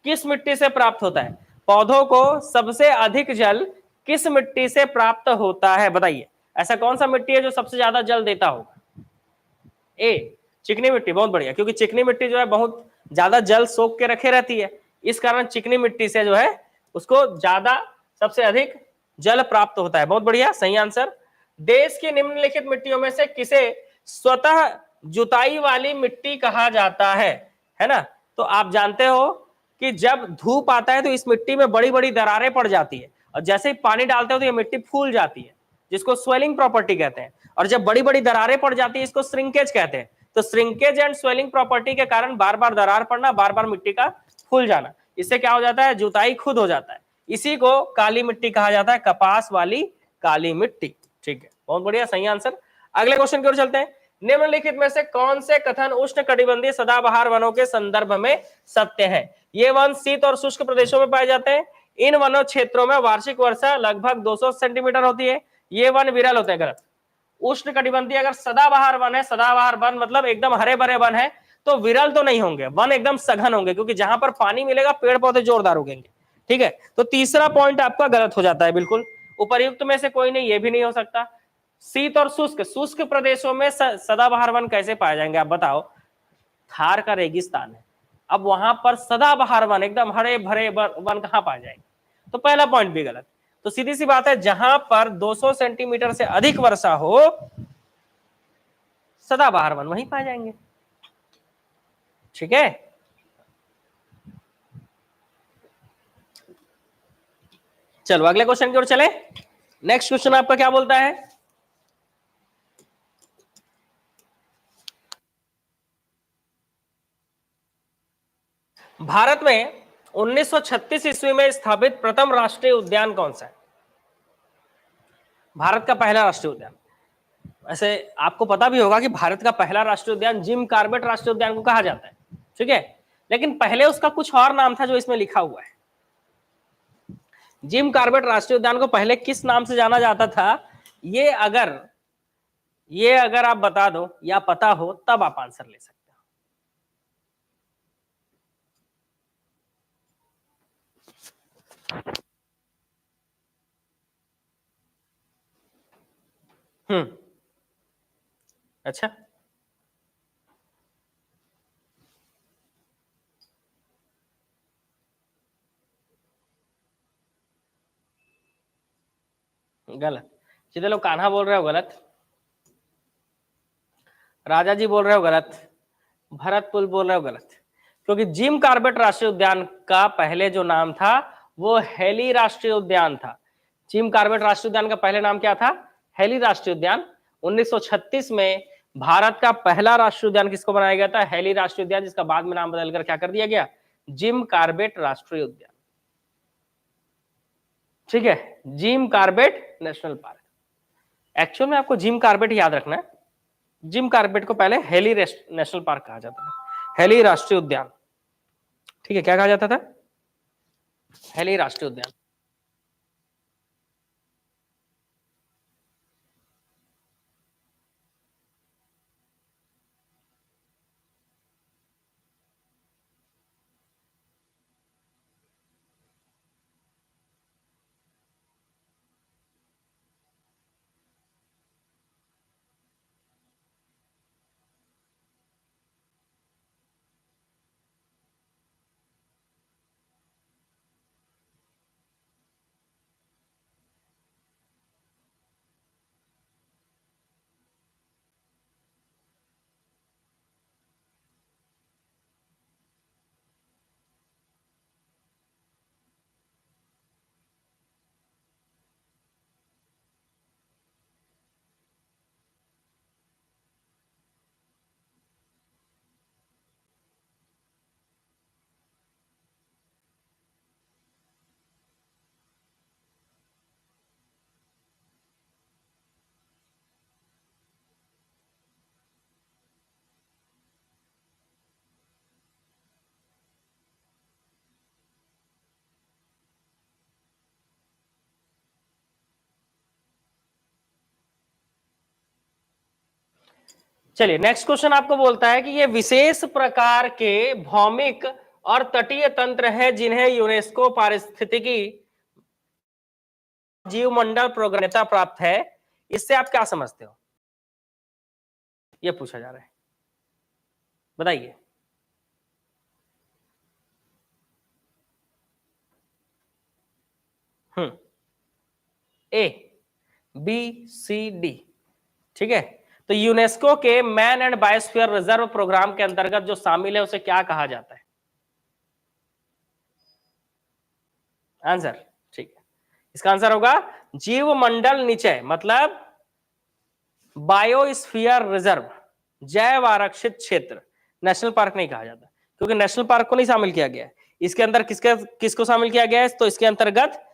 किस मिट्टी से प्राप्त होता है? पौधों को सबसे अधिक जल किस मिट्टी से प्राप्त होता है, बताइए। ऐसा कौन सा मिट्टी है जो सबसे ज्यादा जल देता होगा? ए, चिकनी मिट्टी, बहुत बढ़िया, क्योंकि चिकनी मिट्टी जो है बहुत ज्यादा जल सोख के रखे रहती है, इस कारण चिकनी मिट्टी से जो है उसको ज्यादा सबसे अधिक जल प्राप्त होता है। बहुत बढ़िया, सही आंसर। देश की निम्नलिखित मिट्टियों में से किसे स्वतः जुताई वाली मिट्टी कहा जाता है ना? तो आप जानते हो कि जब धूप आता है तो इस मिट्टी में बड़ी बड़ी दरारें पड़ जाती है, और जैसे ही पानी डालते हो तो ये मिट्टी फूल जाती है, जिसको स्वेलिंग प्रॉपर्टी कहते हैं। और जब बड़ी बड़ी दरारें पड़ जाती है इसको श्रिंकेज कहते हैं। तो श्रिंकेज एंड स्वेलिंग प्रॉपर्टी के कारण बार बार दरार पड़ना, बार बार मिट्टी का फूल जाना, इससे क्या हो जाता है? जुताई खुद हो जाता है। इसी को काली मिट्टी कहा जाता है, कपास वाली काली मिट्टी। ठीक है, बहुत बढ़िया, सही आंसर। अगले क्वेश्चन की ओर चलते हैं। निम्नलिखित में से कौन से कथन उष्णकटिबंधीय सदाबहार वनों के संदर्भ में सत्य है? ये वन शीत और शुष्क प्रदेशों में पाए जाते हैं। इन वनों क्षेत्रों में वार्षिक वर्षा लगभग 200 सेंटीमीटर होती है। ये वन विरल होते हैं। गलत। उष्णकटिबंधीय अगर सदाबहार वन है, सदाबहार वन मतलब एकदम हरे भरे वन है, तो विरल तो नहीं होंगे, वन एकदम सघन होंगे, क्योंकि जहां पर पानी मिलेगा पेड़ पौधे जोरदार उगेंगे। ठीक है, तो तीसरा पॉइंट आपका गलत हो जाता है बिल्कुल। उपर्युक्त में से कोई नहीं, ये भी नहीं हो सकता। शीत और शुष्क, शुष्क प्रदेशों में सदाबहार वन कैसे पाए जाएंगे आप बताओ? थार का रेगिस्तान है, अब वहां पर सदाबहार वन एकदम हरे भरे वन कहां पाए जाएंगे? तो पहला पॉइंट भी गलत। तो सीधी सी बात है, जहां पर 200 सेंटीमीटर से अधिक वर्षा हो सदाबहार वन वहीं पाए जाएंगे। ठीक है, चलो अगले क्वेश्चन की ओर चले। नेक्स्ट क्वेश्चन आपका क्या बोलता है? भारत में 1936 ईस्वी में स्थापित प्रथम राष्ट्रीय उद्यान कौन सा है? भारत का पहला राष्ट्रीय उद्यान, वैसे आपको पता भी होगा कि भारत का पहला राष्ट्रीय उद्यान जिम कॉर्बेट राष्ट्रीय उद्यान को कहा जाता है। ठीक है, लेकिन पहले उसका कुछ और नाम था जो इसमें लिखा हुआ है। जिम कॉर्बेट राष्ट्रीय उद्यान को पहले किस नाम से जाना जाता था? ये अगर आप बता दो या पता हो तब आप आंसर ले सकते हो। अच्छा, गलत। जितने लोग कान्हा बोल रहे हो गलत, राजा जी बोल रहे हो गलत, भरतपुर बोल रहे हो गलत। क्योंकि जिम कॉर्बेट राष्ट्रीय उद्यान का पहले जो नाम था वो हेली राष्ट्रीय उद्यान था। जिम कॉर्बेट राष्ट्रीय उद्यान का पहले नाम क्या था? हेली राष्ट्रीय उद्यान। 1936 में भारत का पहला राष्ट्रीय उद्यान किसको बनाया गया था? हेली राष्ट्रीय उद्यान, जिसका बाद में नाम बदलकर क्या कर दिया गया? जिम कॉर्बेट राष्ट्रीय उद्यान। ठीक है, Jim Corbett national park. Actual में आपको जिम कॉर्बेट याद रखना है। जिम कॉर्बेट को पहले हेली नेशनल पार्क कहा जाता था, हेली राष्ट्रीय उद्यान। ठीक है, क्या कहा जाता था? हेली राष्ट्रीय उद्यान। चलिए नेक्स्ट क्वेश्चन आपको बोलता है कि ये विशेष प्रकार के भौमिक और तटीय तंत्र है जिन्हें यूनेस्को पारिस्थितिकी जीवमंडल प्रोग्राम मान्यता प्राप्त है। इससे आप क्या समझते हो, ये पूछा जा रहा है, बताइए। A, B, C, D. ठीक है, तो यूनेस्को के man and biosphere reserve programme के अंतर्गत जो शामिल है उसे क्या कहा जाता है? आंसर, ठीक है, इसका आंसर होगा जीवमंडल निचय, मतलब बायोस्फीयर रिजर्व, जैव आरक्षित क्षेत्र। नेशनल पार्क नहीं कहा जाता क्योंकि नेशनल पार्क को नहीं शामिल किया गया है इसके अंदर। किसको शामिल किया गया है? तो इसके अंतर्गत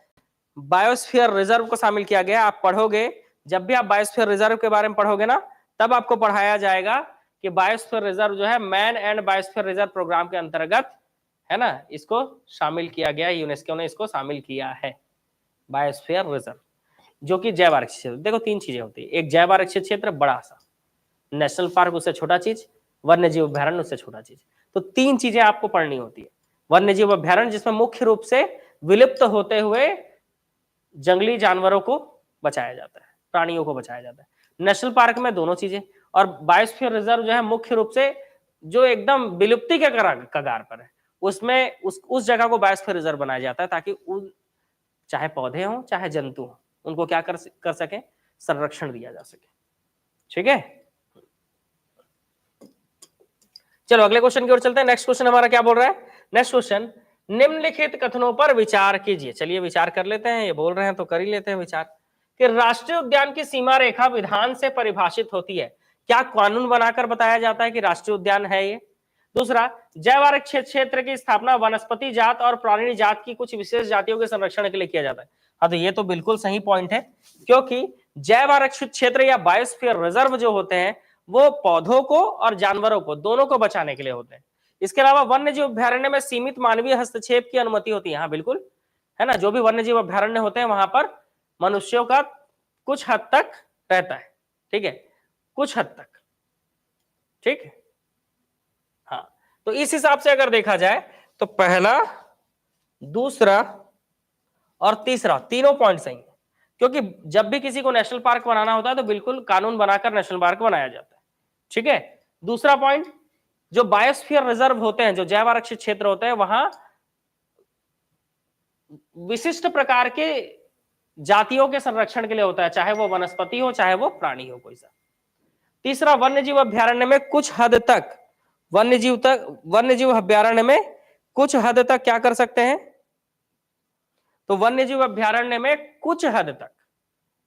बायोस्फीयर रिजर्व को शामिल किया गया। आप पढ़ोगे, जब भी आप बायोस्फीयर रिजर्व के बारे में पढ़ोगे ना, तब आपको पढ़ाया जाएगा कि बायोस्फीयर रिजर्व जो है man and biosphere reserve programme के अंतर्गत है ना, इसको शामिल किया गया, यूनेस्को ने इसको शामिल किया है, बायोस्फीयर रिजर्व, जो कि जैव आरक्षित क्षेत्र। देखो तीन चीजें होती है, एक जैव आरक्षित क्षेत्र बड़ा सा, नेशनल पार्क उससे छोटा चीज, वन्य जीव अभ्यारण्य उससे छोटा चीज। तो तीन चीजें आपको पढ़नी होती है। वन्य जीव अभ्यारण्य जिसमें मुख्य रूप से विलुप्त होते हुए जंगली जानवरों को बचाया जाता है, प्राणियों को बचाया जाता है। नेशनल पार्क में दोनों चीजें, और बायोस्फीयर रिजर्व जो है मुख्य रूप से जो एकदम विलुप्ति के कगार पर है, उसमें उस जगह को बायोस्फीयर रिजर्व बनाया जाता है ताकि उन, चाहे पौधे हों चाहे जंतु हों, उनको क्या कर सके, संरक्षण दिया जा सके। ठीक है, चलो अगले क्वेश्चन की ओर चलते हैं। नेक्स्ट क्वेश्चन हमारा क्या बोल रहा है? नेक्स्ट क्वेश्चन, निम्नलिखित कथनों पर विचार कीजिए। चलिए विचार कर लेते हैं, ये बोल रहे हैं तो कर ही लेते हैं विचार। कि राष्ट्रीय उद्यान की सीमा रेखा विधान से परिभाषित होती है, क्या कानून बनाकर बताया जाता है कि राष्ट्रीय उद्यान है ये? दूसरा, जैव आरक्षित क्षेत्र की स्थापना वनस्पति जात और प्राणी जात की कुछ विशेष जातियों के संरक्षण के लिए किया जाता है। हाँ, तो ये तो बिल्कुल सही पॉइंट है, क्योंकि जैव आरक्षित क्षेत्र या बायोस्फीयर रिजर्व जो होते हैं वो पौधों को और जानवरों को, दोनों को बचाने के लिए होते हैं। इसके अलावा वन्य जीव अभ्यारण्य में सीमित मानवीय हस्तक्षेप की अनुमति होती है। हाँ बिल्कुल, है ना, जो भी वन्य जीव अभ्यारण्य होते हैं वहां पर मनुष्यों का कुछ हद तक रहता है। ठीक है, कुछ हद तक, ठीक है। हाँ, तो इस हिसाब से अगर देखा जाए तो पहला, दूसरा और तीसरा तीनों पॉइंट सही है, क्योंकि जब भी किसी को नेशनल पार्क बनाना होता है तो बिल्कुल कानून बनाकर नेशनल पार्क बनाया जाता है। ठीक है, दूसरा पॉइंट, जो बायोस्फीयर रिजर्व होते हैं, जो जैव आरक्षित क्षेत्र होते हैं, वहां विशिष्ट प्रकार के जातियों के संरक्षण के लिए होता है, चाहे वो वनस्पति हो चाहे वो प्राणी हो कोई सा। तीसरा, वन्य जीव अभ्यारण्य में कुछ हद तक, वन्य जीव अभ्यारण्य में कुछ हद तक क्या कर सकते हैं? तो वन्य जीव अभ्यारण्य में कुछ हद तक,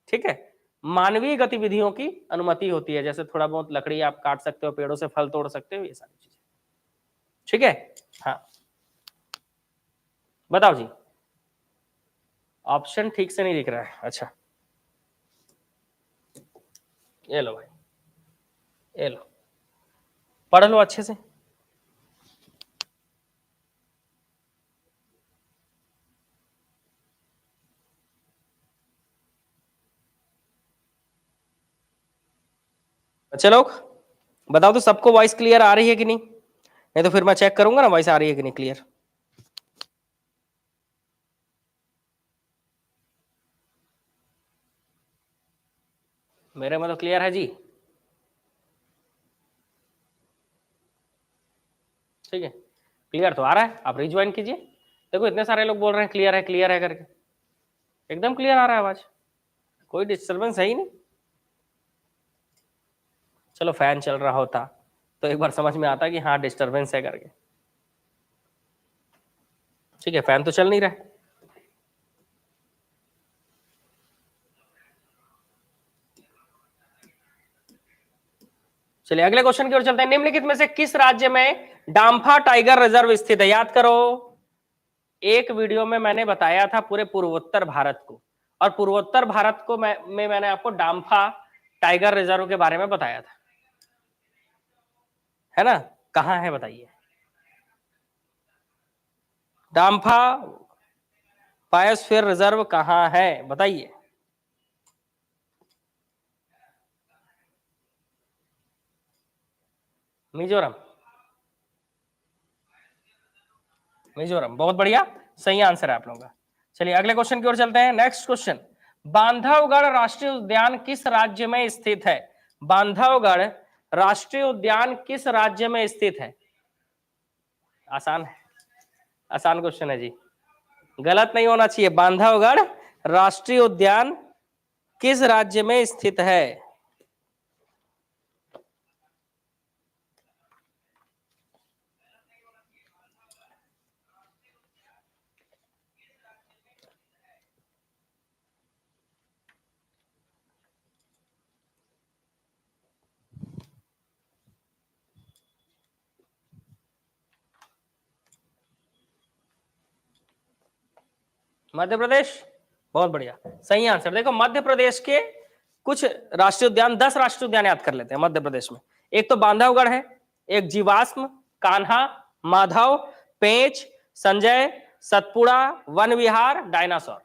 ठीक है, मानवीय गतिविधियों की अनुमति होती है, जैसे थोड़ा बहुत लकड़ी आप काट सकते हो, पेड़ों से फल तोड़ सकते हो, ये सारी चीजें। ठीक है, हाँ बताओ जी, ऑप्शन ठीक से नहीं दिख रहा है। अच्छा, ये लो भाई, ये लो, पढ़ लो अच्छे से। बच्चे लोग बताओ तो, सबको वॉइस क्लियर आ रही है कि नहीं? नहीं तो फिर मैं चेक करूंगा ना वॉइस आ रही है कि नहीं क्लियर। मेरे में तो क्लियर है जी। ठीक है, क्लियर तो आ रहा है, आप रिज्वाइन कीजिए। देखो इतने सारे लोग बोल रहे हैं क्लियर है करके, एकदम क्लियर आ रहा है आवाज, कोई डिस्टर्बेंस है ही नहीं। चलो फैन चल रहा होता तो एक बार समझ में आता कि हाँ डिस्टर्बेंस है करके। ठीक है, फैन तो चल नहीं रहा है। चलिए अगले क्वेश्चन की ओर चलते हैं। निम्नलिखित में से किस राज्य में डाम्फा टाइगर रिजर्व स्थित है? याद करो, एक वीडियो में मैंने बताया था पूरे पूर्वोत्तर भारत को, और पूर्वोत्तर भारत को में मैंने आपको डाम्फा टाइगर रिजर्व के बारे में बताया था, है ना? कहाँ है बताइए, डाम्फा बायोस्फीयर रिजर्व कहाँ है बताइए। मिजोरम, मिजोरम, बहुत बढ़िया, सही आंसर है आप लोगों का। चलिए अगले क्वेश्चन की ओर चलते हैं। नेक्स्ट क्वेश्चन, बांधवगढ़ राष्ट्रीय उद्यान किस राज्य में स्थित है? बांधवगढ़ राष्ट्रीय उद्यान किस राज्य में स्थित है? आसान है, आसान क्वेश्चन है जी, गलत नहीं होना चाहिए। बांधवगढ़ राष्ट्रीय उद्यान किस राज्य में स्थित है? मध्य प्रदेश, बहुत बढ़िया, सही आंसर। देखो मध्य प्रदेश के कुछ राष्ट्रीय उद्यान, 10 राष्ट्रीय उद्यान याद कर लेते हैं मध्य प्रदेश में। एक तो बांधवगढ़ है, एक जीवाश्म, कान्हा, माधव, पेंच, संजय, सतपुड़ा, वन विहार, डायनासोर,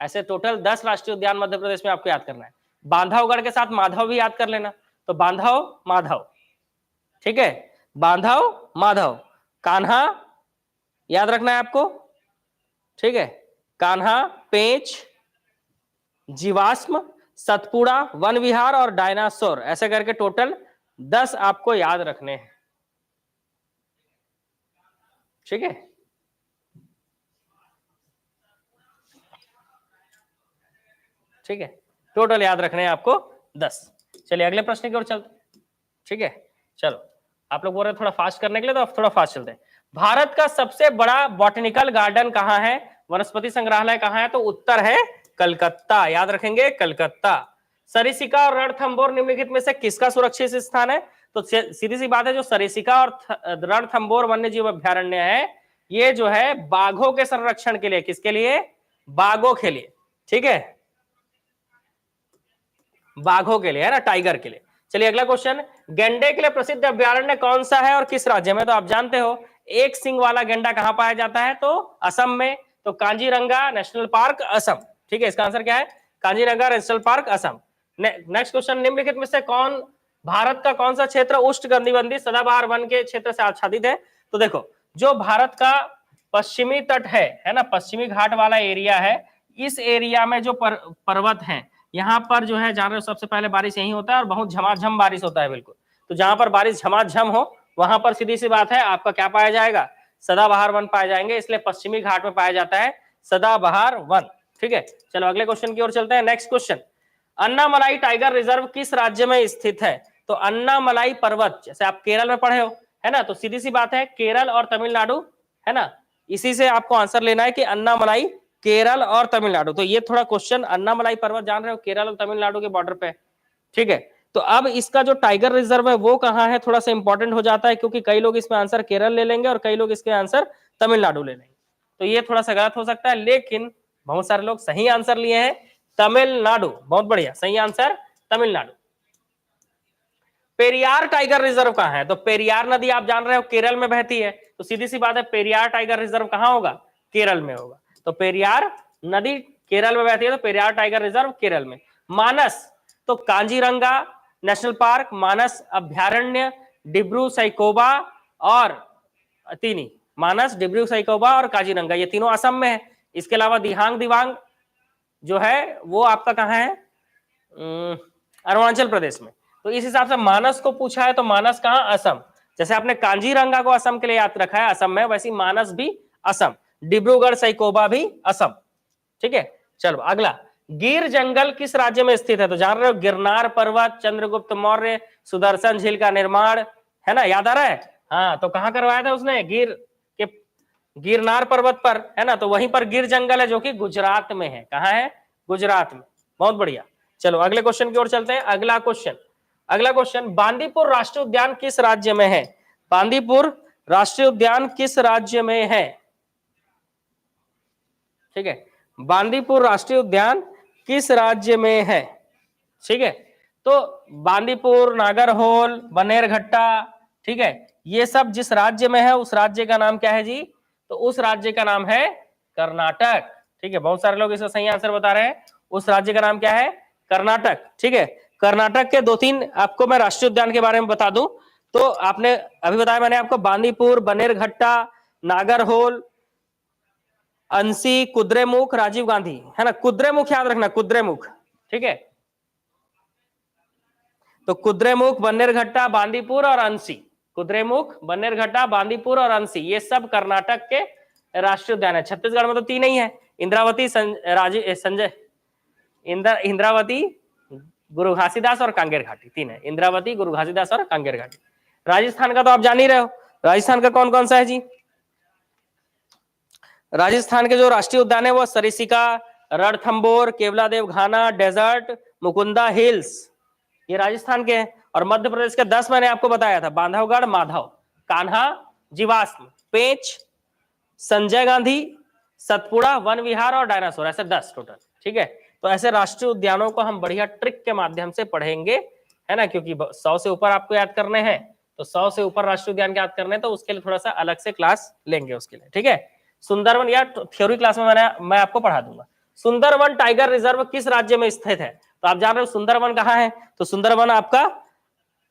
ऐसे टोटल 10 राष्ट्रीय उद्यान मध्य प्रदेश में आपको याद करना है। बांधवगढ़ के साथ माधव भी याद कर लेना, तो बांधव माधव, ठीक है, बांधव माधव, कान्हा याद रखना है आपको, ठीक है, कान्हा, पेंच, जीवाश्म, सतपुड़ा, वन विहार और डायनासोर, ऐसे करके टोटल 10 आपको याद रखने हैं, ठीक है। ठीक है, टोटल याद रखने हैं आपको 10। चलिए अगले प्रश्न की ओर चलते हैं, ठीक है। चलो आप लोग बोल रहे हैं थोड़ा फास्ट करने के लिए, तो अब थोड़ा फास्ट चलते हैं। भारत का सबसे बड़ा बॉटनिकल गार्डन कहाँ है? वनस्पति संग्रहालय कहाँ है? तो उत्तर है कलकत्ता, याद रखेंगे कलकत्ता। सरिस्का और रणथंभौर निम्नलिखित में से किसका सुरक्षित स्थान है? तो सीधी सी बात है, जो सरिस्का और रणथंभौर वन्य जीव अभ्यारण्य है, ये जो है बाघों के संरक्षण के लिए, किसके लिए? बाघों के लिए, ठीक है, बाघों के लिए, है ना, टाइगर के लिए। चलिए अगला क्वेश्चन, गेंडे के लिए प्रसिद्ध अभ्यारण्य कौन सा है और किस राज्य में? तो आप जानते हो एक सिंग वाला गेंडा कहां पाया जाता है? तो असम में, तो कांजीरंगा नेशनल पार्क असम, ठीक है, इसका आंसर क्या है? Kaziranga national park Assam. Next question, निम्नलिखित में से कौन भारत का कौन सा क्षेत्र उष्णकटिबंधीय सदाबहार वन के क्षेत्र से आच्छादित है? तो देखो जो भारत का पश्चिमी तट है ना, पश्चिमी घाट वाला एरिया है, इस एरिया में जो पर्वत हैं, यहाँ पर जो है जान रहे हो सबसे पहले बारिश यही होता है और बहुत झमाझम बारिश होता है, बिल्कुल। तो जहां पर बारिश झमाझम हो वहां पर सीधी सी बात है आपका क्या पाया जाएगा? सदाबहार वन पाए जाएंगे, इसलिए पश्चिमी घाट में पाया जाता है सदाबहार वन, ठीक है। चलो अगले क्वेश्चन की ओर चलते हैं। Next question, Annamalai tiger reserve किस राज्य में स्थित है? तो अन्नामलाई पर्वत, जैसे आप केरल में पढ़े हो, है ना, तो सीधी सी बात है केरल और तमिलनाडु, है ना, इसी से आपको आंसर लेना है कि अन्नामलाई केरल और तमिलनाडु। तो ये थोड़ा क्वेश्चन, अन्नामलाई पर्वत जान रहे हो केरल और तमिलनाडु के बॉर्डर पे, ठीक है। तो अब इसका जो टाइगर रिजर्व है वो कहाँ है, थोड़ा सा इंपॉर्टेंट हो जाता है, क्योंकि कई लोग इसमें आंसर केरल ले लेंगे और कई लोग इसके आंसर तमिलनाडु ले लेंगे, तो ये थोड़ा सा गलत हो सकता है, लेकिन बहुत सारे लोग सही आंसर लिए हैं तमिलनाडु, बहुत बढ़िया, सही answer Tamil Nadu. Periyar tiger reserve कहाँ है? तो पेरियार नदी आप जान रहे हो केरल में बहती है, तो सीधी सी बात है पेरियार टाइगर रिजर्व कहाँ होगा? केरल में होगा। तो पेरियार नदी केरल में बहती है, तो पेरियार टाइगर रिजर्व केरल में। मानस, तो कांजीरंगा नेशनल पार्क, मानस अभ्यारण्य, डिब्रू सैकोबा और तीनी, मानस, डिब्रू सैकोबा और काजीरंगा, ये तीनों असम में है। इसके अलावा दिहांग दिवांग जो है वो आपका कहाँ है? अरुणाचल प्रदेश में। तो इस हिसाब से मानस को पूछा है तो मानस कहाँ? असम। जैसे आपने कांजीरंगा को असम के लिए याद रखा है असम में, वैसे मानस भी असम, डिब्रूगढ़ सैकोबा भी असम, ठीक है। चलो अगला, गिर जंगल किस राज्य में स्थित है? तो जान रहे हो गिरनार पर्वत, चंद्रगुप्त मौर्य, सुदर्शन झील का निर्माण, है ना, याद आ रहा है? हाँ, तो कहाँ करवाया था उसने? गिरनार पर्वत पर, है ना, तो वहीं पर गिर जंगल है जो कि गुजरात में है। कहाँ है? गुजरात में, बहुत बढ़िया। चलो अगले क्वेश्चन की ओर चलते हैं। अगला क्वेश्चन, बांदीपुर राष्ट्रीय उद्यान किस राज्य में है? बांदीपुर राष्ट्रीय उद्यान किस राज्य में है? ठीक है, बांदीपुर राष्ट्रीय उद्यान किस राज्य में है? ठीक है, तो बांदीपुर, नागरहोल, बनेरघट्टा, ठीक है, ये सब जिस राज्य में है उस राज्य का नाम क्या है जी? तो उस राज्य का नाम है कर्नाटक, ठीक है। बहुत सारे लोग इसका सही आंसर बता रहे हैं, उस राज्य का नाम क्या है? कर्नाटक, ठीक है। कर्नाटक के 2-3 आपको मैं राष्ट्रीय उद्यान के बारे में बता दूं, तो आपने अभी बताया मैंने आपको, बांदीपुर, बनेरघट्टा, नागरहोल, अंसी, कुद्रेमुख, राजीव गांधी, है ना। कुद्रेमुख याद रखना, कुद्रेमुख, ठीक है। तो कुद्रेमुख, बन्नेरघट्टा, बांदीपुर और अंसी, कुद्रेमुख, बन्नेरघट्टा, बांदीपुर और अंसी, ये सब कर्नाटक के राष्ट्रीय उद्यान है। छत्तीसगढ़ में तो 3 ही है, इंद्रावती, संजय, इंद्रावती, गुरु घासीदास और कांगेर घाटी, 3 है, इंद्रावती, गुरु घासीदास और कांगेर घाटी। राजस्थान का तो आप जान ही रहे हो, राजस्थान का कौन कौन सा है जी। राजस्थान के जो राष्ट्रीय उद्यान है वो सरिस्का, रणथंभौर, केवलादेव घाना, डेजर्ट, मुकुंदा हिल्स, ये राजस्थान के हैं। और मध्य प्रदेश के 10 मैंने आपको बताया था, बांधवगढ़, माधव, कान्हा, जीवाश्म, पेंच, संजय गांधी, सतपुड़ा, वन विहार और डायनासोर, ऐसे 10 टोटल, ठीक है। तो ऐसे राष्ट्रीय उद्यानों को हम बढ़िया ट्रिक के माध्यम से पढ़ेंगे, है ना, क्योंकि 100 से ऊपर आपको याद करने हैं, तो 100 से ऊपर राष्ट्रीय उद्यान याद करने हैं, तो उसके लिए थोड़ा सा अलग से क्लास लेंगे उसके लिए, ठीक है। सुंदरवन या थ्योरी क्लास में मैं आपको पढ़ा दूंगा। सुंदरवन टाइगर रिजर्व किस राज्य में स्थित है, तो आप जान रहे हो सुंदरवन कहाँ है, तो सुंदरवन आपका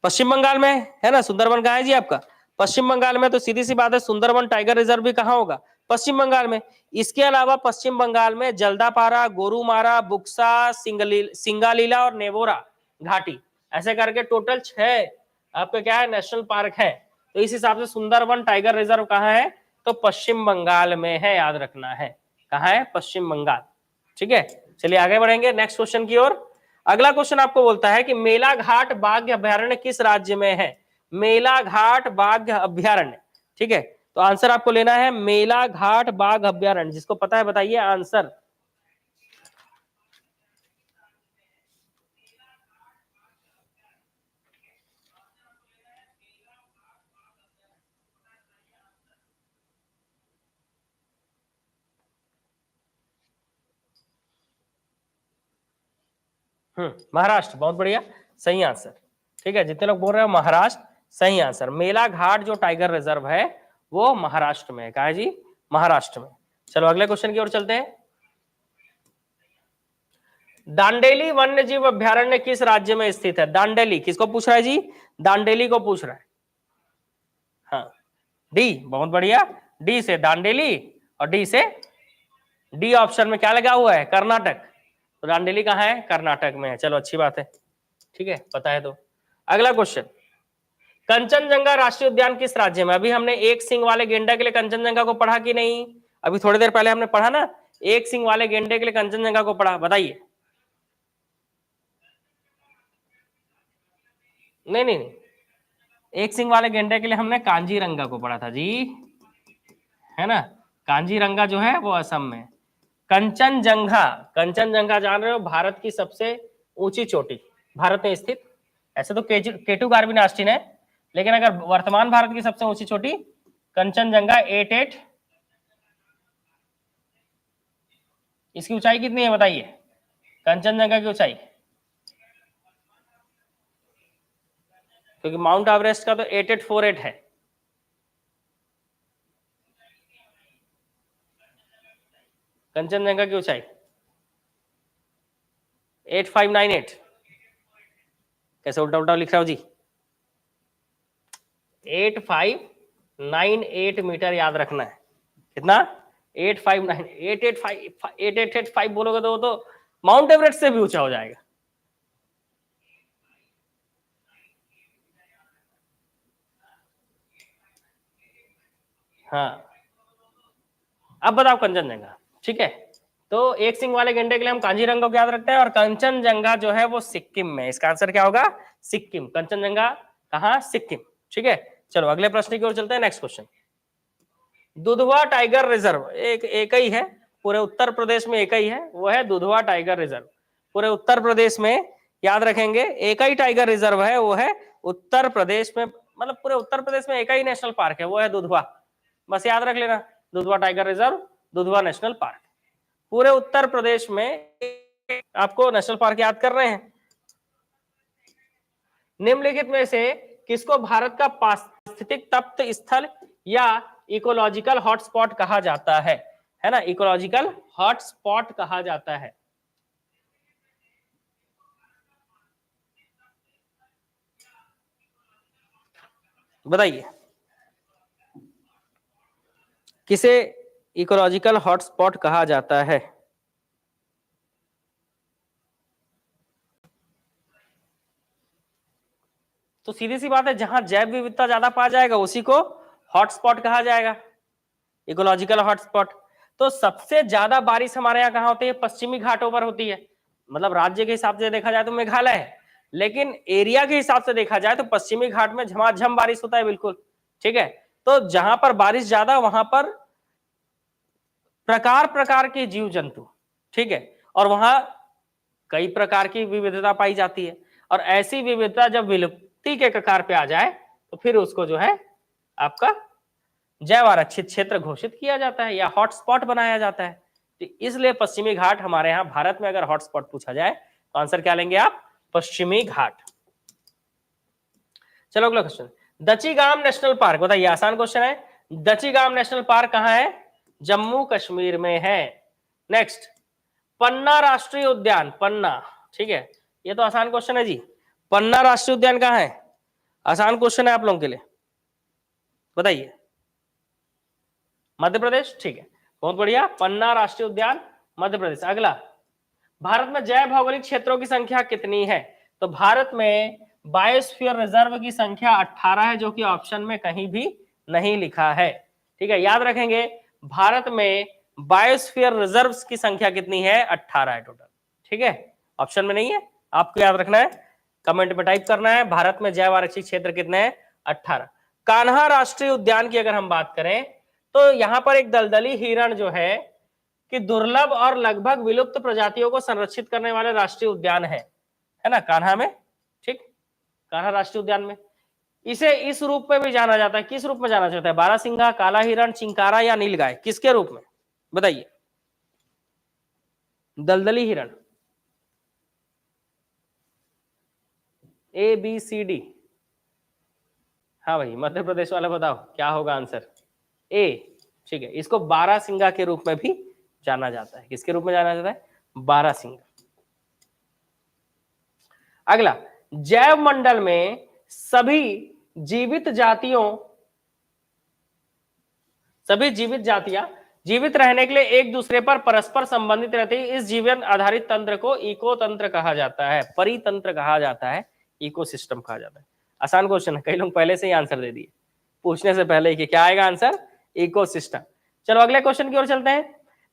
पश्चिम बंगाल में है ना। सुंदरवन कहाँ है जी आपका, पश्चिम बंगाल में। तो सीधी सी बात है, सुंदरवन टाइगर रिजर्व भी कहाँ होगा, पश्चिम बंगाल में। इसके अलावा पश्चिम बंगाल में जल्दापारा, गोरुमारा, बुक्सा, सिंगालीला और नेवोरा घाटी, ऐसे करके टोटल 6 आपका क्या है, नेशनल पार्क है। तो इस हिसाब से सुंदरवन टाइगर रिजर्व कहाँ है, तो पश्चिम बंगाल में है, याद रखना है, कहाँ है, पश्चिम बंगाल, ठीक है। चलिए आगे बढ़ेंगे नेक्स्ट क्वेश्चन की ओर। अगला क्वेश्चन आपको बोलता है कि मेलाघाट बाघ अभ्यारण्य किस राज्य में है, मेलाघाट बाघ अभ्यारण्य, ठीक है। तो आंसर आपको लेना है मेलाघाट बाघ अभ्यारण्य, जिसको पता है बताइए आंसर। महाराष्ट्र, बहुत बढ़िया, सही आंसर, ठीक है। जितने लोग बोल रहे हो महाराष्ट्र, सही आंसर। मेलाघाट जो टाइगर रिजर्व है वो महाराष्ट्र में है, कहा है जी, महाराष्ट्र में। चलो अगले क्वेश्चन की ओर चलते हैं। दांडेली वन्य जीव अभ्यारण्य किस राज्य में स्थित है, दांडेली, किसको पूछ रहा है जी, दांडेली को पूछ रहा है। हाँ, डी, बहुत बढ़िया, डी से दांडेली, और डी से, डी ऑप्शन में क्या लगा हुआ है, कर्नाटक। तो दांडेली कहाँ है, कर्नाटक में है, चलो अच्छी बात है, ठीक है, पता है। तो अगला क्वेश्चन, कंचनजंगा राष्ट्रीय उद्यान किस राज्य में। अभी हमने एक सिंग वाले गेंडा के लिए कंचनजंगा को पढ़ा कि नहीं, अभी थोड़ी देर पहले हमने पढ़ा ना, एक सिंग वाले गेंडे के लिए कंचनजंगा को पढ़ा, बताइए। नहीं नहीं नहीं, एक सिंग वाले गेंडे के लिए हमने कांजीरंगा को पढ़ा था जी, है ना। कांजीरंगा जो है वो असम में। कंचनजंगा, कंचनजंगा जान रहे हो, भारत की सबसे ऊंची चोटी, भारत में स्थित। ऐसे तो केटू गार्विन आस्टिन है, लेकिन अगर वर्तमान भारत की सबसे ऊंची चोटी कंचनजंगा 88, इसकी ऊंचाई कितनी है बताइए, कंचनजंगा की ऊंचाई, क्योंकि माउंट एवरेस्ट का तो 8848 है। कंचनजंगा की ऊंचाई 8598, कैसे उल्टा उल्टा लिख रहा हूं जी, 8598 मीटर याद रखना है, कितना, 859, 885 बोलोगे तो वो तो माउंट एवरेस्ट से भी ऊंचा हो जाएगा। हाँ, अब बताओ कंचनजंगा, ठीक है। तो एक सिंग वाले गेंडे के लिए हम कांजीरंगा को याद रखते हैं, और कंचनजंगा जो है वो सिक्किम में, इसका आंसर क्या होगा, सिक्किम। कंचनजंगा कहाँ, सिक्किम, ठीक है। चलो अगले प्रश्न की ओर चलते हैं, next question. Dudhwa tiger reserve एक ही है, पूरे उत्तर प्रदेश में एक ही है, वो है दुधवा टाइगर रिजर्व, पूरे उत्तर प्रदेश में, याद रखेंगे, एक ही टाइगर रिजर्व है, वो है उत्तर प्रदेश में, मतलब पूरे उत्तर प्रदेश में एक ही नेशनल पार्क है, वो है दुधवा, बस याद रख लेना, Dudhwa tiger reserve, Dudhwa national park. पूरे उत्तर प्रदेश में आपको नेशनल पार्क याद कर रहे हैं। निम्नलिखित में से किसको भारत का पारिस्थितिक तप्त स्थल या इकोलॉजिकल हॉटस्पॉट कहा जाता है ना, इकोलॉजिकल हॉटस्पॉट कहा जाता है। बताइए किसे इकोलॉजिकल हॉटस्पॉट कहा जाता है? तो सीधी सी बात है, जहां जैव विविधता ज्यादा पाया जाएगा उसी को हॉटस्पॉट कहा जाएगा, इकोलॉजिकल हॉटस्पॉट। तो सबसे ज्यादा बारिश हमारे यहाँ कहाँ होती है? पश्चिमी घाटों पर होती है। मतलब राज्य के हिसाब से देखा जाए तो मेघालय है, लेकिन एरिया के हिसाब से देखा जाए तो पश्चिमी घाट में झमाझम बारिश होता है, बिल्कुल ठीक है। तो जहां पर बारिश ज्यादा वहां पर प्रकार प्रकार के जीव जंतु, ठीक है, और वहां कई प्रकार की विविधता पाई जाती है। और ऐसी विविधता जब विलुप्ति के कगार पे आ जाए तो फिर उसको जो है आपका जैव आरक्षित क्षेत्र घोषित किया जाता है या हॉटस्पॉट बनाया जाता है। तो इसलिए पश्चिमी घाट हमारे यहाँ भारत में अगर हॉटस्पॉट पूछा जाए तो आंसर क्या लेंगे आप? पश्चिमी घाट। चलो अगला क्वेश्चन, दचीगाम नेशनल पार्क, बताइए, आसान क्वेश्चन है। दचीगाम नेशनल पार्क कहाँ है? जम्मू कश्मीर में है। नेक्स्ट, पन्ना राष्ट्रीय उद्यान, पन्ना, ठीक है, ये तो आसान क्वेश्चन है जी। पन्ना राष्ट्रीय उद्यान कहाँ है? आसान क्वेश्चन है आप लोगों के लिए, बताइए। मध्य प्रदेश, ठीक है, बहुत बढ़िया, पन्ना राष्ट्रीय उद्यान मध्य प्रदेश। अगला, भारत में जैव भौगोलिक क्षेत्रों की संख्या कितनी है? तो भारत में बायोस्फीयर रिजर्व की संख्या 18 है, जो कि ऑप्शन में कहीं भी नहीं लिखा है, ठीक है, याद रखेंगे। भारत में बायोस्फीयर रिजर्व्स की संख्या कितनी है? 18 है टोटल, ठीक है, ऑप्शन में नहीं है, आपको याद रखना है, कमेंट में टाइप करना है, भारत में जैव आरक्षित क्षेत्र कितने हैं? 18। कान्हा राष्ट्रीय उद्यान की अगर हम बात करें तो यहां पर एक दलदली हिरण जो है कि दुर्लभ और लगभग विलुप्त प्रजातियों को संरक्षित करने वाले राष्ट्रीय उद्यान है ना, कान्हा में, ठीक, कान्हा राष्ट्रीय उद्यान में। इसे इस रूप में भी जाना जाता है, किस रूप में जाना जाता है? बारहसिंगा, काला हिरण, चिंकारा या नीलगाय, किसके रूप में? बताइए। दलदली हिरण, ए बी सी डी। हाँ भाई, मध्य प्रदेश वाले बताओ क्या होगा आंसर? ए, ठीक है, इसको बारहसिंगा के रूप में भी जाना जाता है। किसके रूप में जाना जाता है? बारहसिंगा। अगला, जैव मंडल में सभी जीवित जातियां जीवित रहने के लिए एक दूसरे पर परस्पर संबंधित रहती है। इस जीवन आधारित तंत्र को इको तंत्र कहा जाता है, परितंत्र कहा जाता है, इकोसिस्टम कहा जाता है। आसान क्वेश्चन है, कई लोग पहले से ही आंसर दे दिए पूछने से पहले कि क्या आएगा आंसर? इकोसिस्टम। चलो अगले क्वेश्चन की ओर चलते हैं।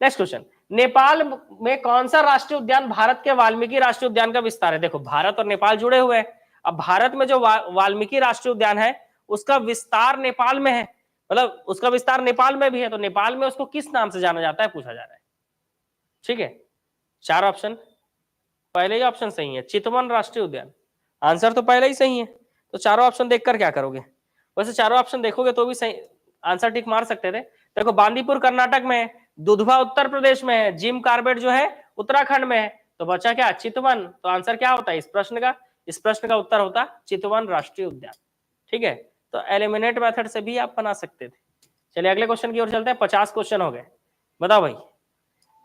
नेक्स्ट क्वेश्चन, नेपाल में कौन सा राष्ट्रीय उद्यान भारत के वाल्मीकि राष्ट्रीय उद्यान का विस्तार है? देखो, भारत और नेपाल जुड़े हुए हैं। अब भारत में जो वाल्मीकि राष्ट्रीय उद्यान है उसका विस्तार नेपाल में है, मतलब उसका विस्तार नेपाल में भी है, तो नेपाल में उसको किस नाम से जाना जाता है पूछा जा रहा है, ठीक है। चार ऑप्शन, पहले ही ऑप्शन सही है, चितवन राष्ट्रीय उद्यान, आंसर तो पहले ही सही है, तो चारों ऑप्शन देखकर क्या करोगे? वैसे चारों ऑप्शन देखोगे तो भी सही आंसर टिक मार सकते थे। देखो, बांदीपुर कर्नाटक में है, दुधवा उत्तर प्रदेश में है, जिम कार्बेट जो है उत्तराखंड में है, तो बचा क्या? चितवन। तो आंसर क्या होता है इस प्रश्न का? इस प्रश्न का उत्तर होता चितवन राष्ट्रीय उद्यान, ठीक है। तो एलिमिनेट मेथड से भी आप बना सकते थे। चलिए अगले क्वेश्चन की ओर चलते हैं। 50 क्वेश्चन हो गए, बताओ भाई,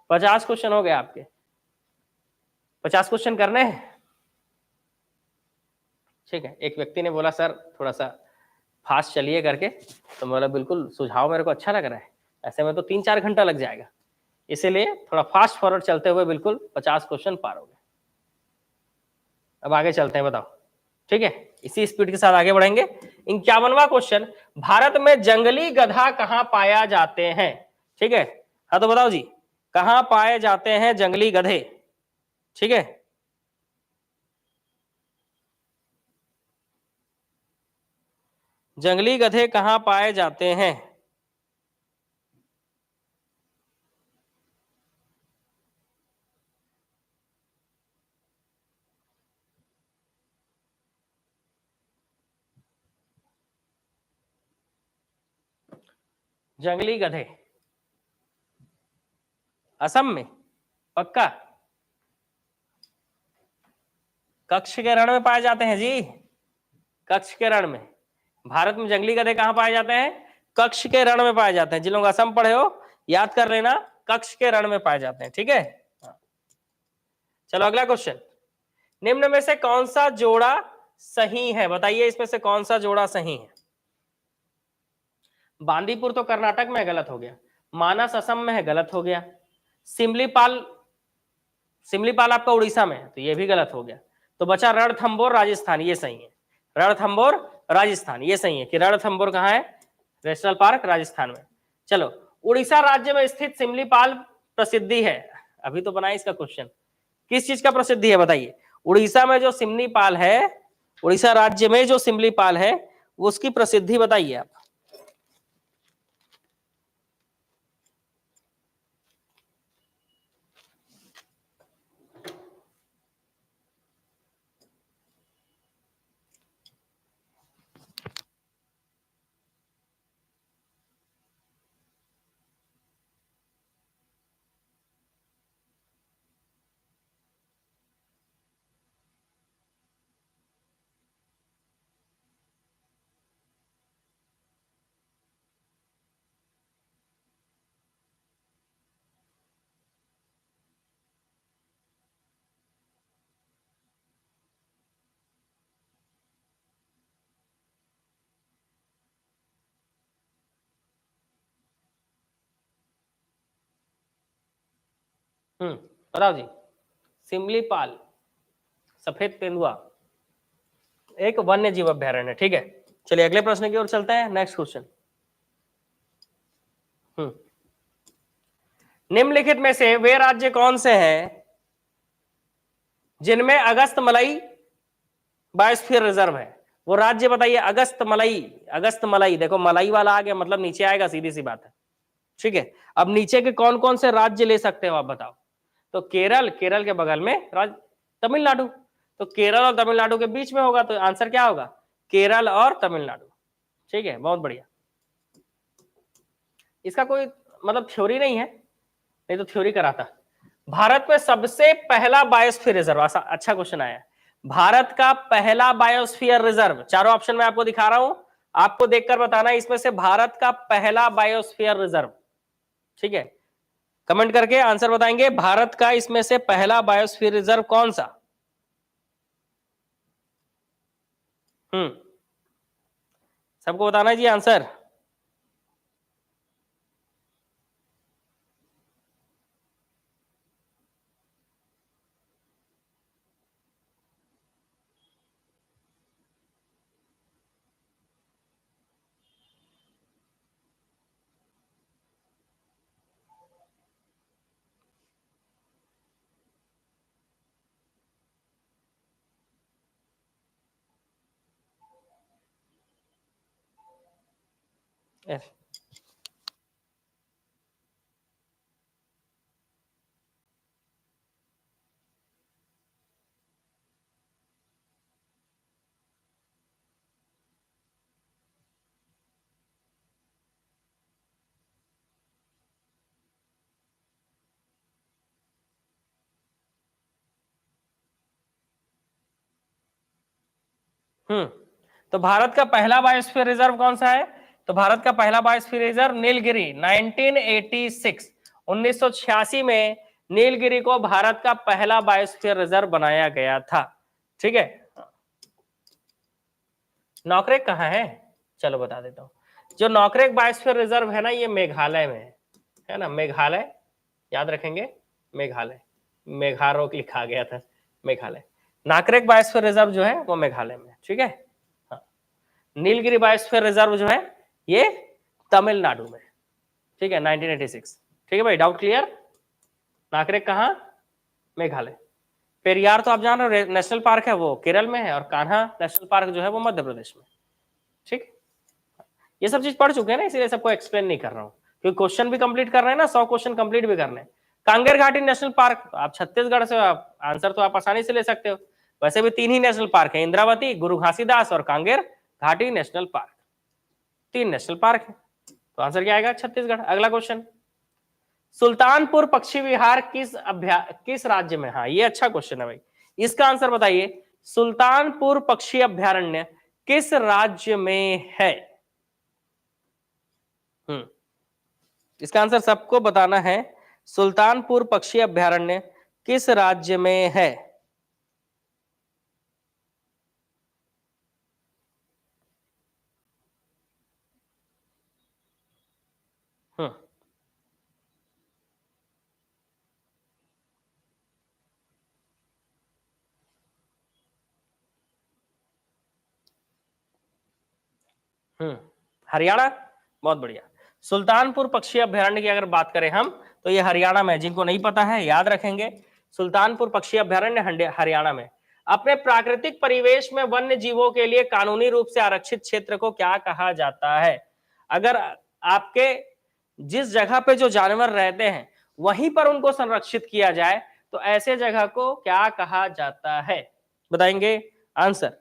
50 क्वेश्चन हो गए आपके, 50 क्वेश्चन करने हैं, ठीक है। एक व्यक्ति ने बोला सर थोड़ा सा फास्ट चलिए करके, तो बोला बिल्कुल, सुझाव मेरे को अच्छा लग रहा है, ऐसे में तो 3-4 घंटा लग जाएगा, इसीलिए थोड़ा फास्ट फॉरवर्ड चलते हुए बिल्कुल 50 क्वेश्चन पार हो गए। अब आगे चलते हैं, बताओ, ठीक है, इसी स्पीड के साथ आगे बढ़ेंगे। 51वां क्वेश्चन, भारत में जंगली गधा कहां पाया जाते हैं? ठीक है, हाँ तो बताओ जी, कहां पाए जाते हैं जंगली गधे? ठीक है, जंगली गधे कहां पाए जाते हैं? जंगली गधे असम में, पक्का? कच्छ के रण में पाए जाते हैं जी, कच्छ के रण में। भारत में जंगली गधे कहां पाए जाते हैं? कच्छ के रण में पाए जाते हैं। जिन लोग असम पढ़े हो याद कर लेना, कच्छ के रण में पाए जाते हैं, ठीक है। चलो अगला क्वेश्चन, निम्न में से कौन सा जोड़ा सही है? बताइए इसमें से कौन सा जोड़ा सही है? बांदीपुर तो कर्नाटक में है, गलत हो गया। मानस असम में है, गलत हो गया। सिमलीपाल, सिमलीपाल आपका उड़ीसा में है, तो ये भी गलत हो गया। तो बचा रणथंबोर राजस्थान, ये सही है। रणथंबोर राजस्थान, ये सही है कि रणथंबोर कहाँ है, नेशनल पार्क राजस्थान में। चलो, उड़ीसा राज्य में स्थित सिमलीपाल प्रसिद्धि है, अभी तो बनाए इसका क्वेश्चन, किस चीज का प्रसिद्धि है बताइए। उड़ीसा में जो सिमलीपाल है, उड़ीसा राज्य में जो सिमलीपाल है, उसकी प्रसिद्धि बताइए आप। बताओ जी। सिमलीपाल सफेद तेंदुआ एक वन्य जीव अभ्यारण्य, ठीक है। चलिए अगले प्रश्न की ओर चलते हैं, नेक्स्ट क्वेश्चन। निम्नलिखित में से वे राज्य कौन से हैं जिनमें अगस्त मलई बायोस्फीयर रिजर्व है। वो राज्य बताइए। अगस्त मलई, अगस्त मलई, देखो मलई वाला आ गया मतलब नीचे आएगा, सीधी सी बात है, ठीक है। अब नीचे के कौन कौन से राज्य ले सकते हो आप बताओ। तो केरल, केरल के बगल में राज्य तमिलनाडु, तो केरल और तमिलनाडु के बीच में होगा, तो आंसर क्या होगा, केरल और तमिलनाडु, ठीक है, बहुत बढ़िया। इसका कोई मतलब थ्योरी नहीं है, नहीं तो थ्योरी कराता। भारत में सबसे पहला बायोस्फीयर रिजर्व, अच्छा क्वेश्चन आया। भारत का पहला बायोस्फीयर रिजर्व, चारों ऑप्शन में आपको दिखा रहा हूं, आपको देखकर बताना है इसमें से भारत का पहला बायोस्फीयर रिजर्व, ठीक है। कमेंट करके आंसर बताएंगे, भारत का इसमें से पहला बायोस्फीयर रिजर्व कौन सा। सबको बताना है जी आंसर। तो भारत का पहला बायोस्फीयर रिजर्व कौन सा है, तो भारत का पहला बायोस्फीयर रिजर्व नीलगिरी, 1986, 1986 में नीलगिरी को भारत का पहला बायोस्फीयर रिजर्व बनाया गया था, ठीक है। नौकरेक कहाँ है, चलो बता देता हूं। जो नौकरेक बायोस्फीयर रिजर्व है ना, ये मेघालय में है ना, मेघालय, याद रखेंगे, मेघालय, मेघारोक लिखा गया था, मेघालय। नाकरेक बायोस्फीयर रिजर्व जो है वो मेघालय में, ठीक है। हाँ। नीलगिरी बायोस्फीयर रिजर्व जो है ये तमिलनाडु में, ठीक है, 1986, ठीक है भाई, डाउट क्लियर। नाकरेक कहाँ, मेघालय। पेरियार तो आप जान रहे हो नेशनल पार्क है, वो केरल में है, और कान्हा नेशनल पार्क जो है वो मध्य प्रदेश में, ठीक। ये सब चीज पढ़ चुके हैं ना, इसीलिए सबको एक्सप्लेन नहीं कर रहा हूँ, क्योंकि क्वेश्चन भी कंप्लीट कर रहे हैं ना, 100 क्वेश्चन कंप्लीट भी करने हैं। कांगेर घाटी नेशनल पार्क, आप छत्तीसगढ़ से आप आंसर तो आप आसानी से ले सकते हो। वैसे भी 3 ही नेशनल पार्क है, इंद्रावती, गुरु घासीदास और कांगेर घाटी नेशनल पार्क, 3 नेशनल पार्क है, तो आंसर क्या आएगा, छत्तीसगढ़। अगला क्वेश्चन, सुल्तानपुर पक्षी विहार किस राज्य में, हाँ ये अच्छा क्वेश्चन है भाई, इसका आंसर बताइए। सुल्तानपुर पक्षी अभ्यारण्य किस राज्य में है। इसका आंसर सबको बताना है, सुल्तानपुर पक्षी अभ्यारण्य किस राज्य में है। हरियाणा, बहुत बढ़िया। सुल्तानपुर पक्षी अभ्यारण्य की अगर बात करें हम, तो ये हरियाणा में, जिनको नहीं पता है याद रखेंगे, सुल्तानपुर पक्षी अभ्यारण्य हरियाणा में। अपने प्राकृतिक परिवेश में वन्य जीवों के लिए कानूनी रूप से आरक्षित क्षेत्र को क्या कहा जाता है? अगर आपके जिस जगह पे जो जानवर रहते हैं वहीं पर उनको संरक्षित किया जाए तो ऐसे जगह को क्या कहा जाता है? बताएंगे आंसर,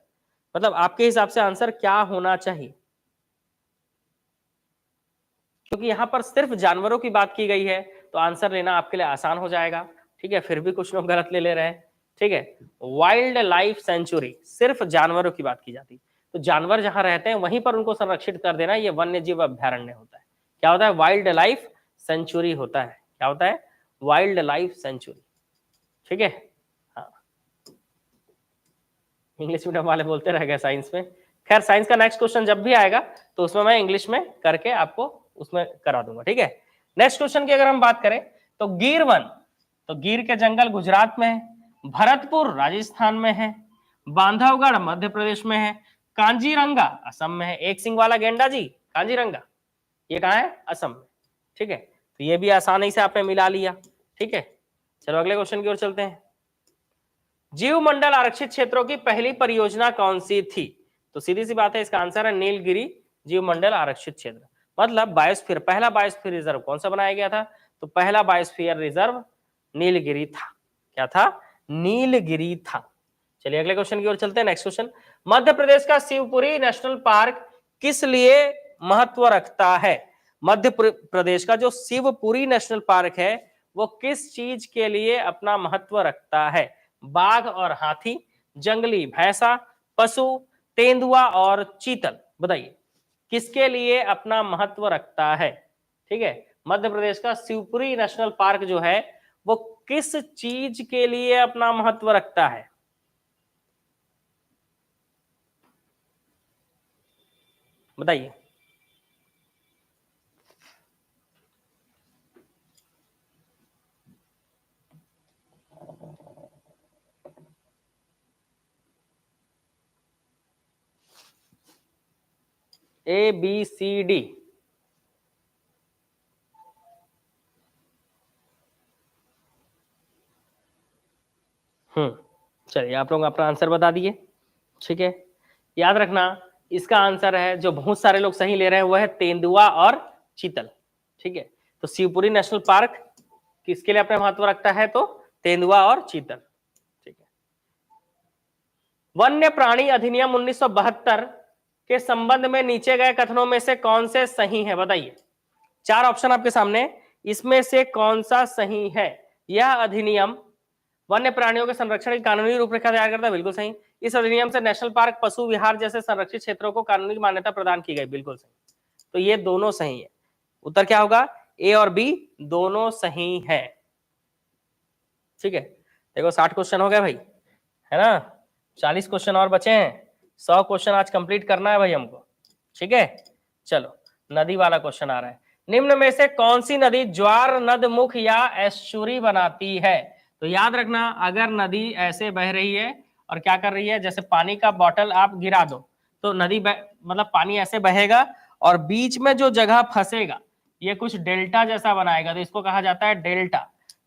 मतलब आपके हिसाब से आंसर क्या होना चाहिए? क्योंकि यहां पर सिर्फ जानवरों की बात की गई है तो आंसर लेना आपके लिए आसान हो जाएगा। ठीक है, फिर भी कुछ लोग गलत ले रहे हैं। ठीक है, वाइल्ड लाइफ सेंचुरी, सिर्फ जानवरों की बात की जाती है, तो जानवर जहां रहते हैं वहीं पर उनको संरक्षित कर देना, ये वन्य जीव अभ्यारण्य होता है। क्या होता है? वाइल्ड लाइफ सेंचुरी होता है। क्या होता है? Wild life sanctuary. ठीक है, हाँ, इंग्लिश मीडियम वाले बोलते रह गए साइंस में। खैर, साइंस का नेक्स्ट क्वेश्चन जब भी आएगा तो उसमें मैं इंग्लिश में करके आपको उसमें करा दूंगा। ठीक है, नेक्स्ट क्वेश्चन की अगर हम बात करें तो गिर वन, तो गिर के जंगल गुजरात में है, भरतपुर राजस्थान में है, बांधवगढ़ मध्य प्रदेश में है, कांजीरंगा असम में है। एक सिंह वाला गेंडा जी, कांजीरंगा, ये कहाँ है? असम में। ठीक है, तो ये भी आसानी से आपने मिला लिया। ठीक है, चलो अगले क्वेश्चन की ओर चलते हैं। जीव मंडल आरक्षित क्षेत्रों की पहली परियोजना कौन सी थी? तो सीधी सी बात है, इसका आंसर है नीलगिरी जीव मंडल आरक्षित क्षेत्र। मतलब बायोस्फीयर, पहला बायोस्फीयर रिजर्व कौन सा बनाया गया था? तो पहला बायोस्फीयर रिजर्व नीलगिरी था। क्या था? नीलगिरी था। चलिए अगले क्वेश्चन की ओर चलते हैं। नेक्स्ट क्वेश्चन, मध्य प्रदेश का शिवपुरी नेशनल पार्क किस लिए महत्व रखता है? मध्य प्रदेश का जो शिवपुरी नेशनल पार्क है वो किस चीज के लिए अपना महत्व रखता है? बाघ और हाथी, जंगली भैंसा, पशु, तेंदुआ और चीतल, बताइए किसके लिए अपना महत्व रखता है? ठीक है, मध्य प्रदेश का शिवपुरी नेशनल पार्क जो है वो किस चीज के लिए अपना महत्व रखता है? बताइए। ए बी सी डी, चलिए आप लोग अपना आंसर बता दिए। ठीक है, याद रखना इसका आंसर है, जो बहुत सारे लोग सही ले रहे हैं, वो है तेंदुआ और चीतल। ठीक है, तो शिवपुरी नेशनल पार्क किसके लिए अपना महत्व रखता है? तो तेंदुआ और चीतल। ठीक है, वन्य प्राणी अधिनियम 1972 के संबंध में नीचे गए कथनों में से कौन से सही है? बताइए, चार ऑप्शन आपके सामने, इसमें से कौन सा सही है? यह अधिनियम वन्य प्राणियों के संरक्षण की कानूनी रूपरेखा तैयार करता है, बिल्कुल सही। इस अधिनियम से नेशनल पार्क, पशु विहार जैसे संरक्षित क्षेत्रों को कानूनी मान्यता प्रदान की गई, बिल्कुल सही। तो ये दोनों सही है। उत्तर क्या होगा? ए और बी दोनों सही है। ठीक है, देखो 60 क्वेश्चन हो गए भाई, है ना? 40 क्वेश्चन और बचे हैं, 100 क्वेश्चन आज कंप्लीट करना है भाई हमको। ठीक है, चलो नदी वाला क्वेश्चन आ रहा है। निम्न में से कौन सी नदी ज्वार नदमुख या एस्चुरी बनाती है? तो याद रखना, अगर नदी ऐसे बह रही है और क्या कर रही है, जैसे पानी का बॉटल आप गिरा दो तो नदी मतलब पानी ऐसे बहेगा और बीच में जो जगह फंसेगा ये कुछ डेल्टा जैसा बनाएगा, तो इसको कहा जाता है डेल्टा।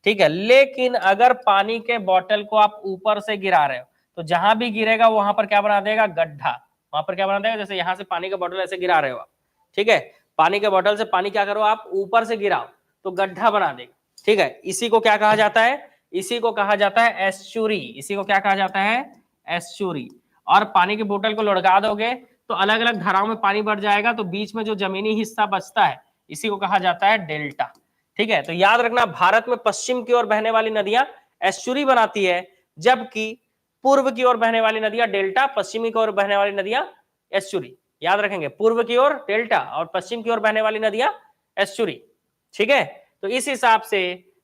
ठीक है, लेकिन अगर पानी के बॉटल को आप ऊपर से गिरा रहे हो तो जहां भी गिरेगा वहां पर क्या बना देगा? गड्ढा। वहां पर क्या बना देगा? जैसे यहां से पानी का बॉटल ऐसे गिरा रहे हो आप, ठीक है, पानी के बॉटल से पानी क्या करो आप? ऊपर से गिराओ तो गड्ढा बना देगा। ठीक है, इसी को क्या कहा जाता है? इसी को कहा जाता है एस्चुरी। इसी को क्या कहा जाता है? एस्चुरी। और पानी के बोतल को लुढ़का दोगे तो अलग अलग धाराओं में पानी बढ़ जाएगा, तो बीच में जो जमीनी हिस्सा बचता है इसी को कहा जाता है डेल्टा। ठीक है, तो याद रखना, भारत में पश्चिम की ओर बहने वाली नदियां एस्चुरी बनाती है, जबकि पूर्व की ओर बहने वाली नदियां डेल्टा, पश्चिमी की ओर बहने वाली नदियां एस्चुरी। याद रखेंगे, पूर्व की ओर डेल्टा और पश्चिम की ओर बहने वाली नदियां एस्चुरी। ठीक है, तो इस हिसाब से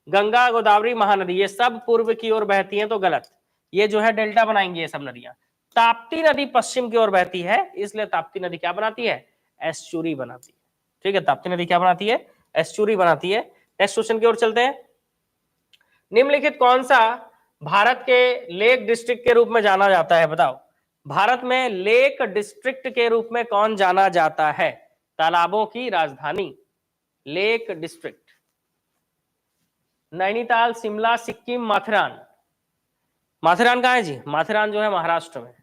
गंगा, गोदावरी, महानदी ये सब पूर्व की ओर बहती हैं, तो गलत, ये जो है डेल्टा बनाएंगे ये सब नदियां। ताप्ती नदी पश्चिम की ओर बहती है, इसलिए ताप्ती नदी क्या बनाती है? एस्चुरी बनाती है। ठीक है, ताप्ती नदी क्या बनाती है? एस्चुरी बनाती है। नेक्स्ट क्वेश्चन की ओर चलते हैं। निम्नलिखित कौन सा भारत के लेक डिस्ट्रिक्ट के रूप में जाना जाता है? बताओ, भारत में लेक डिस्ट्रिक्ट के रूप में कौन जाना जाता है? तालाबों की राजधानी, लेक डिस्ट्रिक्ट। नैनीताल, शिमला, सिक्किम, माथेरान। माथेरान कहाँ है जी? माथेरान जो है महाराष्ट्र में,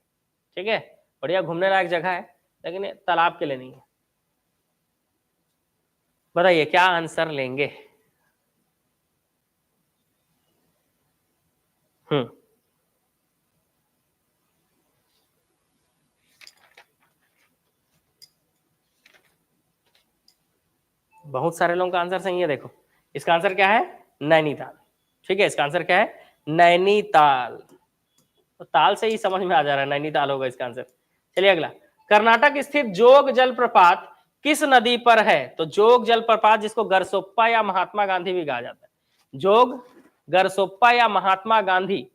ठीक है, बढ़िया घूमने लायक जगह है, लेकिन ये तालाब के लिए नहीं है। बताइए क्या आंसर लेंगे? बहुत सारे लोगों का आंसर सही है। देखो इसका आंसर क्या है? नैनीताल। ठीक है, इसका आंसर क्या है? नैनीताल। तो ताल से ही समझ में आ जा रहा है, नैनीताल होगा इसका आंसर। चलिए अगला, कर्नाटक स्थित जोग जलप्रपात किस नदी पर है? तो जोग जलप्रपात, जिसको गरसोप्पा या महात्मा गांधी भी कहा जाता है, जोग, गरसोप्पा या महात्मा गांधी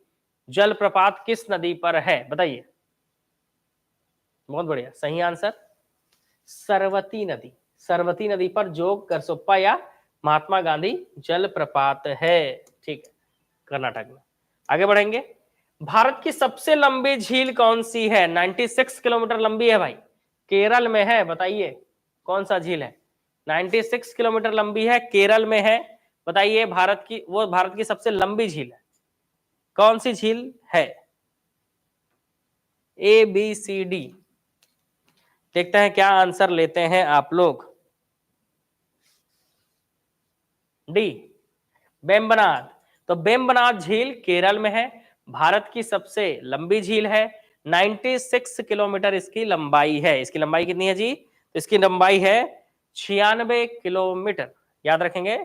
जलप्रपात किस नदी पर है? बताइए। बहुत बढ़िया, सही आंसर सरवती नदी। सरवती नदी पर जोग, गरसोप्पा या महात्मा गांधी जलप्रपात है। ठीक है, कर्नाटक में। आगे बढ़ेंगे, भारत की सबसे लंबी झील कौन सी है? 96 किलोमीटर लंबी है भाई, केरल में है। बताइए कौन सा झील है? 96 किलोमीटर लंबी है, केरल में है। बताइए भारत की, वो भारत की सबसे लंबी झील है, कौन सी झील है? ए बी सी डी, देखते हैं क्या आंसर लेते हैं आप लोग। डी, बेम्बनाद। तो बेम्बनाद झील केरल में है, भारत की सबसे लंबी झील है, 96 किलोमीटर इसकी लंबाई है। इसकी लंबाई कितनी है जी? तो इसकी लंबाई है 96 किलोमीटर, याद रखेंगे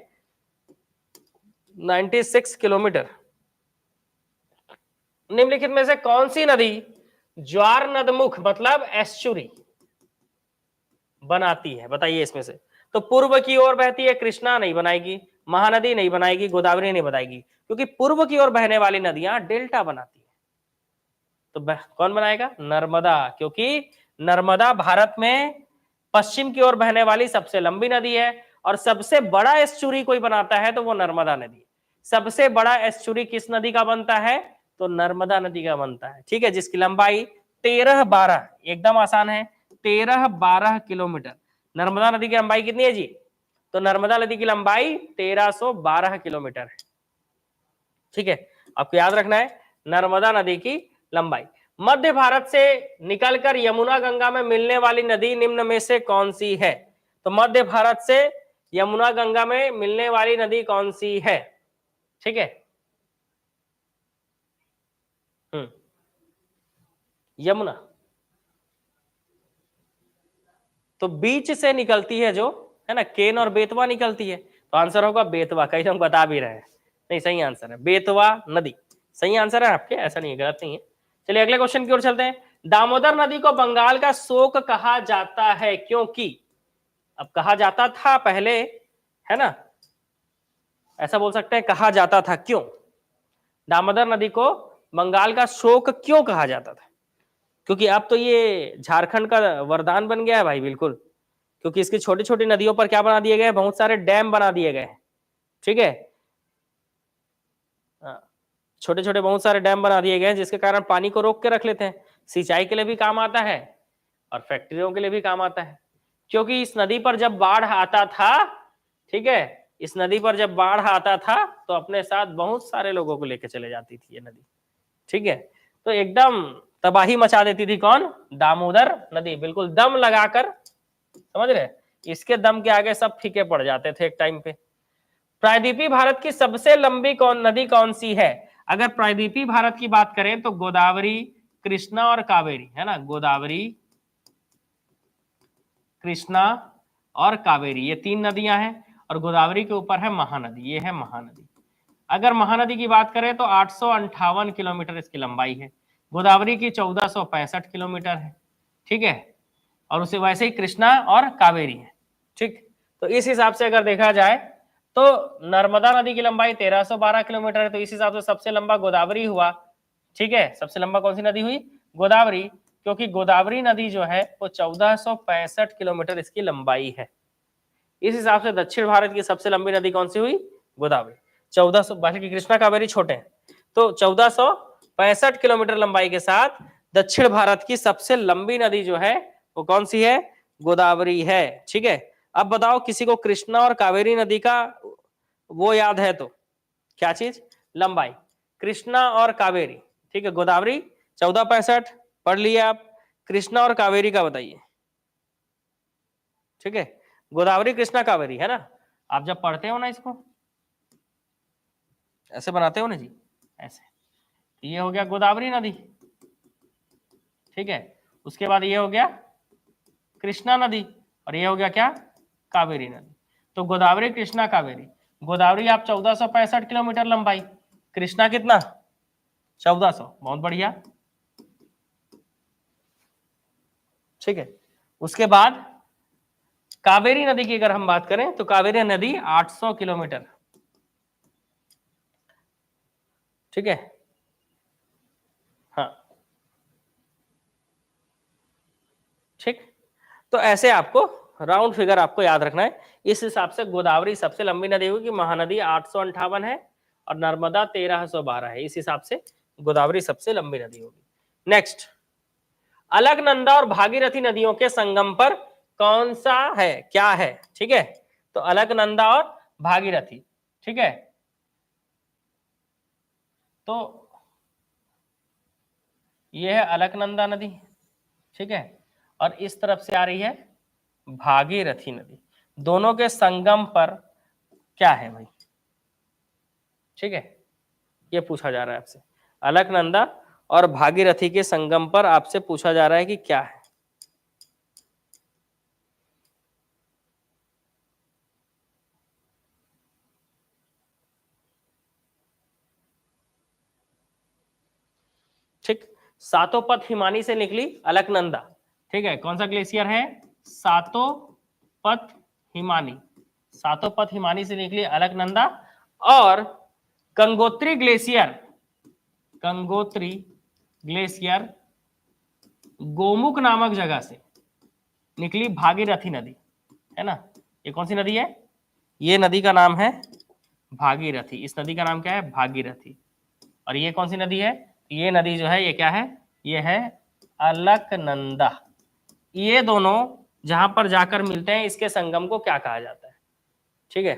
96 किलोमीटर। निम्नलिखित में से कौन सी नदी ज्वार नदमुख मतलब एस्चुरी बनाती है? बताइए इसमें से। तो पूर्व की ओर बहती है, कृष्णा नहीं बनाएगी, महानदी नहीं बनाएगी, गोदावरी नहीं बनाएगी, क्योंकि पूर्व की ओर बहने वाली नदियां डेल्टा बनाती है। तो कौन बनाएगा? नर्मदा, क्योंकि नर्मदा भारत में पश्चिम की ओर बहने वाली सबसे लंबी नदी है, और सबसे बड़ा एस्चुरी कोई बनाता है तो वो नर्मदा नदी। सबसे बड़ा एस्चुरी किस नदी का बनता है? तो नर्मदा नदी का बनता है। ठीक है, जिसकी लंबाई 13-12, एकदम आसान है, 13-12 किलोमीटर। नर्मदा नदी की लंबाई कितनी है जी? तो नर्मदा नदी की लंबाई 1312 किलोमीटर है। ठीक है, आपको याद रखना है नर्मदा नदी की लंबाई। मध्य भारत से निकलकर यमुना गंगा में मिलने वाली नदी निम्न में से कौन सी है? तो मध्य भारत से यमुना गंगा में मिलने वाली नदी कौन सी है? ठीक है, यमुना तो बीच से निकलती है जो, है ना, केन और बेतवा निकलती है, तो आंसर होगा बेतवा। कई लोग बता भी रहे हैं, नहीं सही आंसर है बेतवा नदी, सही आंसर है आपके, ऐसा नहीं है, गलत नहीं है। चलिए अगले क्वेश्चन की ओर चलते हैं। दामोदर नदी को बंगाल का शोक कहा जाता है, क्योंकि, अब कहा जाता था पहले, है ना, ऐसा बोल सकते हैं कहा जाता था, क्यों? दामोदर नदी को बंगाल का शोक क्यों कहा जाता था? क्योंकि अब तो ये झारखंड का वरदान बन गया है भाई, बिल्कुल, क्योंकि इसकी छोटी छोटी नदियों पर क्या बना दिए गए? बहुत सारे डैम बना दिए गए हैं। ठीक है, छोटे छोटे बहुत सारे डैम बना दिए गए हैं, जिसके कारण पानी को रोक के रख लेते हैं, सिंचाई के लिए भी काम आता है और फैक्ट्रियों के लिए भी काम आता है। क्योंकि इस नदी पर जब बाढ़ आता था, ठीक है, इस नदी पर जब बाढ़ आता था तो अपने साथ बहुत सारे लोगों को लेकर चले जाती थी ये नदी। ठीक है, तो एकदम तबाही मचा देती थी कौन? दामोदर नदी, बिल्कुल दम लगाकर, समझ रहे, इसके दम के आगे सब फीके पड़ जाते थे एक टाइम पे। प्रायद्वीपीय भारत की सबसे लंबी नदी कौन सी है? अगर प्रायद्वीपीय भारत की बात करें तो गोदावरी, कृष्णा और कावेरी, है ना, गोदावरी, कृष्णा और कावेरी, ये 3 नदियां हैं, और गोदावरी के ऊपर है महानदी, ये है महानदी। अगर महानदी की बात करें तो 858 किलोमीटर इसकी लंबाई है, गोदावरी की 1465 किलोमीटर है। ठीक है, और उसे वैसे ही कृष्णा और कावेरी है। ठीक, तो इस हिसाब से अगर देखा जाए तो नर्मदा नदी की लंबाई 1312 किलोमीटर है, तो इस हिसाब से सबसे लंबा गोदावरी हुआ। ठीक है, सबसे लंबा कौन सी नदी हुई? गोदावरी, क्योंकि गोदावरी नदी जो है वो 1465 किलोमीटर इसकी लंबाई है। इस हिसाब से दक्षिण भारत की सबसे लंबी नदी कौन सी हुई? गोदावरी। 1400, बाकी कृष्णा कावेरी छोटे हैं, तो 1465 किलोमीटर लंबाई के साथ दक्षिण भारत की सबसे लंबी नदी जो है वो कौन सी है? गोदावरी है। ठीक है, अब बताओ किसी को कृष्णा और कावेरी नदी का वो याद है तो क्या चीज? लंबाई। कृष्णा और कावेरी, ठीक है, गोदावरी 1465 पढ़ लिए आप, कृष्णा और कावेरी का बताइए। ठीक है, गोदावरी कृष्णा कावेरी है ना, आप जब पढ़ते हो ना इसको ऐसे बनाते हो ना जी, ऐसे। ये हो गया गोदावरी नदी, ठीक है, उसके बाद ये हो गया कृष्णा नदी, और ये हो गया क्या? कावेरी नदी। तो गोदावरी कृष्णा कावेरी, गोदावरी आप 1465 किलोमीटर लंबाई, कृष्णा कितना? 1400, बहुत बढ़िया। ठीक है, उसके बाद कावेरी नदी की अगर हम बात करें तो कावेरी नदी 800 किलोमीटर। ठीक है, हाँ, ठीक। तो ऐसे आपको राउंड फिगर आपको याद रखना है। इस हिसाब से गोदावरी सबसे लंबी नदी होगी, महानदी 858 है और नर्मदा 1312 है। इस हिसाब से गोदावरी सबसे लंबी नदी होगी। नेक्स्ट, अलकनंदा और भागीरथी नदियों के संगम पर कौन सा है, क्या है? ठीक है, तो अलकनंदा और भागीरथी, ठीक है, तो ये है अलकनंदा नदी, ठीक है, और इस तरफ से आ रही है भागीरथी नदी। दोनों के संगम पर क्या है भाई? ठीक है, ये पूछा जा रहा है आपसे, अलकनंदा और भागीरथी के संगम पर आपसे पूछा जा रहा है कि क्या है। ठीक, सातोपथ हिमानी से निकली अलकनंदा, ठीक है, कौन सा ग्लेशियर है? सातोपथ हिमानी, सातोपथ हिमानी से निकली अलकनंदा, और गंगोत्री ग्लेशियर, गंगोत्री ग्लेशियर गोमुख नामक जगह से निकली भागीरथी नदी, है ना। ये कौन सी नदी है? ये नदी का नाम है भागीरथी। इस नदी का नाम क्या है? भागीरथी। और ये कौन सी नदी है? ये नदी जो है ये क्या है? ये है अलकनंदा। ये दोनों जहां पर जाकर मिलते हैं इसके संगम को क्या कहा जाता है? ठीक है,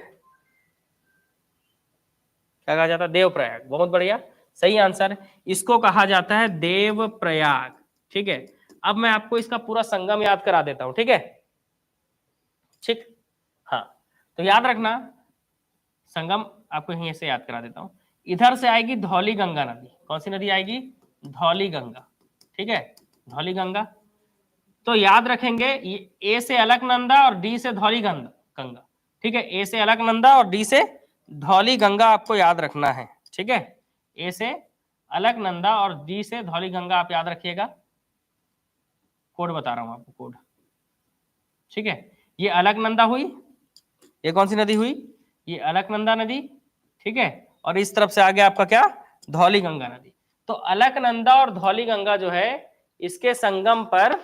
क्या कहा जाता है? देवप्रयाग। बहुत बढ़िया, सही आंसर। इसको कहा जाता है देवप्रयाग। ठीक है, अब मैं आपको इसका पूरा संगम याद करा देता हूं, ठीक है। ठीक, हाँ, तो याद रखना, संगम आपको यहीं से याद करा देता हूं। इधर से आएगी धौली गंगा नदी। कौन सी नदी आएगी? धौली गंगा, ठीक है, धौली गंगा। तो याद रखेंगे ए से अलकनंदा और डी से धौली गंगा गंगा, ठीक है, ए से अलकनंदा और डी से धौली गंगा आपको याद रखना है। ठीक है, ए से अलकनंदा और डी से धौली गंगा आप याद रखिएगा। कोड बता रहा हूं आपको, कोड। ठीक है, ये अलकनंदा हुई, ये कौन सी नदी हुई? ये अलकनंदा नदी, ठीक है, और इस तरफ से आगे आपका क्या? धौली गंगा नदी। तो अलकनंदा और धौली गंगा जो है इसके संगम पर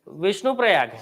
विष्णु प्रयाग है।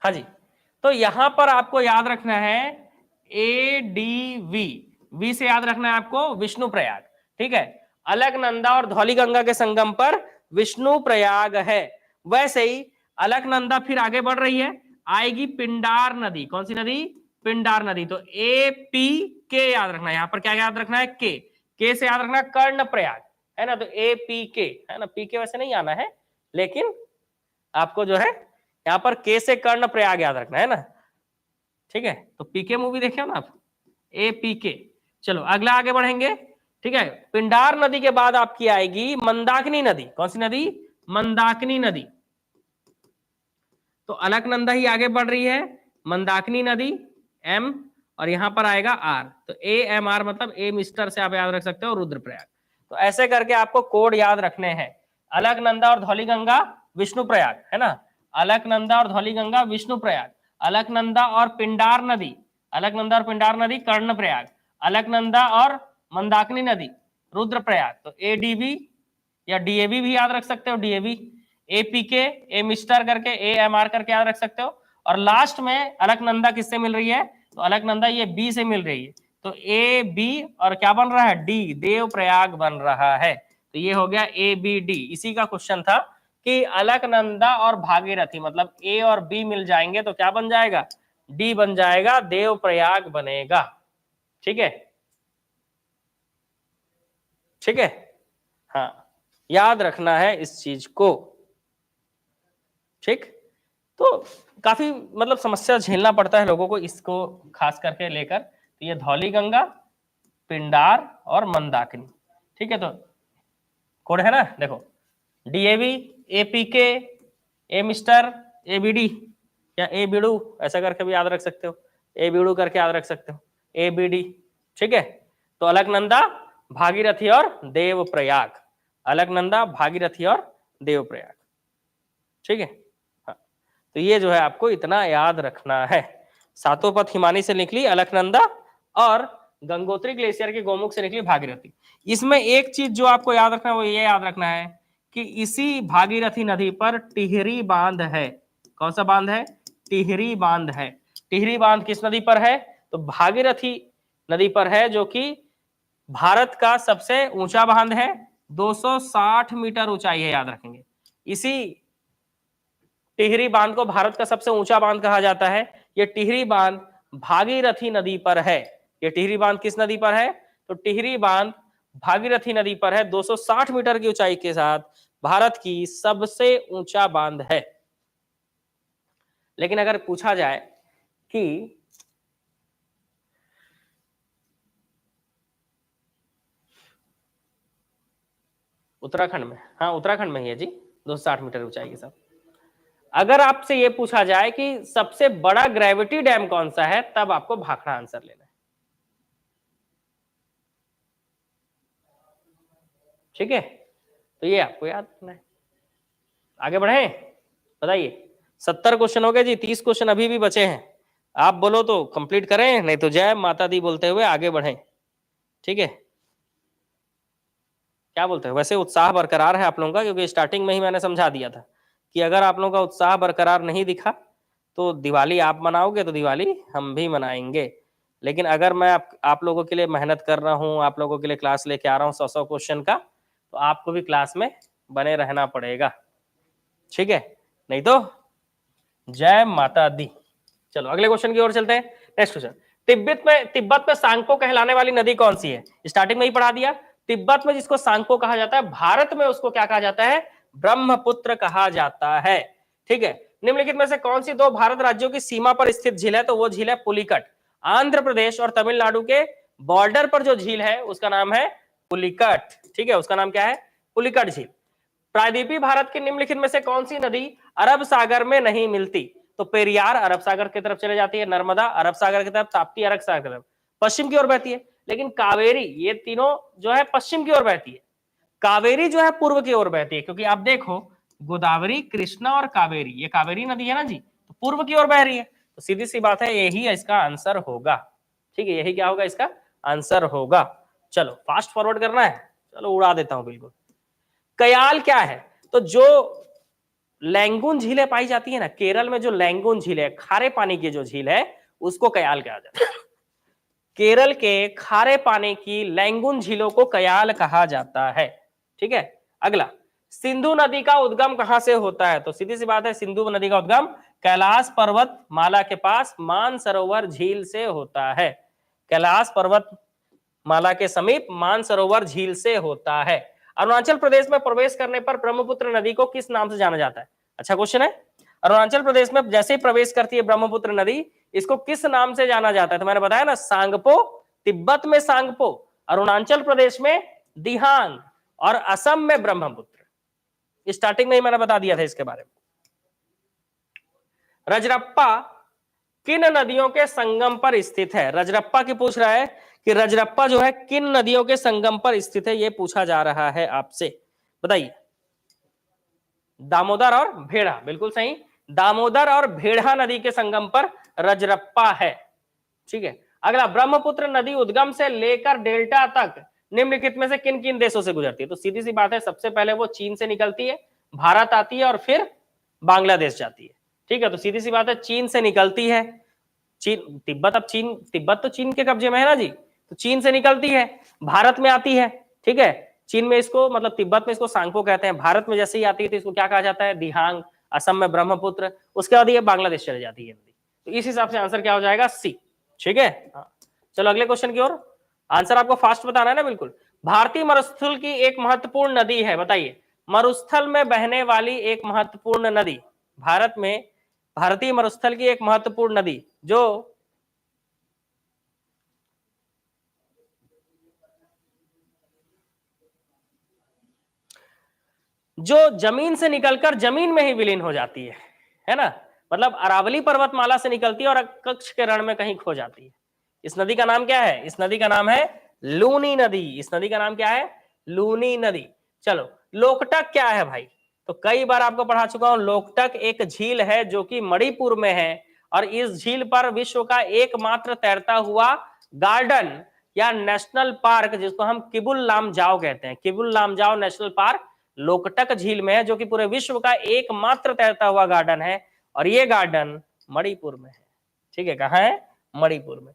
हाँ जी, तो यहां पर आपको याद रखना है ए डी वी, वी से याद रखना है आपको विष्णु प्रयाग। ठीक है, अलकनंदा और धौलीगंगा के संगम पर विष्णु प्रयाग है। वैसे ही अलकनंदा फिर आगे बढ़ रही है, आएगी पिंडार नदी। कौन सी नदी? पिंडार नदी। तो ए पी के याद रखना है, यहां पर क्या याद रखना है? के से याद रखना है कर्ण प्रयाग, है ना। तो ए पी के, है ना, पी के वैसे नहीं आना है, लेकिन आपको जो है यहाँ पर के से कर्ण प्रयाग याद रखना है ना, ठीक है। तो पीके मूवी देखे हो ना आप, ए पी के। चलो अगला आगे बढ़ेंगे, ठीक है। पिंडार नदी के बाद आपकी आएगी मंदाकिनी नदी। कौन सी नदी? मंदाकिनी नदी। तो अलकनंदा ही आगे बढ़ रही है, मंदाकिनी नदी एम, और यहां पर आएगा आर। तो ए एम आर मतलब ए मिस्टर से आप याद रख सकते हो रुद्रप्रयाग। तो ऐसे करके आपको कोड याद रखने हैं। अलकनंदा और धौलीगंगा विष्णु प्रयाग, है ना। अलकनंदा और धौलीगंगा विष्णु प्रयाग, अलकनंदा और पिंडार नदी, अलकनंदा और पिंडार नदी कर्ण प्रयाग, अलकनंदा और मंदाकिनी नदी रुद्रप्रयाग। तो एडीबी या डीएबी भी याद रख सकते हो, डीएबी, एपीके, ए मिस्टर करके, ए एम आर करके याद रख सकते हो। और लास्ट में अलकनंदा किससे मिल रही है? तो अलकनंदा ये बी से मिल रही है, तो ए बी और क्या बन रहा है? डी, देवप्रयाग बन रहा है। तो ये हो गया ए बी डी। इसी का क्वेश्चन था कि अलकनंदा और भागीरथी मतलब ए और बी मिल जाएंगे तो क्या बन जाएगा? डी बन जाएगा, देवप्रयाग बनेगा। ठीक है, ठीक है, हाँ, याद रखना है इस चीज को। ठीक, तो काफी मतलब समस्या झेलना पड़ता है लोगों को इसको खास करके लेकर। तो ये धौलीगंगा, पिंडार और मंदाकिनी, ठीक है। तो कोड है ना, देखो, डीएवी, एपीके, ए मिस्टर, एबीडी या ए बीडू ऐसा करके भी याद रख सकते हो, ए बीडू करके याद रख सकते हो, एबीडी, ठीक है। तो अलकनंदा, भागीरथी और देवप्रयाग, अलकनंदा, भागीरथी और देवप्रयाग, ठीक है। हाँ, तो ये जो है आपको इतना याद रखना है। सातों पथ हिमानी से निकली अलकनंदा और गंगोत्री ग्लेशियर के गोमुख से निकली भागीरथी। इसमें एक चीज जो आपको याद रखना है वो ये याद रखना है कि इसी भागीरथी नदी पर टिहरी बांध है। कौन सा बांध है? टिहरी बांध है। टिहरी बांध किस नदी पर है? तो भागीरथी नदी पर है, जो कि भारत का सबसे ऊंचा बांध है, 260 मीटर ऊंचाई है, याद रखेंगे। इसी टिहरी बांध को भारत का सबसे ऊंचा बांध कहा जाता है। यह टिहरी बांध भागीरथी नदी पर है। यह टिहरी बांध किस नदी पर है? तो टिहरी बांध भागीरथी नदी पर है, 260 मीटर की ऊंचाई के साथ भारत की सबसे ऊंचा बांध है। लेकिन अगर पूछा जाए कि उत्तराखंड में, हाँ उत्तराखंड में ही है जी, 260 मीटर ऊंचाई के साथ। अगर आपसे यह पूछा जाए कि सबसे बड़ा ग्रेविटी डैम कौन सा है, तब आपको भाखड़ा आंसर लेना है। ठीक है, तो ये आपको याद रखना है। आगे बढ़े, बताइए। 70 क्वेश्चन हो गए जी, 30 क्वेश्चन अभी भी बचे हैं। आप बोलो तो कंप्लीट करें, नहीं तो जय माता दी बोलते हुए आगे बढ़ें। ठीक है, क्या बोलते हैं? वैसे उत्साह बरकरार है आप लोगों का, क्योंकि स्टार्टिंग में ही मैंने समझा दिया था कि अगर आप लोगों का उत्साह बरकरार नहीं दिखा तो दिवाली आप मनाओगे तो दिवाली हम भी मनाएंगे। लेकिन अगर मैं आप लोगों के लिए मेहनत कर रहा हूँ, आप लोगों के लिए क्लास लेके आ रहा हूँ 100 क्वेश्चन का, तो आपको भी क्लास में बने रहना पड़ेगा। ठीक है, नहीं तो जय माता दी। चलो अगले क्वेश्चन की ओर चलते हैं। नेक्स्ट क्वेश्चन, तिब्बत में सांगपो कहलाने वाली नदी कौन सी है? स्टार्टिंग में ही पढ़ा दिया। तिब्बत में जिसको सांगपो कहा जाता है, भारत में उसको क्या कहा जाता है? ब्रह्मपुत्र कहा जाता है। ठीक है, निम्नलिखित में से कौन सी दो भारत राज्यों की सीमा पर स्थित झील है? तो वो झील है पुलिकट। आंध्र प्रदेश और तमिलनाडु के बॉर्डर पर जो झील है उसका नाम है पुलिकट। ठीक है, उसका नाम क्या है? पुलिकट झील। प्रायद्वीपीय भारत के निम्नलिखित में से कौन सी नदी अरब सागर में नहीं मिलती? तो पेरियार अरब सागर की तरफ चले जाती है, नर्मदा अरब सागर की तरफ, ताप्ती अरब सागर की तरफ, पश्चिम की ओर बहती है। लेकिन कावेरी, ये तीनों जो है पश्चिम की ओर बहती है। कावेरी जो है पूर्व की ओर बहती है, क्योंकि आप देखो गोदावरी, कृष्णा और कावेरी, ये कावेरी नदी है ना जी, तो पूर्व की ओर बह रही है। तो सीधी सी बात है, यही इसका आंसर होगा। ठीक है, यही क्या होगा? इसका आंसर होगा। चलो फास्ट फॉरवर्ड करना है, चलो उड़ा देता हूं बिल्कुल। कयाल क्या है? तो जो लैंगून झीलें पाई जाती है ना, केरल में जो लैंगून झील है, खारे पानी की जो झील है, उसको कयाल कहा जाता है। केरल के खारे पानी की लैंगून झीलों को कयाल कहा जाता है। ठीक है, अगला, सिंधु नदी का उद्गम कहां से होता है? तो सीधी सी बात है, सिंधु नदी का उद्गम कैलाश पर्वत माला के पास मानसरोवर झील से होता है। कैलाश पर्वत माला के समीप मानसरोवर झील से होता है। अरुणाचल प्रदेश में प्रवेश करने पर ब्रह्मपुत्र नदी को किस नाम से जाना जाता है? अच्छा क्वेश्चन है। अरुणाचल प्रदेश में जैसे ही प्रवेश करती है ब्रह्मपुत्र नदी, इसको किस नाम से जाना जाता है? तो मैंने बताया ना, सांगपो, तिब्बत में सांगपो, अरुणाचल प्रदेश में दिहांग और असम में ब्रह्मपुत्र। स्टार्टिंग में ही मैंने बता दिया था इसके बारे में। रजरप्पा किन नदियों के संगम पर स्थित है? रजरप्पा की पूछ रहा है कि रजरप्पा जो है किन नदियों के संगम पर स्थित है, यह पूछा जा रहा है आपसे, बताइए। दामोदर और भेड़ा, बिल्कुल सही, दामोदर और भेड़ा नदी के संगम पर रजरप्पा है। ठीक है, अगला, ब्रह्मपुत्र नदी उद्गम से लेकर डेल्टा तक निम्नलिखित में से किन किन देशों से गुजरती है? तो सीधी सी बात है, सबसे पहले वो चीन से निकलती है, भारत आती है और फिर बांग्लादेश जाती है। ठीक है, तो सीधी सी बात है, चीन से निकलती है, चीन, तिब्बत, अब चीन, तिब्बत तो चीन के कब्जे में है ना जी, तो चीन से निकलती है, भारत में आती है। ठीक है, चीन में इसको, मतलब तिब्बत में इसको सांगपो कहते हैं, भारत में जैसे ही आती है तो इसको क्या कहा जाता है? दिहांग, असम में ब्रह्मपुत्र, उसके बाद ये बांग्लादेश चले जाती है नदी। तो इस हिसाब से आंसर क्या हो जाएगा? सी। ठीक है, हाँ। चलो अगले क्वेश्चन की ओर। आंसर आपको फास्ट बताना है ना, बिल्कुल। भारतीय मरुस्थल की एक महत्वपूर्ण नदी है, बताइए। मरुस्थल में बहने वाली एक महत्वपूर्ण नदी, भारत में भारतीय मरुस्थल की एक महत्वपूर्ण नदी जो जमीन से निकलकर जमीन में ही विलीन हो जाती है ना, मतलब अरावली पर्वतमाला से निकलती है और कच्छ के रण में कहीं खो जाती है। इस नदी का नाम क्या है? इस नदी का नाम है लूनी नदी। इस नदी का नाम क्या है? लूनी नदी। चलो, लोकटक क्या है भाई? तो कई बार आपको पढ़ा चुका हूं, लोकटक एक झील है जो कि मणिपुर में है, और इस झील पर विश्व का एकमात्र तैरता हुआ गार्डन या नेशनल पार्क, जिसको हम किबुल लामजाओ कहते हैं, किबुल लामजाओ नेशनल पार्क लोकटक झील में है, जो कि पूरे विश्व का एकमात्र तैरता हुआ गार्डन है, और ये गार्डन मणिपुर में है। ठीक है, कहां है? मणिपुर में।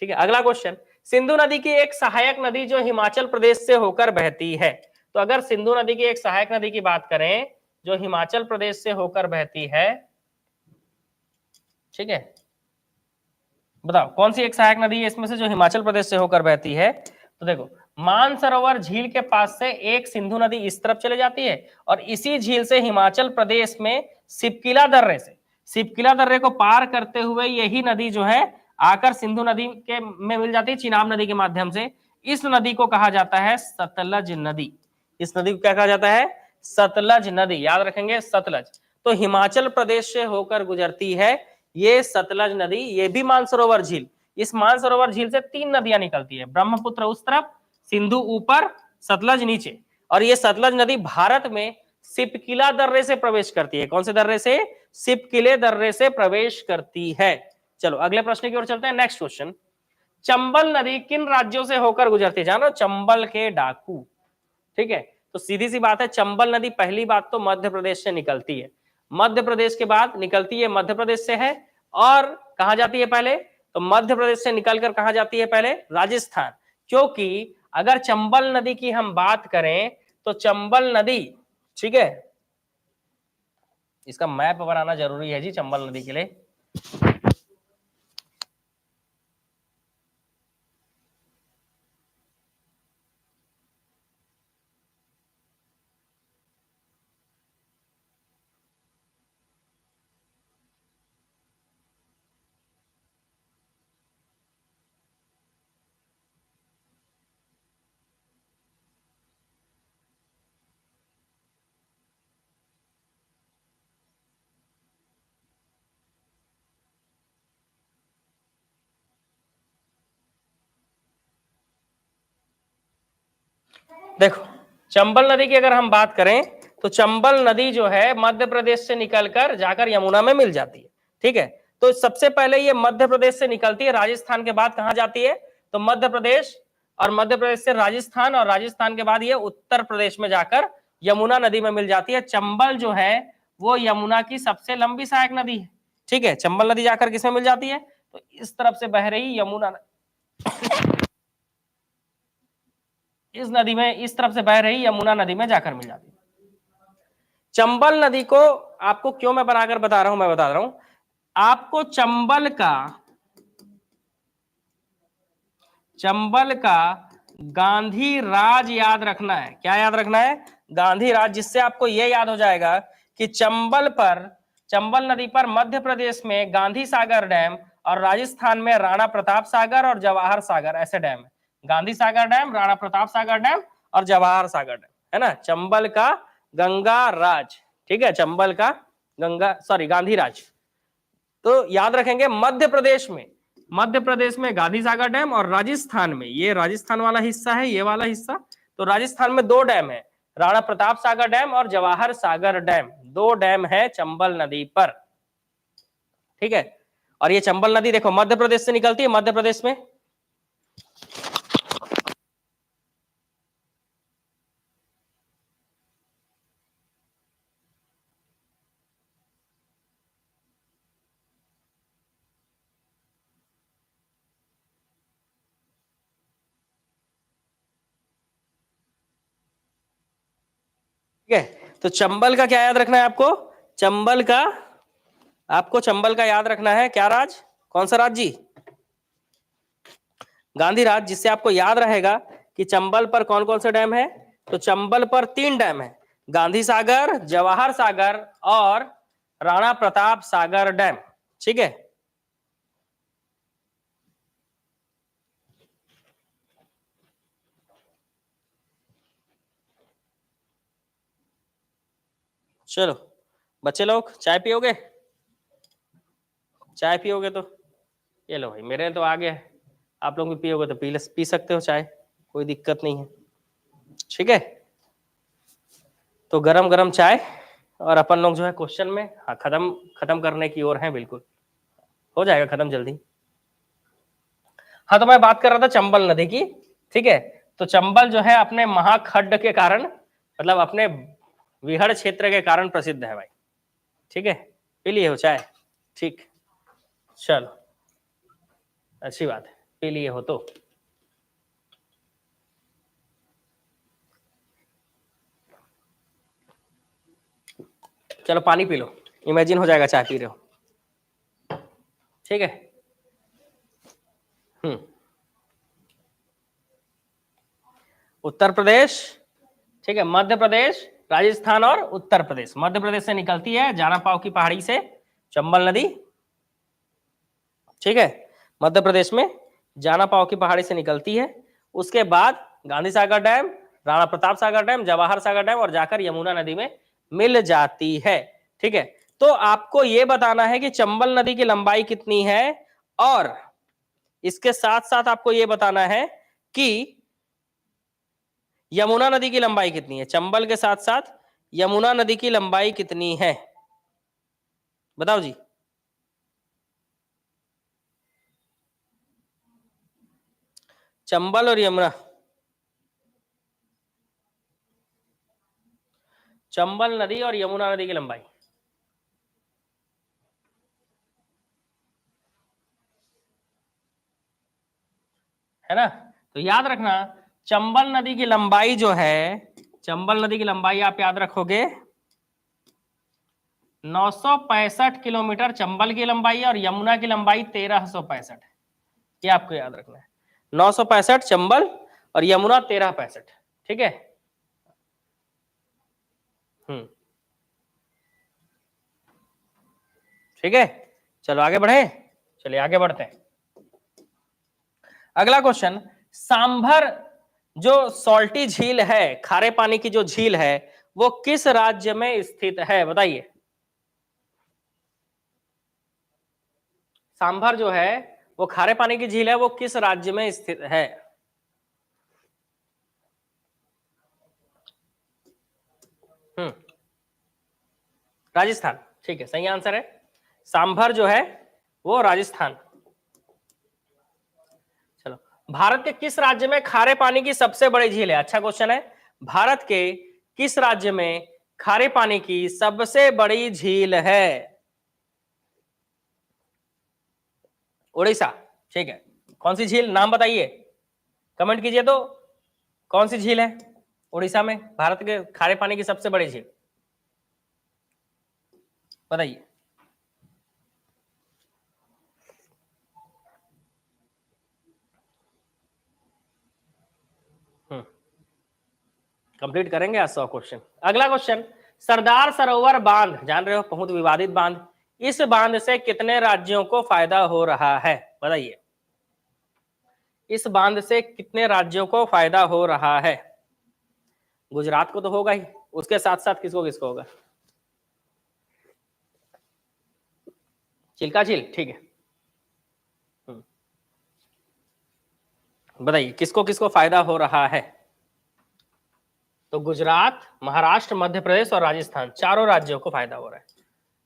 ठीक है, अगला क्वेश्चन, सिंधु नदी की एक सहायक नदी जो हिमाचल प्रदेश से होकर बहती है। तो अगर सिंधु नदी की एक सहायक नदी की बात करें जो हिमाचल प्रदेश से होकर बहती है, ठीक है, बताओ कौन सी एक सहायक नदी है इसमें से जो हिमाचल प्रदेश से होकर बहती है? तो देखो, मानसरोवर झील के पास से एक सिंधु नदी इस तरफ चले जाती है, और इसी झील से हिमाचल प्रदेश में सिपकिला दर्रे को पार करते हुए यही नदी जो है आकर सिंधु नदी के में मिल जाती है, चिनाब नदी के माध्यम से। इस नदी को कहा जाता है सतलज नदी। इस नदी को क्या कहा जाता है? सतलज नदी, याद रखेंगे, सतलज। तो हिमाचल प्रदेश से होकर गुजरती है ये सतलज नदी, ये भी मानसरोवर झील। इस मानसरोवर झील से 3 नदियां निकलती है, ब्रह्मपुत्र उस तरफ, सिंधु ऊपर, सतलज नीचे। और ये सतलज नदी भारत में सिपकिला दर्रे से प्रवेश करती है। कौन से दर्रे से? सिपकिले दर्रे से प्रवेश करती है। चलो अगले प्रश्न की ओर चलते हैं। नेक्स्ट क्वेश्चन, चंबल नदी किन राज्यों से होकर गुजरती है? जानो, चंबल के डाकू। ठीक है, तो सीधी सी बात है, चंबल नदी पहली बात तो मध्य प्रदेश से निकलती है, मध्य प्रदेश के बाद निकलती है, मध्य प्रदेश से है, और कहां जाती है पहले? तो मध्य प्रदेश से निकलकर कहां जाती है पहले? राजस्थान। क्योंकि अगर चंबल नदी की हम बात करें तो चंबल नदी, ठीक है, इसका मैप बनाना जरूरी है जी चंबल नदी के लिए। देखो, चंबल नदी की अगर हम बात करें तो चंबल नदी जो है मध्य प्रदेश से निकलकर जाकर यमुना में मिल जाती है। ठीक है, तो सबसे पहले ये मध्य प्रदेश से निकलती है, राजस्थान के बाद कहां जाती है? तो मध्य प्रदेश, और मध्य प्रदेश से राजस्थान, और राजस्थान के बाद ये उत्तर प्रदेश में जाकर यमुना नदी में मिल जाती है। चंबल जो है वो यमुना की सबसे लंबी सहायक नदी है। ठीक है, चंबल नदी जाकर किसमें मिल जाती है? तो इस तरफ से बह रही यमुना इस नदी में इस तरफ से बह रही यमुना नदी में जाकर मिल जाती है। चंबल नदी को आपको क्यों मैं बनाकर बता रहा हूं, मैं बता रहा हूं आपको चंबल का गांधी राज याद रखना है। क्या याद रखना है? गांधी राज, जिससे आपको यह याद हो जाएगा कि चंबल नदी पर मध्य प्रदेश में गांधी सागर डैम और राजस्थान में राणा प्रताप सागर और जवाहर सागर ऐसे डैम है। गांधी सागर डैम, राणा प्रताप सागर डैम और जवाहर सागर डैम, है ना। चंबल का गंगा राज, ठीक है, चंबल का गांधी राज। तो याद रखेंगे मध्य प्रदेश में गांधी सागर डैम और राजस्थान में, ये राजस्थान वाला हिस्सा है, ये वाला हिस्सा, तो राजस्थान में दो डैम है, राणा प्रताप सागर डैम और जवाहर सागर डैम, दो डैम है चंबल नदी पर, ठीक है। और ये चंबल नदी देखो मध्य प्रदेश से निकलती है, मध्य प्रदेश में ठीक है। तो चंबल का क्या याद रखना है आपको चंबल का याद रखना है, क्या राज, कौन सा राज जी? गांधी राज, जिससे आपको याद रहेगा कि चंबल पर कौन कौन से डैम है। तो चंबल पर 3 डैम है, गांधी सागर, जवाहर सागर और राणा प्रताप सागर डैम, ठीक है। चलो बच्चे लोग चाय पियोगे? चाय पियोगे तो ये लो भाई, मेरे तो आ गया, आप लोग भी पियोगे तो पी सकते हो चाय, कोई दिक्कत नहीं है, ठीक है। तो गरम गरम चाय, और अपन लोग जो है क्वेश्चन में हाँ खत्म करने की ओर हैं, बिल्कुल हो जाएगा खत्म जल्दी। हाँ, तो मैं बात कर रहा था चंबल नदी की, ठीक है। तो चंबल जो है अपने महाखड्ड के कारण, मतलब अपने विहड़ क्षेत्र के कारण प्रसिद्ध है भाई, ठीक है। पी लिए हो चाय? ठीक, चलो अच्छी बात है, पी लिए हो तो। चलो पानी पी लो, इमेजिन हो जाएगा चाय पी रहे हो, ठीक है। उत्तर प्रदेश, ठीक है, मध्य प्रदेश, राजस्थान और उत्तर प्रदेश। मध्य प्रदेश से निकलती है जानापाव की पहाड़ी से चंबल नदी, ठीक है। मध्य प्रदेश में जानापाव की पहाड़ी से निकलती है, उसके बाद Gandhi Sagar dam, Rana Pratap Sagar dam, Jawahar Sagar dam और जाकर यमुना नदी में मिल जाती है, ठीक है। तो आपको यह बताना है कि चंबल नदी की लंबाई कितनी है, और इसके साथ साथ आपको यह बताना है कि यमुना नदी की लंबाई कितनी है। चंबल के साथ साथ यमुना नदी की लंबाई कितनी है, बताओ जी। चंबल और यमुना, चंबल नदी और यमुना नदी की लंबाई, है ना। तो याद रखना चंबल नदी की लंबाई जो है, चंबल नदी की लंबाई आप याद रखोगे 965 किलोमीटर चंबल की लंबाई है, और यमुना की लंबाई 1365, ये आपको याद रखना है। 965 चंबल और यमुना 1365, ठीक है। ठीक है, चलो आगे बढ़े, चलिए आगे बढ़ते हैं। अगला क्वेश्चन, सांभर जो सॉल्टी झील है, खारे पानी की जो झील है, वो किस राज्य में स्थित है, बताइए। सांभर जो है वो खारे पानी की झील है, वो किस राज्य में स्थित है? राजस्थान, ठीक है, सही आंसर है। सांभर जो है वो राजस्थान। चलो, भारत के किस राज्य में खारे पानी की सबसे बड़ी झील है? अच्छा क्वेश्चन है। भारत के किस राज्य में खारे पानी की सबसे बड़ी झील है? उड़ीसा, ठीक है, कौन सी झील, नाम बताइए, कमेंट कीजिए तो। कौन सी झील है उड़ीसा में, भारत के खारे पानी की सबसे बड़ी झील, बताइए। कंप्लीट करेंगे आज 100 क्वेश्चन। अगला क्वेश्चन, सरदार सरोवर बांध, जान रहे हो बहुत विवादित बांध, इस बांध से कितने राज्यों को फायदा हो रहा है, बताइए। इस बांध से कितने राज्यों को फायदा हो रहा है? गुजरात को तो होगा ही, उसके साथ साथ किसको किसको होगा? चिल्का झील, ठीक है। बताइए किसको किसको फायदा हो रहा है? तो गुजरात, महाराष्ट्र, मध्य प्रदेश और राजस्थान, चारों राज्यों को फायदा हो रहा है।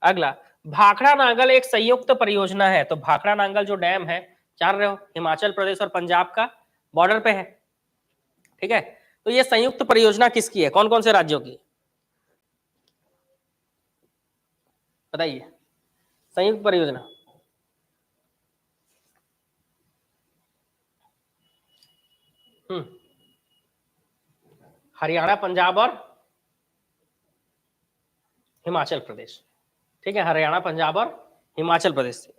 अगला, भाखड़ा नांगल एक संयुक्त परियोजना है। तो भाखड़ा नांगल जो डैम है, जान रहे हो, हिमाचल प्रदेश और पंजाब का बॉर्डर पे है, ठीक है। तो ये संयुक्त परियोजना किसकी है, कौन कौन से राज्यों की, बताइए। संयुक्त परियोजना, हरियाणा, पंजाब और हिमाचल प्रदेश, ठीक है। हरियाणा, पंजाब और हिमाचल प्रदेश से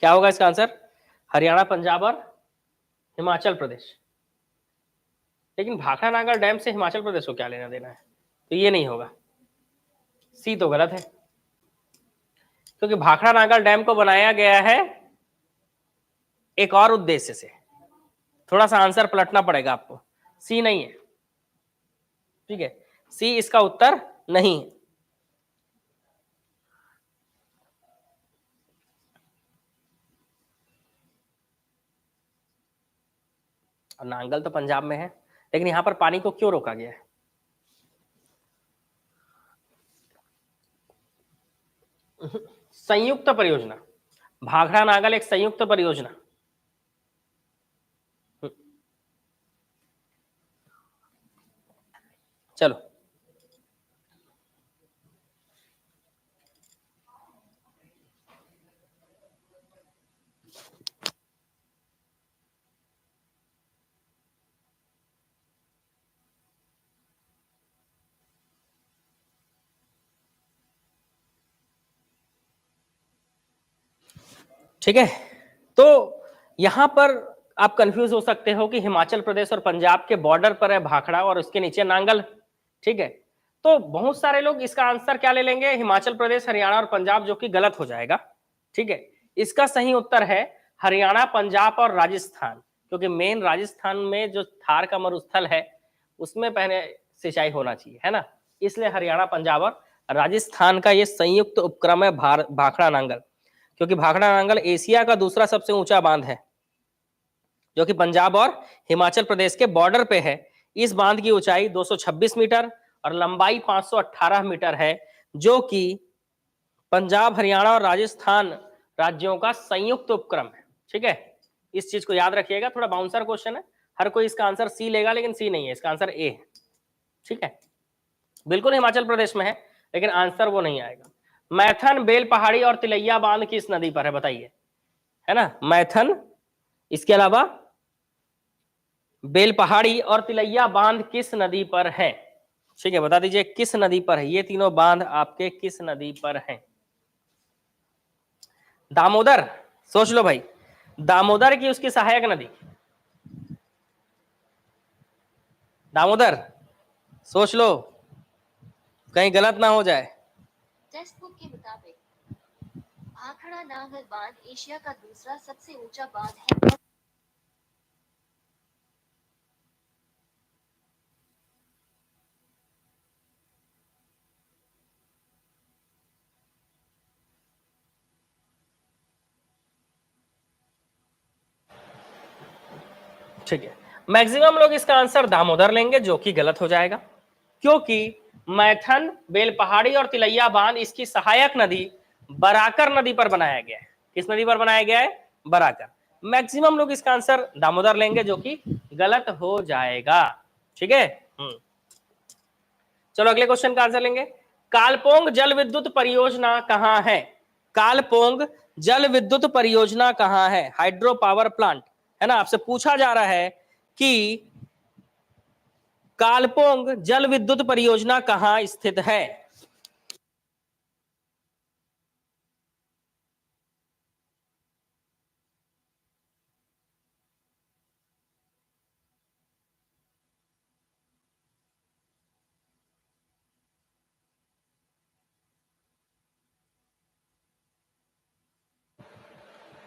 क्या होगा इसका आंसर? हरियाणा, पंजाब और हिमाचल प्रदेश। लेकिन भाखड़ा नांगल डैम से हिमाचल प्रदेश को क्या लेना देना है? तो ये नहीं होगा, सी तो गलत है, क्योंकि भाखड़ा नांगल डैम को बनाया गया है एक और उद्देश्य से। थोड़ा सा आंसर पलटना पड़ेगा आपको, सी नहीं है, ठीक है। सी इसका उत्तर नहीं है। और नांगल तो पंजाब में है, लेकिन यहां पर पानी को क्यों रोका गया है? संयुक्त परियोजना, भाखड़ा नांगल एक संयुक्त परियोजना। चलो, ठीक है। तो यहां पर आप कंफ्यूज हो सकते हो कि हिमाचल प्रदेश और पंजाब के बॉर्डर पर है भाखड़ा और उसके नीचे नांगल, ठीक है। तो बहुत सारे लोग इसका आंसर क्या ले लेंगे, हिमाचल प्रदेश, हरियाणा और पंजाब, जो कि गलत हो जाएगा, ठीक है। इसका सही उत्तर है हरियाणा, पंजाब और राजस्थान, क्योंकि मेन राजस्थान में जो थार का मरुस्थल है उसमें पहले सिंचाई होना चाहिए, है ना। इसलिए हरियाणा, पंजाब और राजस्थान का ये संयुक्त उपक्रम है भाखड़ा नांगल, क्योंकि भाखड़ा नांगल एशिया का दूसरा सबसे ऊंचा बांध है, जो कि पंजाब और हिमाचल प्रदेश के बॉर्डर पे है। इस बांध की ऊंचाई 226 मीटर और लंबाई 518 मीटर है, जो कि पंजाब, हरियाणा और राजस्थान राज्यों का संयुक्त उपक्रम है, ठीक है। इस चीज को याद रखिएगा, थोड़ा बाउंसर क्वेश्चन है, हर कोई इसका आंसर सी लेगा, लेकिन सी नहीं है, इसका आंसर ए है, ठीक है। बिल्कुल हिमाचल प्रदेश में है, लेकिन आंसर वो नहीं आएगा। मैथन, बेल पहाड़ी और तिलैया बांध किस नदी पर है, बताइए, है ना। मैथन, इसके अलावा बेल पहाड़ी और तिलैया बांध किस नदी पर है, ठीक है। बता दीजिए किस नदी पर है, ये तीनों बांध आपके किस नदी पर हैं? दामोदर, सोच लो भाई, दामोदर की उसकी सहायक नदी, दामोदर, सोच लो कहीं गलत ना हो जाए। टेक्स्ट बुक के मुताबिक भाखड़ा नांगल बांध एशिया का दूसरा सबसे ऊंचा बांध है। ठीक है, मैक्सिमम लोग इसका आंसर दामोदर लेंगे, जो कि गलत हो जाएगा, क्योंकि मैथन, बेल पहाड़ी और तिलैया बांध इसकी सहायक नदी बराकर नदी पर बनाया गया है। किस नदी पर बनाया गया है? बराकर। मैक्सिमम लोग इसका आंसर दामोदर लेंगे, जो कि गलत हो जाएगा, ठीक है। चलो अगले क्वेश्चन का आंसर लेंगे। कालपोंग जल विद्युत परियोजना कहां है? कालपोंग जल विद्युत परियोजना कहाँ है? हाइड्रो पावर प्लांट, है ना। आपसे पूछा जा रहा है कि कालपोंग जल विद्युत परियोजना कहाँ स्थित है?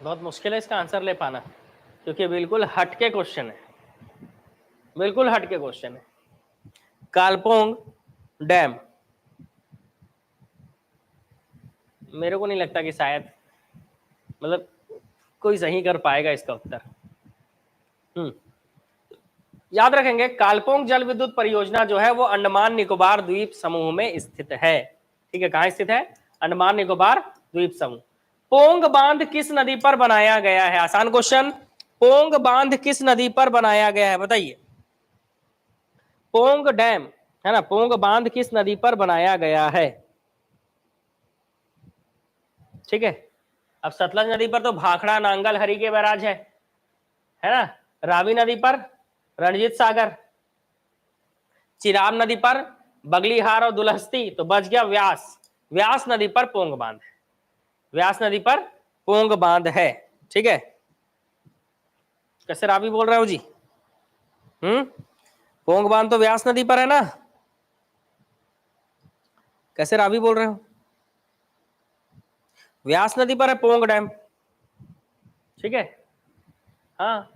बहुत मुश्किल है इसका आंसर ले पाना, क्योंकि बिल्कुल हटके क्वेश्चन है, बिल्कुल हटके क्वेश्चन है। कालपोंग डैम, मेरे को नहीं लगता कि शायद मतलब कोई सही कर पाएगा इसका उत्तर। याद रखेंगे, कालपोंग जल विद्युत परियोजना जो है वो अंडमान निकोबार द्वीप समूह में स्थित है। ठीक है, कहां स्थित है? अंडमान निकोबार द्वीप समूह। पोंग बांध किस नदी पर बनाया गया है? आसान क्वेश्चन। पोंग बांध किस नदी पर बनाया गया है, बताइए। पोंग डैम, है ना, पोंग बांध किस नदी पर बनाया गया है? ठीक है, अब सतलज नदी पर तो भाखड़ा, नांगल, हरिके बैराज है ना। रावी नदी पर रणजीत सागर, चिराब नदी पर बगलीहार और दुलहस्ती, तो बच गया व्यास। व्यास नदी पर पोंग बांध है, व्यास नदी पर पोंग बांध है। ठीक है, कैसे रावी बोल रहे हो जी? पोंग बांध तो व्यास नदी पर है ना, कैसे रावी बोल रहे हो? व्यास नदी पर है पोंग डैम। ठीक है, हाँ,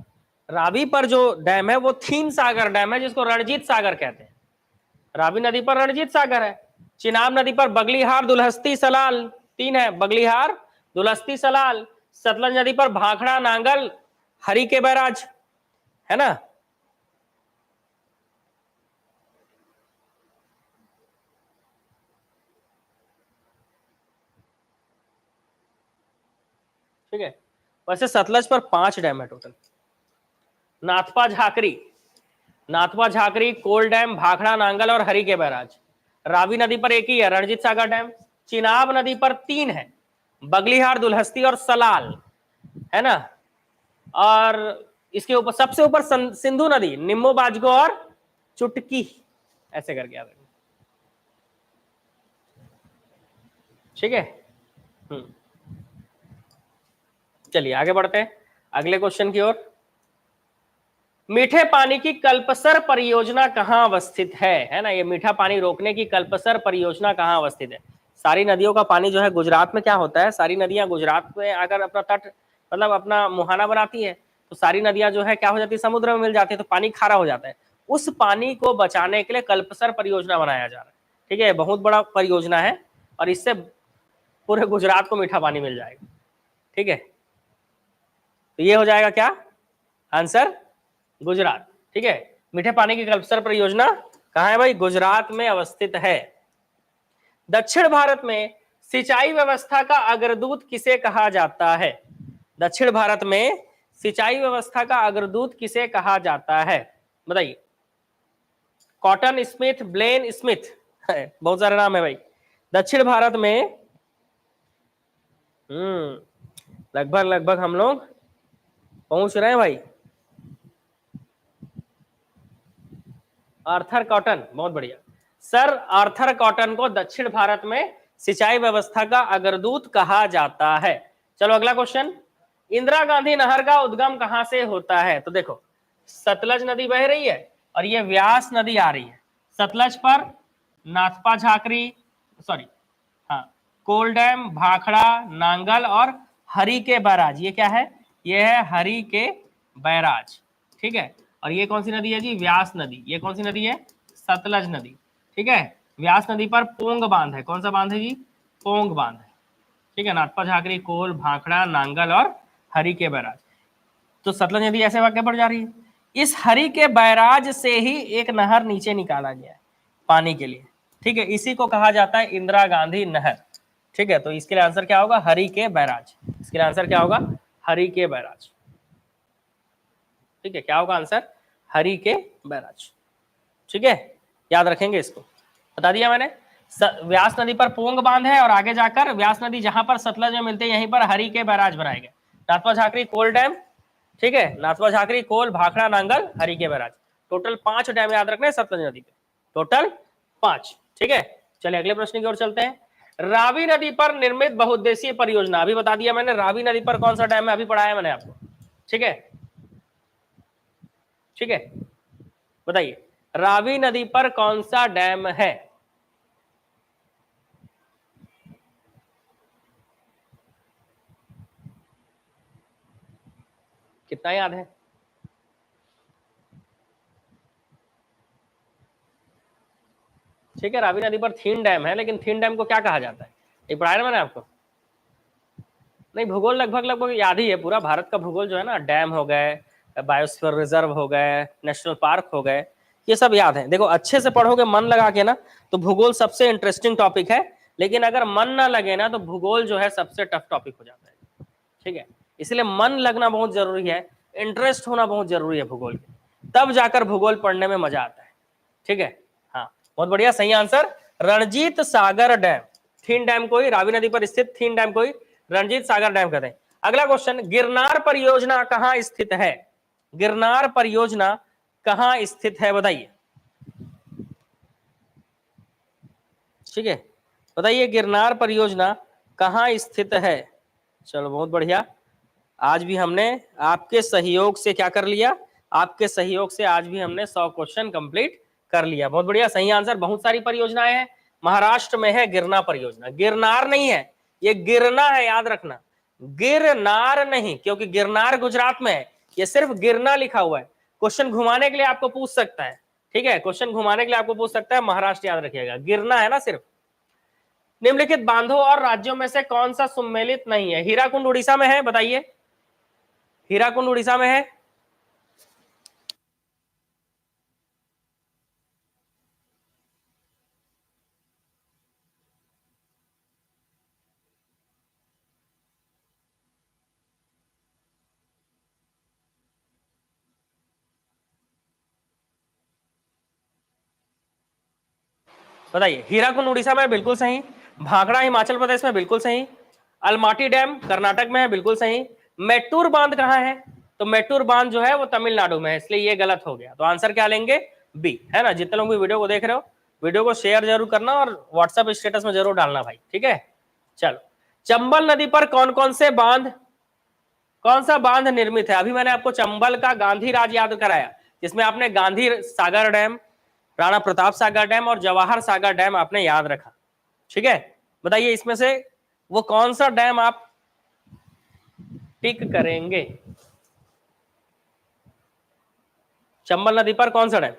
रावी पर जो डैम है वो थीन सागर डैम है, जिसको रणजीत सागर कहते हैं। रावी नदी पर रणजीत सागर है। चिनाब नदी पर बगलीहार, दुलहस्ती, सलाल, तीन है, बगलीहार, दुलहस्ती, सलाल। सतलज नदी पर भाखड़ा, नांगल, हरिके बैराज, है ना। ठीक है, वैसे सतलज पर 5 डैम है टोटल। नाथपा झाकरी, नाथपा झाकरी, कोल डैम, भाखड़ा, नांगल और हरिके बैराज। रावी नदी पर एक ही है, रणजीत सागर डैम। चिनाब नदी पर 3 है, बगलीहार, दुलहस्ती और सलाल, है ना। और इसके ऊपर सबसे ऊपर सिंधु नदी, निम्बो, बाजगो और चुटकी, ऐसे करके याद रखना। ठीक है, चलिए आगे बढ़ते हैं अगले क्वेश्चन की ओर। मीठे पानी की कल्पसर परियोजना कहाँ अवस्थित है ना। ये मीठा पानी रोकने की कल्पसर परियोजना कहाँ अवस्थित है? सारी नदियों का पानी जो है गुजरात में क्या होता है, सारी नदियां गुजरात में अगर अपना तट मतलब अपना मुहाना बनाती है, तो सारी नदियां जो है क्या हो जाती है, समुद्र में मिल जाती है, तो पानी खारा हो जाता है। उस पानी को बचाने के लिए कल्पसर परियोजना बनाया जा रहा है। ठीक है, बहुत बड़ा परियोजना है और इससे पूरे गुजरात को मीठा पानी मिल जाएगा। ठीक है, तो ये हो जाएगा क्या आंसर? गुजरात। ठीक है, मीठे पानी की कल्पसर परियोजना कहां है भाई? गुजरात में अवस्थित है। दक्षिण भारत में सिंचाई व्यवस्था का अग्रदूत किसे कहा जाता है? दक्षिण भारत में सिंचाई व्यवस्था का अग्रदूत किसे कहा जाता है, बताइए। कॉटन स्मिथ, ब्लेन स्मिथ, बहुत सारे नाम है भाई। दक्षिण भारत में लगभग लगभग हम लोग पहुंच रहे हैं भाई। आर्थर कॉटन, बहुत बढ़िया सर। आर्थर कॉटन को दक्षिण भारत में सिंचाई व्यवस्था का अग्रदूत कहा जाता है। चलो अगला क्वेश्चन। इंदिरा गांधी नहर का उद्गम कहां से होता है? तो देखो, सतलज नदी बह रही है और ये व्यास नदी आ रही है। सतलज पर नाथपा झाकरी, सॉरी, हाँ, कोल डैम, भाखड़ा, नांगल और हरि के बैराज। ये क्या है? ये है हरि के बैराज। ठीक है, और ये कौन सी नदी है जी? व्यास नदी। ये कौन सी नदी है? सतलज नदी। ठीक है, व्यास नदी पर पोंग बांध है। कौन सा बांध है जी? पोंग बांध है। ठीक है, नाथपा झाकरी, कोल, भाखड़ा, नांगल और हरि के बैराज। तो सतलज नदी ऐसे वाक्य पर जा रही है। इस हरि के बैराज से ही एक नहर नीचे निकाला गया है पानी के लिए। ठीक है, इसी को कहा जाता है इंदिरा गांधी नहर। ठीक है, तो इसके लिए आंसर क्या होगा? हरि के बैराज। इसके लिए आंसर क्या होगा? हरि के बैराज। ठीक है, क्या होगा आंसर? हरि के बैराज। ठीक है, याद रखेंगे इसको, बता दिया मैंने। व्यास नदी पर पोंग बांध है और आगे जाकर व्यास नदी जहां पर सतलज में मिलते हैं यहीं पर हरि के बैराज बनाए गए। नाथपा झाकरी कोल डैम, ठीक है, नाथपा झाकरी कोल भाखड़ा नांगल हरि के बैराज, टोटल 5 डैम याद रखना है सतलज नदी पे, टोटल 5। ठीक है, चलिए अगले प्रश्न की ओर चलते हैं। रावी नदी पर निर्मित बहुउद्देशीय परियोजना, अभी बता दिया मैंने रावी नदी पर कौन सा डैम है, अभी पढ़ाया मैंने आपको। ठीक है, ठीक है, बताइए रावी नदी पर कौन सा डैम है? कितना याद है? ठीक है, रावी नदी पर थीन डैम है, लेकिन थीन डैम को क्या कहा जाता है, ये पढ़ाया ना मैंने आपको? नहीं, भूगोल लगभग लगभग याद ही है पूरा, भारत का भूगोल जो है ना, डैम हो गए, बायोस्फीयर रिजर्व हो गए, नेशनल पार्क हो गए, ये सब याद है। देखो अच्छे से पढ़ोगे मन लगा के ना तो भूगोल सबसे इंटरेस्टिंग टॉपिक है, लेकिन अगर मन ना लगे ना तो भूगोल जो है सबसे टफ टॉपिक हो जाता है। ठीक है, इसलिए मन लगना बहुत जरूरी है, इंटरेस्ट होना बहुत जरूरी है भूगोल के, तब जाकर भूगोल पढ़ने में मजा आता है। ठीक है, हाँ बहुत बढ़िया, सही आंसर रणजीत सागर डैम, थीन डैम को ही, रावी नदी पर स्थित थीन डैम को ही रणजीत सागर डैम कहते हैं। अगला क्वेश्चन, गिरनार परियोजना कहां स्थित है? गिरनार परियोजना कहां स्थित है बताइए। ठीक है, बताइए गिरनार परियोजना कहां स्थित है? चलो बहुत बढ़िया, आज भी हमने आपके सहयोग से क्या कर लिया, आपके सहयोग से आज भी हमने 100 क्वेश्चन कंप्लीट कर लिया। बहुत बढ़िया, सही आंसर, बहुत सारी परियोजनाएं हैं, महाराष्ट्र में है गिरना परियोजना, गिरनार नहीं है, ये गिरना है, याद रखना, गिरनार नहीं, क्योंकि गिरनार गुजरात में है, ये सिर्फ गिरना लिखा हुआ है। क्वेश्चन घुमाने के लिए आपको पूछ सकता है, ठीक है, क्वेश्चन घुमाने के लिए आपको पूछ सकता है, महाराष्ट्र याद रखिएगा, गिरना है ना सिर्फ। निम्नलिखित बांधों और राज्यों में से कौन सा सम्मिलित नहीं है? हीराकुंड उड़ीसा में है, बताइए, हीराकुंड उड़ीसा में है? बताइए, हीराकुंड उड़ीसा में बिल्कुल सही, भाखड़ा हिमाचल प्रदेश में बिल्कुल सही, अलमाटी डैम कर्नाटक में है बिल्कुल सही, मेट्टूर बांध कहां है? तो मेट्टूर बांध जो है वो तमिलनाडु में है, इसलिए ये गलत हो गया, तो आंसर क्या लेंगे? बी, है ना। जितने लोग भी वीडियो को देख रहे हो, वीडियो को शेयर जरूर करना और व्हाट्सएप स्टेटस में जरूर डालना भाई, ठीक है। चलो, चंबल नदी पर कौन कौन से बांध, कौन सा बांध निर्मित है? अभी मैंने आपको चंबल का गांधी राज याद कराया, जिसमें आपने गांधी सागर डैम, राणा प्रताप सागर डैम और जवाहर सागर डैम आपने याद रखा। ठीक है, बताइए इसमें से वो कौन सा डैम आप टिक करेंगे? चंबल नदी पर कौन सा डैम?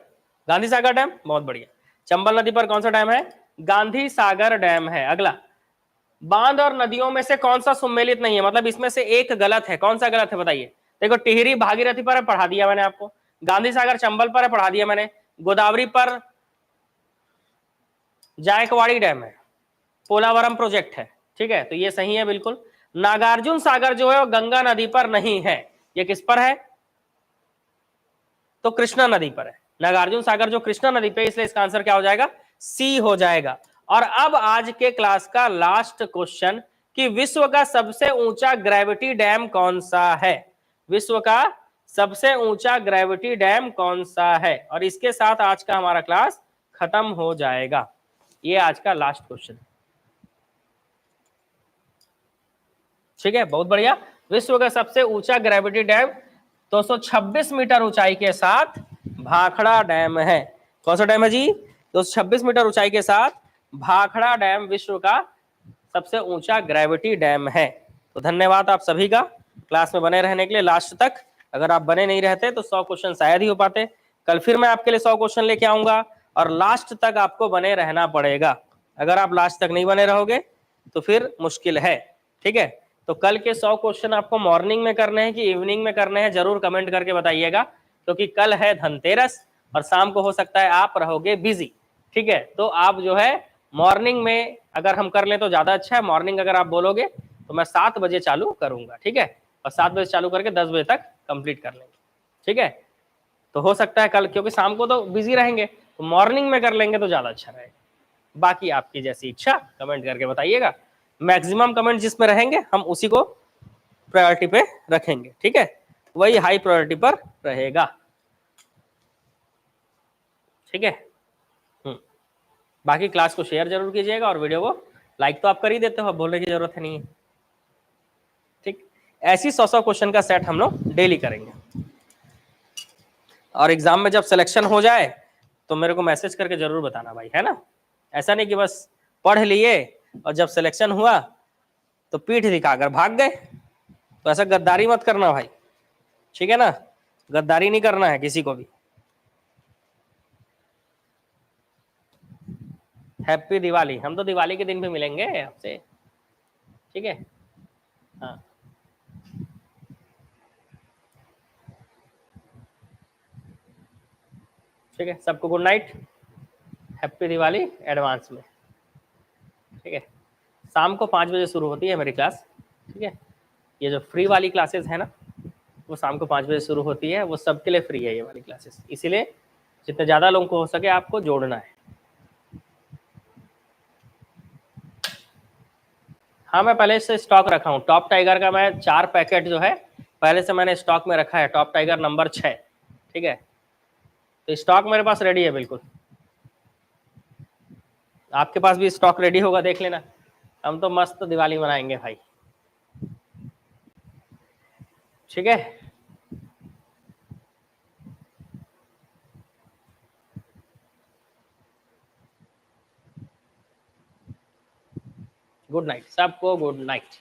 गांधी सागर डैम, बहुत बढ़िया। चंबल नदी पर कौन सा डैम है? गांधी सागर डैम है। अगला, बांध और नदियों में से कौन सा सम्मिलित नहीं है, मतलब इसमें से एक गलत है, कौन सा गलत है बताइए। देखो, टिहरी भागीरथी पर है, पढ़ा दिया मैंने आपको, गांधी सागर चंबल पर है, पढ़ा दिया मैंने, गोदावरी पर जायकवाड़ी डैम है, पोलावरम प्रोजेक्ट है, ठीक है, तो ये सही है बिल्कुल। नागार्जुन सागर जो है वो गंगा नदी पर नहीं है, ये किस पर है? तो कृष्णा नदी पर है। नागार्जुन सागर जो कृष्णा नदी पे, इसलिए इसका आंसर क्या हो जाएगा? सी हो जाएगा। और अब आज के क्लास का लास्ट क्वेश्चन कि विश्व का सबसे ऊंचा ग्रेविटी डैम कौन सा है? विश्व का सबसे ऊंचा ग्रेविटी डैम कौन सा है? और इसके साथ आज का हमारा क्लास खत्म हो जाएगा। ये आज का लास्ट क्वेश्चन, ठीक है, बहुत बढ़िया। विश्व का सबसे ऊंचा ग्रेविटी डैम 226 मीटर ऊंचाई के साथ भाखड़ा डैम है। कौन सा डैम है जी? 226 मीटर ऊंचाई के साथ भाखड़ा डैम विश्व का सबसे ऊंचा ग्रेविटी डैम है। तो धन्यवाद आप सभी का क्लास में बने रहने के लिए लास्ट तक। अगर आप बने नहीं रहते तो 100 क्वेश्चन शायद ही हो पाते। कल फिर मैं आपके लिए 100 क्वेश्चन लेके आऊंगा और लास्ट तक आपको बने रहना पड़ेगा। अगर आप लास्ट तक नहीं बने रहोगे तो फिर मुश्किल है, ठीक है। तो कल के 100 क्वेश्चन आपको मॉर्निंग में करने हैं कि इवनिंग में करने हैं, जरूर कमेंट करके बताइएगा, क्योंकि कल है धनतेरस और शाम को हो सकता है आप रहोगे बिजी, ठीक है। तो आप जो है मॉर्निंग में अगर हम कर लें तो ज्यादा अच्छा है। मॉर्निंग अगर आप बोलोगे तो मैं 7 बजे चालू करूंगा, ठीक है, और 7 बजे चालू करके 10 बजे तक कंप्लीट कर लेंगे, ठीक है। तो हो सकता है कल, क्योंकि शाम को तो बिजी रहेंगे, तो मॉर्निंग में कर लेंगे तो ज्यादा अच्छा रहेगा, बाकी आपकी जैसी इच्छा कमेंट करके बताइएगा। मैक्सिमम कमेंट जिसमें रहेंगे हम उसी को प्रायोरिटी पे रखेंगे, ठीक है, वही हाई प्रायोरिटी पर रहेगा, ठीक है। बाकी क्लास को शेयर जरूर कीजिएगा और वीडियो को लाइक तो आप कर ही देते हो, बोलने की जरूरत है नहीं है, ठीक। ऐसी 100 क्वेश्चन का सेट हम लोग डेली करेंगे, और एग्जाम में जब सिलेक्शन हो जाए तो मेरे को मैसेज करके जरूर बताना भाई, है ना। ऐसा नहीं कि बस पढ़ लिए और जब सिलेक्शन हुआ तो पीठ दिखाकर भाग गए, तो ऐसा गद्दारी मत करना भाई, ठीक है ना, गद्दारी नहीं करना है किसी को भी। हैप्पी दिवाली, हम तो दिवाली के दिन भी मिलेंगे आपसे, ठीक है। हाँ, ठीक है, सबको good night, happy Diwali advance में, ठीक है। शाम को 5 बजे शुरू होती है मेरी क्लास, ठीक है। ये जो फ्री वाली क्लासेस है ना, वो शाम को 5 बजे शुरू होती है, वो सबके लिए फ्री है ये वाली क्लासेस, इसीलिए जितने ज़्यादा लोगों को हो सके आपको जोड़ना है। हाँ, मैं पहले से स्टॉक रखा हूँ टॉप टाइगर का, मैं 4 पैकेट जो है पहले से मैंने स्टॉक में रखा है, टॉप टाइगर नंबर 6, ठीक है। तो स्टॉक मेरे पास रेडी है बिल्कुल, आपके पास भी स्टॉक रेडी होगा, देख लेना। हम तो मस्त दिवाली मनाएंगे भाई, ठीक है। गुड नाइट सबको, गुड नाइट।